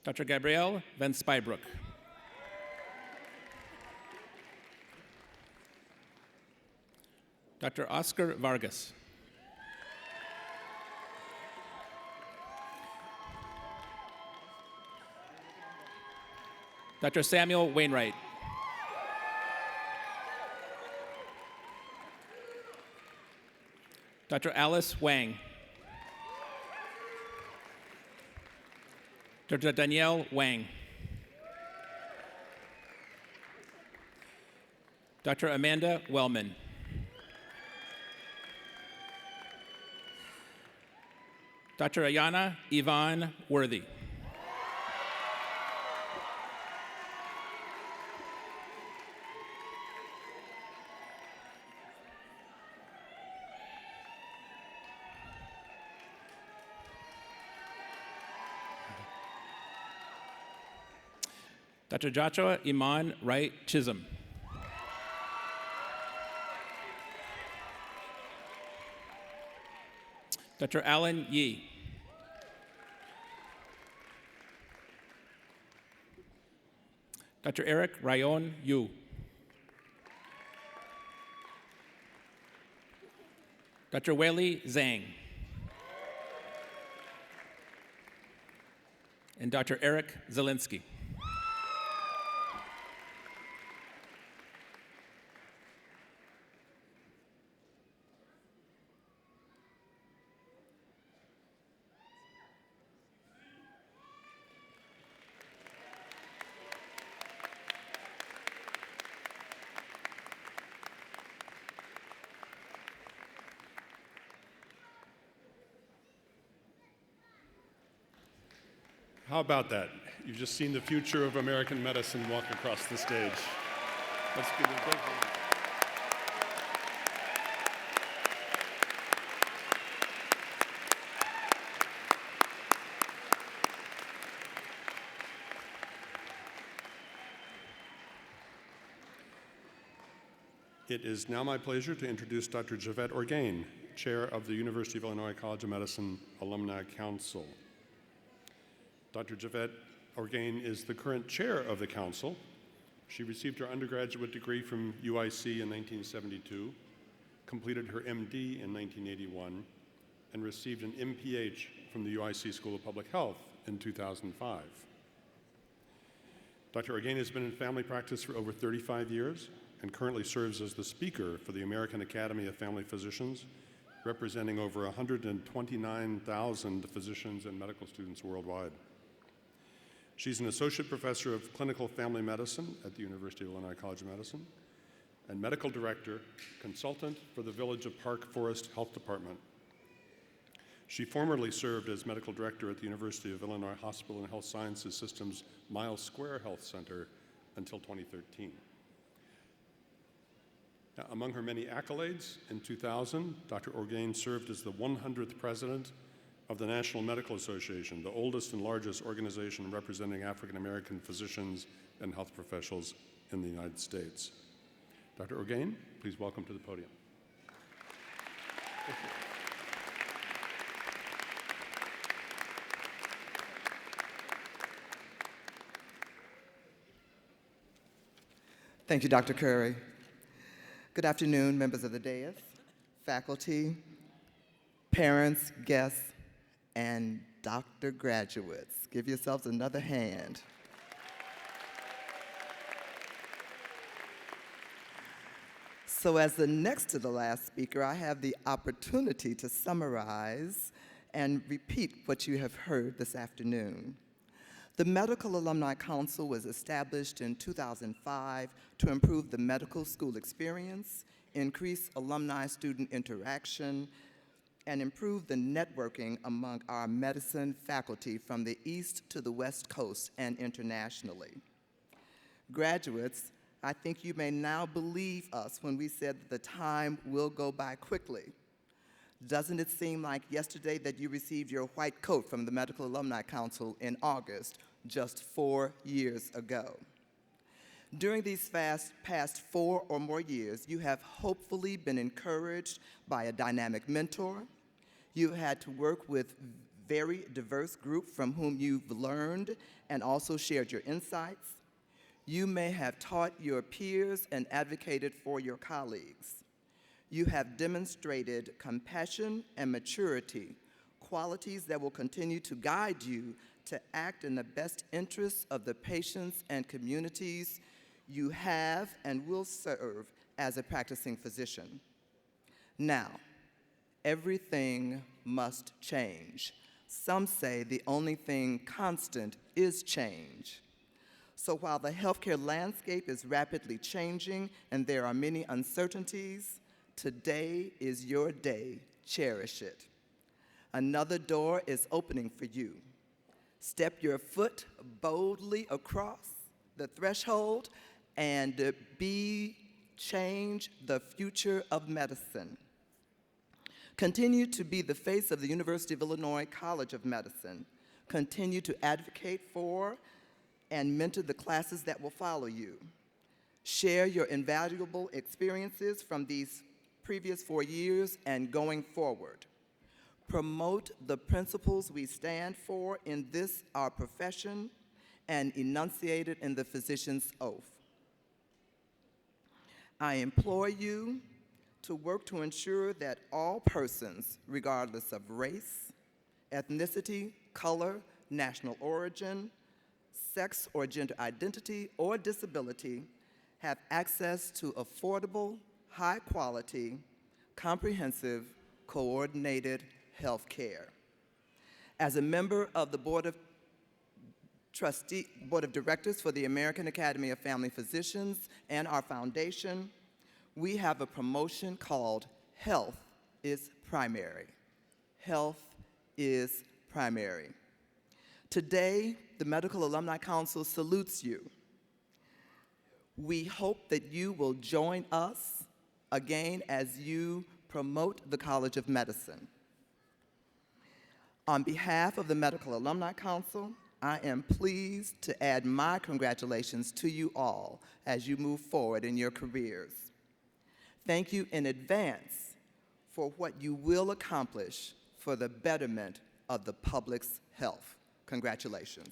Dr. Gabrielle Van Spybrook. Dr. Oscar Vargas. Dr. Samuel Wainwright. Dr. Alice Wang. Dr. Danielle Wang. Dr. Amanda Wellman. Dr. Ayana Yvonne Worthy. Dr. Joshua Iman Wright Chisholm. Dr. Alan Yee. Dr. Eric Rayon Yu. Dr. Weili Zhang. And Dr. Eric Zielinski. How about that? You've just seen the future of American medicine walk across the stage. Let's give it a big hand. It is now my pleasure to introduce Dr. Javette Orgain, Chair of the University of Illinois College of Medicine Alumni Council. Dr. Javette Orgain is the current chair of the council. She received her undergraduate degree from UIC in 1972, completed her MD in 1981, and received an MPH from the UIC School of Public Health in 2005. Dr. Orgain has been in family practice for over 35 years and currently serves as the speaker for the American Academy of Family Physicians, representing over 129,000 physicians and medical students worldwide. She's an associate professor of clinical family medicine at the University of Illinois College of Medicine and medical director, consultant for the Village of Park Forest Health Department. She formerly served as medical director at the University of Illinois Hospital and Health Sciences System's Miles Square Health Center until 2013. Now, among her many accolades, in 2000, Dr. Orgain served as the 100th president of the National Medical Association, the oldest and largest organization representing African American physicians and health professionals in the United States. Dr. Orgain, please welcome to the podium. Thank you, Dr. Curry. Good afternoon, members of the dais, faculty, parents, guests, and Dr. graduates. Give yourselves another hand. So as the next to the last speaker, I have the opportunity to summarize and repeat what you have heard this afternoon. The Medical Alumni Council was established in 2005 to improve the medical school experience, increase alumni-student interaction, and improve the networking among our medicine faculty from the East to the West Coast and internationally. Graduates, I think you may now believe us when we said that the time will go by quickly. Doesn't it seem like yesterday that you received your white coat from the Medical Alumni Council in August, just 4 years ago? During these past 4 or more years, you have hopefully been encouraged by a dynamic mentor. You had to work with very diverse group from whom you've learned and also shared your insights. You may have taught your peers and advocated for your colleagues. You have demonstrated compassion and maturity, qualities that will continue to guide you to act in the best interests of the patients and communities you have and will serve as a practicing physician. Now, everything must change. Some say the only thing constant is change. So while the healthcare landscape is rapidly changing and there are many uncertainties, today is your day. Cherish it. Another door is opening for you. Step your foot boldly across the threshold and change the future of medicine. Continue to be the face of the University of Illinois College of Medicine. Continue to advocate for and mentor the classes that will follow you. Share your invaluable experiences from these previous 4 years and going forward. Promote the principles we stand for in this, our profession, and enunciated in the physician's oath. I implore you to work to ensure that all persons, regardless of race, ethnicity, color, national origin, sex or gender identity, or disability, have access to affordable, high-quality, comprehensive, coordinated health care. As a member of the Board of Directors for the American Academy of Family Physicians and our foundation, we have a promotion called Health is Primary. Health is Primary. Today, the Medical Alumni Council salutes you. We hope that you will join us again as you promote the College of Medicine. On behalf of the Medical Alumni Council, I am pleased to add my congratulations to you all as you move forward in your careers. Thank you in advance for what you will accomplish for the betterment of the public's health. Congratulations.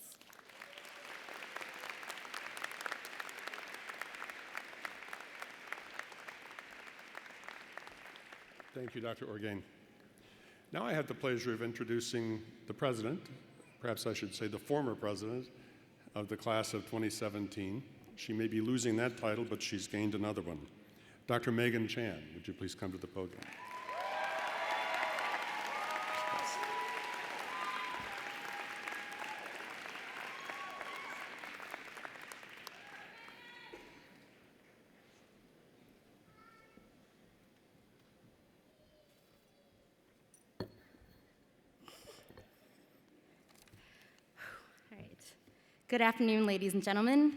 Thank you, Dr. Orgain. Now I have the pleasure of introducing the president, perhaps I should say the former president of the class of 2017. She may be losing that title, but she's gained another one. Dr. Megan Chan, would you please come to the podium? Good afternoon, ladies and gentlemen.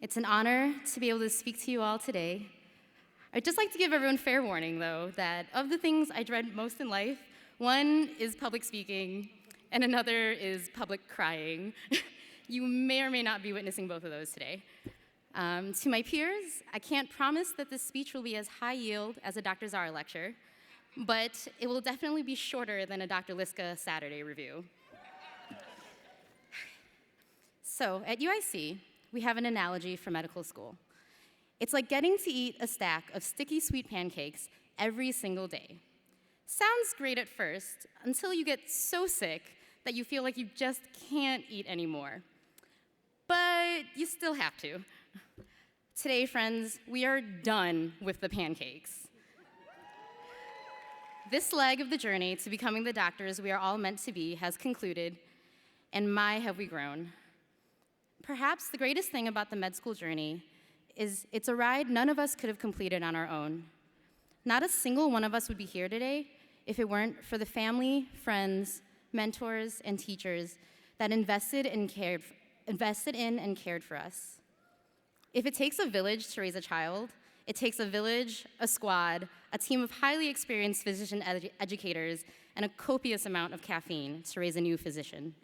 It's an honor to be able to speak to you all today. I'd just like to give everyone fair warning, though, that of the things I dread most in life, one is public speaking, and another is public crying. You may or may not be witnessing both of those today. To my peers, I can't promise that this speech will be as high yield as a Dr. Zara lecture, but it will definitely be shorter than a Dr. Liska Saturday review. So at UIC, we have an analogy for medical school. It's like getting to eat a stack of sticky sweet pancakes every single day. Sounds great at first, until you get so sick that you feel like you just can't eat anymore. But you still have to. Today, friends, we are done with the pancakes. This leg of the journey to becoming the doctors we are all meant to be has concluded, and my, have we grown. Perhaps the greatest thing about the med school journey is it's a ride none of us could have completed on our own. Not a single one of us would be here today if it weren't for the family, friends, mentors, and teachers that invested in and cared for us. If it takes a village to raise a child, it takes a village, a squad, a team of highly experienced physician educators, and a copious amount of caffeine to raise a new physician.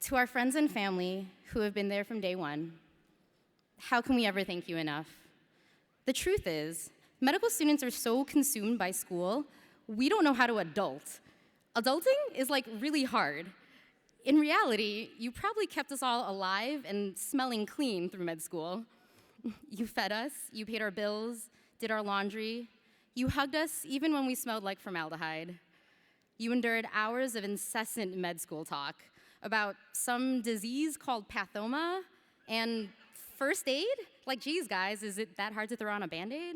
To our friends and family who have been there from day one, how can we ever thank you enough? The truth is, medical students are so consumed by school, we don't know how to adult. Adulting is like really hard. In reality, you probably kept us all alive and smelling clean through med school. You fed us, you paid our bills, did our laundry. You hugged us even when we smelled like formaldehyde. You endured hours of incessant med school talk about some disease called pathoma and first aid? Like, geez, guys, is it that hard to throw on a Band-Aid?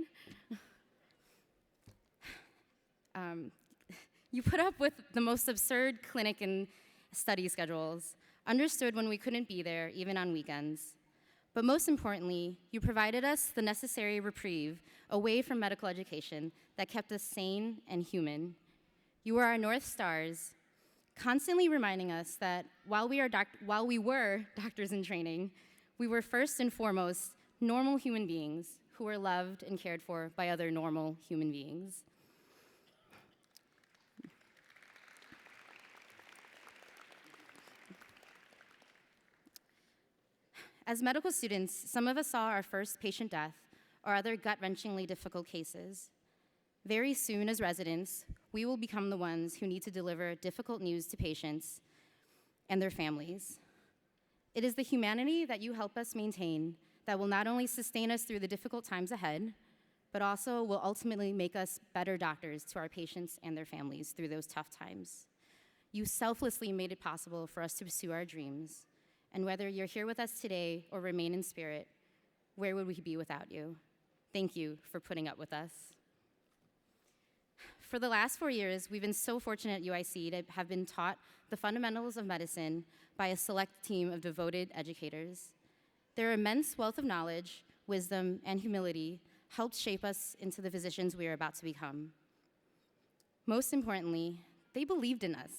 You put up with the most absurd clinic and study schedules, understood when we couldn't be there, even on weekends. But most importantly, you provided us the necessary reprieve away from medical education that kept us sane and human. You were our North Stars, constantly reminding us that while we were doctors in training, we were first and foremost normal human beings who were loved and cared for by other normal human beings. As medical students, some of us saw our first patient death or other gut-wrenchingly difficult cases. Very soon, as residents, we will become the ones who need to deliver difficult news to patients and their families. It is the humanity that you help us maintain that will not only sustain us through the difficult times ahead, but also will ultimately make us better doctors to our patients and their families through those tough times. You selflessly made it possible for us to pursue our dreams. And whether you're here with us today or remain in spirit, where would we be without you? Thank you for putting up with us. For the last 4 years, we've been so fortunate at UIC to have been taught the fundamentals of medicine by a select team of devoted educators. Their immense wealth of knowledge, wisdom, and humility helped shape us into the physicians we are about to become. Most importantly, they believed in us.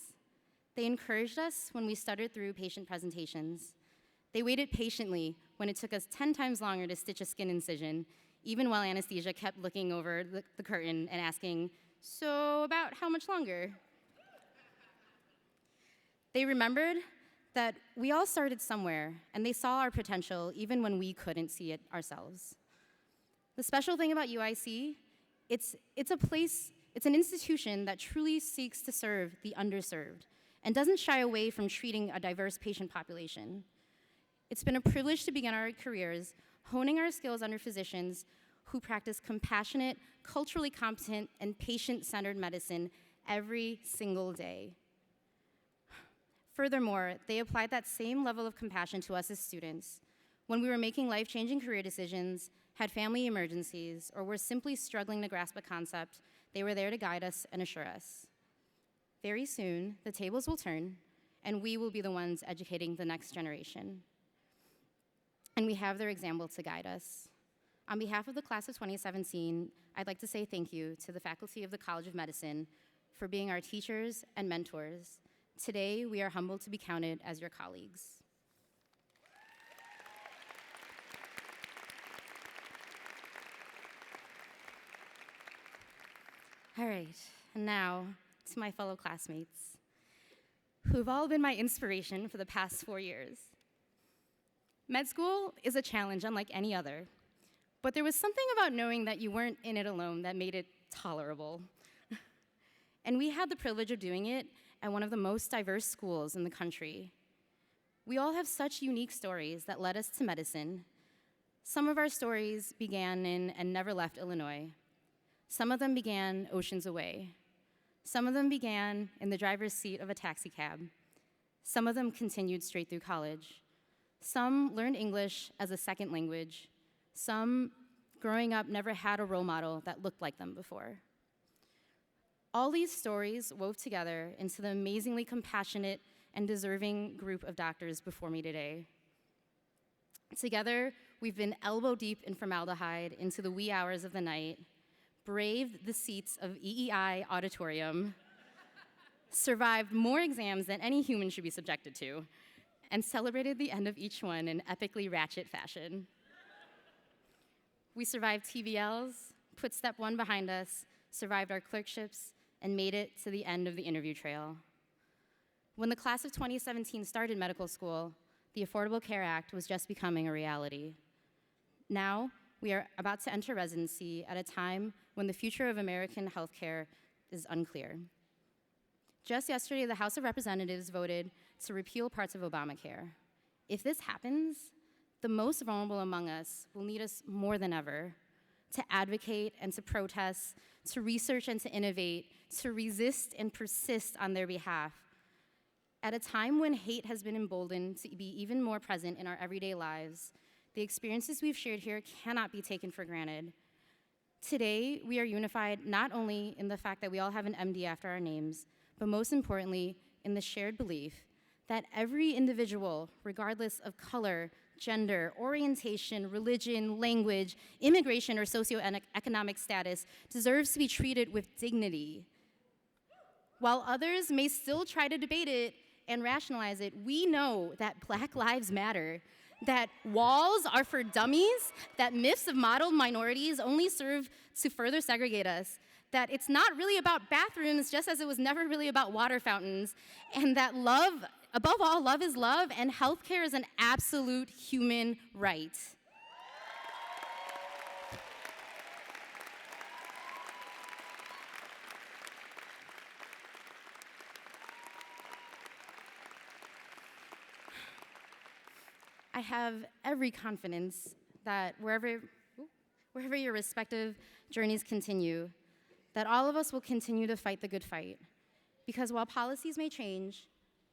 They encouraged us when we stuttered through patient presentations. They waited patiently when it took us 10 times longer to stitch a skin incision, even while anesthesia kept looking over the curtain and asking, "So about how much longer?" They remembered that we all started somewhere, and they saw our potential even when we couldn't see it ourselves. The special thing about UIC, it's an institution that truly seeks to serve the underserved and doesn't shy away from treating a diverse patient population. It's been a privilege to begin our careers honing our skills under physicians who practice compassionate, culturally competent, and patient-centered medicine every single day. Furthermore, they applied that same level of compassion to us as students when we were making life-changing career decisions, had family emergencies, or were simply struggling to grasp a concept. They were there to guide us and assure us. Very soon, the tables will turn, and we will be the ones educating the next generation. And we have their example to guide us. On behalf of the class of 2017, I'd like to say thank you to the faculty of the College of Medicine for being our teachers and mentors. Today, we are humbled to be counted as your colleagues. All right, and now, to my fellow classmates, who've all been my inspiration for the past 4 years. Med school is a challenge unlike any other, but there was something about knowing that you weren't in it alone that made it tolerable. And we had the privilege of doing it at one of the most diverse schools in the country. We all have such unique stories that led us to medicine. Some of our stories began in and never left Illinois. Some of them began oceans away. Some of them began in the driver's seat of a taxi cab. Some of them continued straight through college. Some learned English as a second language. Some, growing up, never had a role model that looked like them before. All these stories wove together into the amazingly compassionate and deserving group of doctors before me today. Together, we've been elbow deep in formaldehyde into the wee hours of the night, braved the seats of EEI auditorium, survived more exams than any human should be subjected to, and celebrated the end of each one in epically ratchet fashion. We survived TBLs, put step one behind us, survived our clerkships, and made it to the end of the interview trail. When the class of 2017 started medical school, the Affordable Care Act was just becoming a reality. Now, we are about to enter residency at a time when the future of American healthcare is unclear. Just yesterday, the House of Representatives voted to repeal parts of Obamacare. If this happens, the most vulnerable among us will need us more than ever to advocate and to protest, to research and to innovate, to resist and persist on their behalf. At a time when hate has been emboldened to be even more present in our everyday lives, the experiences we've shared here cannot be taken for granted. Today, we are unified not only in the fact that we all have an MD after our names, but most importantly, in the shared belief that every individual, regardless of color, gender, orientation, religion, language, immigration, or socioeconomic status, deserves to be treated with dignity. While others may still try to debate it and rationalize it, we know that Black lives matter, that walls are for dummies, that myths of modeled minorities only serve to further segregate us, that it's not really about bathrooms, just as it was never really about water fountains, and that love, above all, love is love, and healthcare is an absolute human right. I have every confidence that wherever your respective journeys continue, that all of us will continue to fight the good fight. Because while policies may change,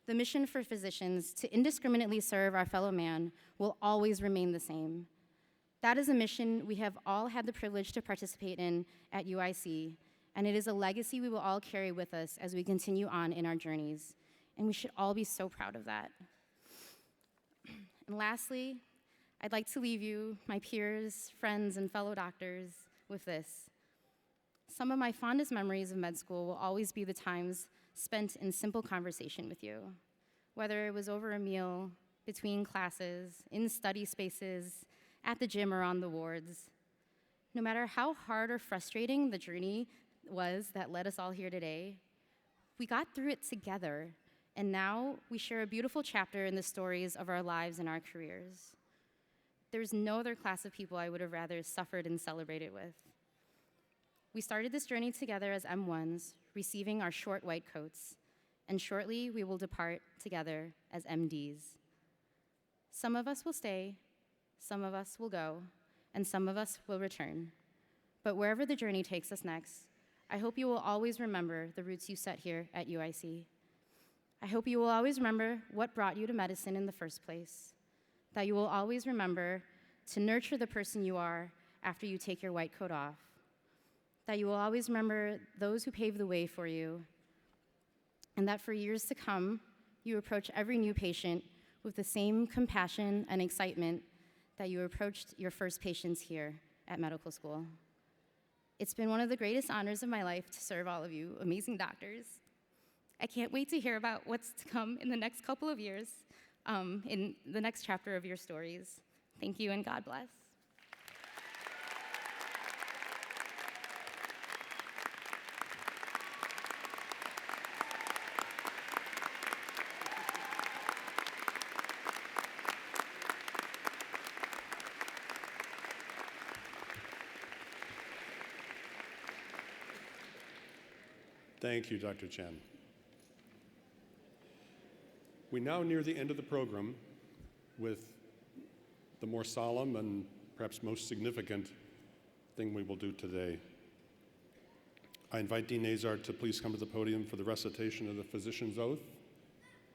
the mission for physicians to indiscriminately serve our fellow man will always remain the same. That is a mission we have all had the privilege to participate in at UIC, and it is a legacy we will all carry with us as we continue on in our journeys. And we should all be so proud of that. And lastly, I'd like to leave you, my peers, friends, and fellow doctors, with this. Some of my fondest memories of med school will always be the times spent in simple conversation with you, whether it was over a meal, between classes, in study spaces, at the gym, or on the wards. No matter how hard or frustrating the journey was that led us all here today, we got through it together. And now we share a beautiful chapter in the stories of our lives and our careers. There's no other class of people I would have rather suffered and celebrated with. We started this journey together as M1s, receiving our short white coats, and shortly we will depart together as MDs. Some of us will stay, some of us will go, and some of us will return. But wherever the journey takes us next, I hope you will always remember the roots you set here at UIC. I hope you will always remember what brought you to medicine in the first place, that you will always remember to nurture the person you are after you take your white coat off, that you will always remember those who paved the way for you, and that for years to come, you approach every new patient with the same compassion and excitement that you approached your first patients here at medical school. It's been one of the greatest honors of my life to serve all of you amazing doctors. I can't wait to hear about what's to come in the next couple of years, in the next chapter of your stories. Thank you and God bless. Thank you, Dr. Chen. We now near the end of the program with the more solemn and perhaps most significant thing we will do today. I invite Dean Azar to please come to the podium for the recitation of the physician's oath,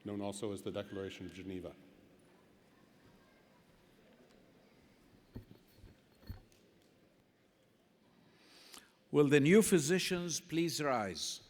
known also as the Declaration of Geneva. Will the new physicians please rise?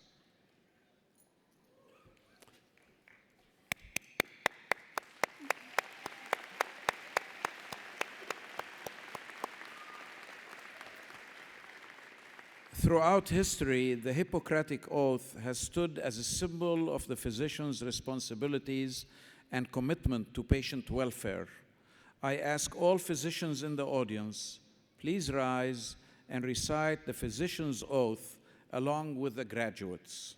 Throughout history, the Hippocratic Oath has stood as a symbol of the physician's responsibilities and commitment to patient welfare. I ask all physicians in the audience, please rise and recite the physician's oath along with the graduates.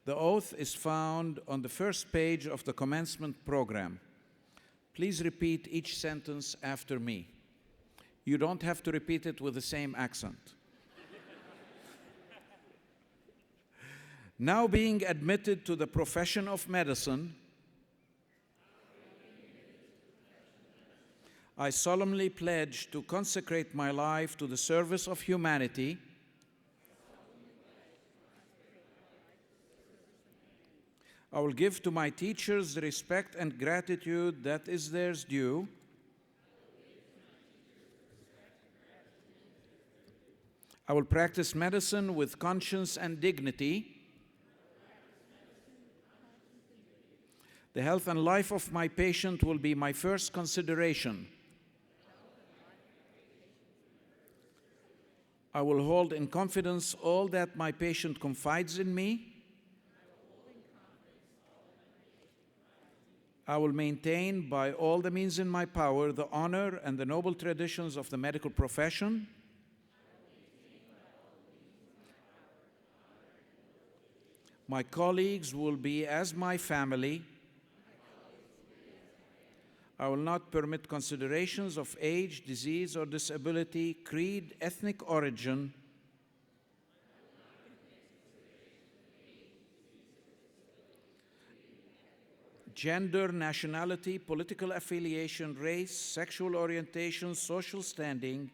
The oath is found on the first page of the commencement program. Please repeat each sentence after me. You don't have to repeat it with the same accent. Now being admitted to the profession of medicine, I solemnly pledge to consecrate my life to the service of humanity, I will give to my teachers the respect and gratitude that is theirs due, I will practice medicine with conscience and dignity, the health and life of my patient will be my first consideration. I will hold in confidence all that my patient confides in me. I will maintain by all the means in my power the honor and the noble traditions of the medical profession. My colleagues will be as my family. I will not permit considerations of age, disease, or disability, creed, ethnic origin, gender, nationality, political affiliation, race, sexual orientation, social standing,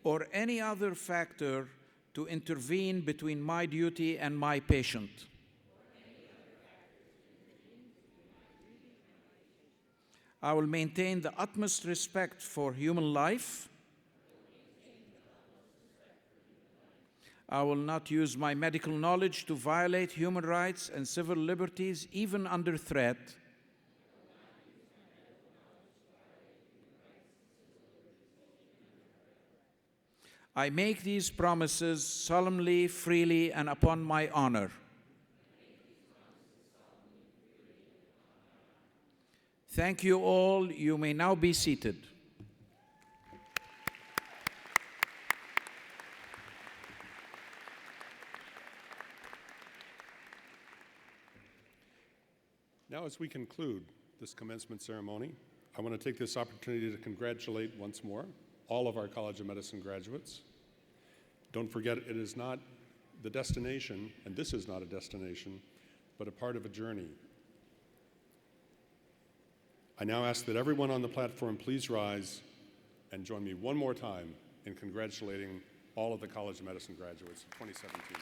or any other factor to intervene between my duty and my patient. I will maintain the utmost respect for human life. I will not use my medical knowledge to violate human rights and civil liberties, even under threat. I make these promises solemnly, freely, and upon my honor. Thank you all. You may now be seated. Now, as we conclude this commencement ceremony, I want to take this opportunity to congratulate once more all of our College of Medicine graduates. Don't forget, it is not the destination, and this is not a destination, but a part of a journey. I now ask that everyone on the platform please rise and join me one more time in congratulating all of the College of Medicine graduates of 2017.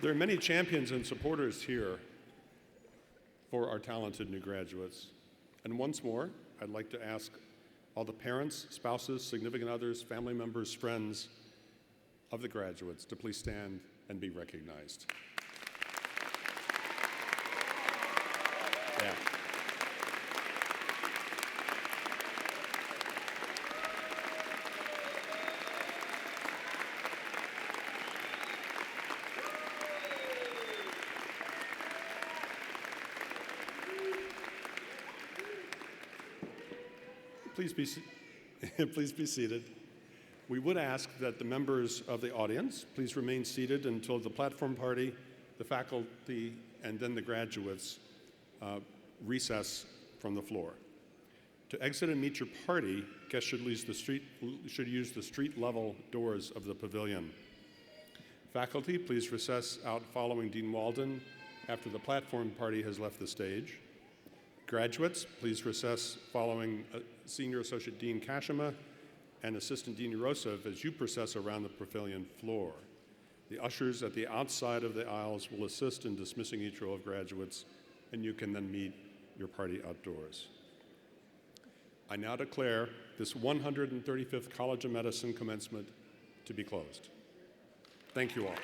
There are many champions and supporters here for our talented new graduates. And once more, I'd like to ask all the parents, spouses, significant others, family members, friends of the graduates to please stand and be recognized. Yeah. Please be seated. We would ask that the members of the audience please remain seated until the platform party, the faculty, and then the graduates recess from the floor. To exit and meet your party, guests should use the street-level doors of the pavilion. Faculty, please recess out following Dean Walden after the platform party has left the stage. Graduates, please recess following Senior Associate Dean Kashima and Assistant Dean Urosov as you process around the pavilion floor. The ushers at the outside of the aisles will assist in dismissing each row of graduates, and you can then meet your party outdoors. I now declare this 135th College of Medicine commencement to be closed. Thank you all.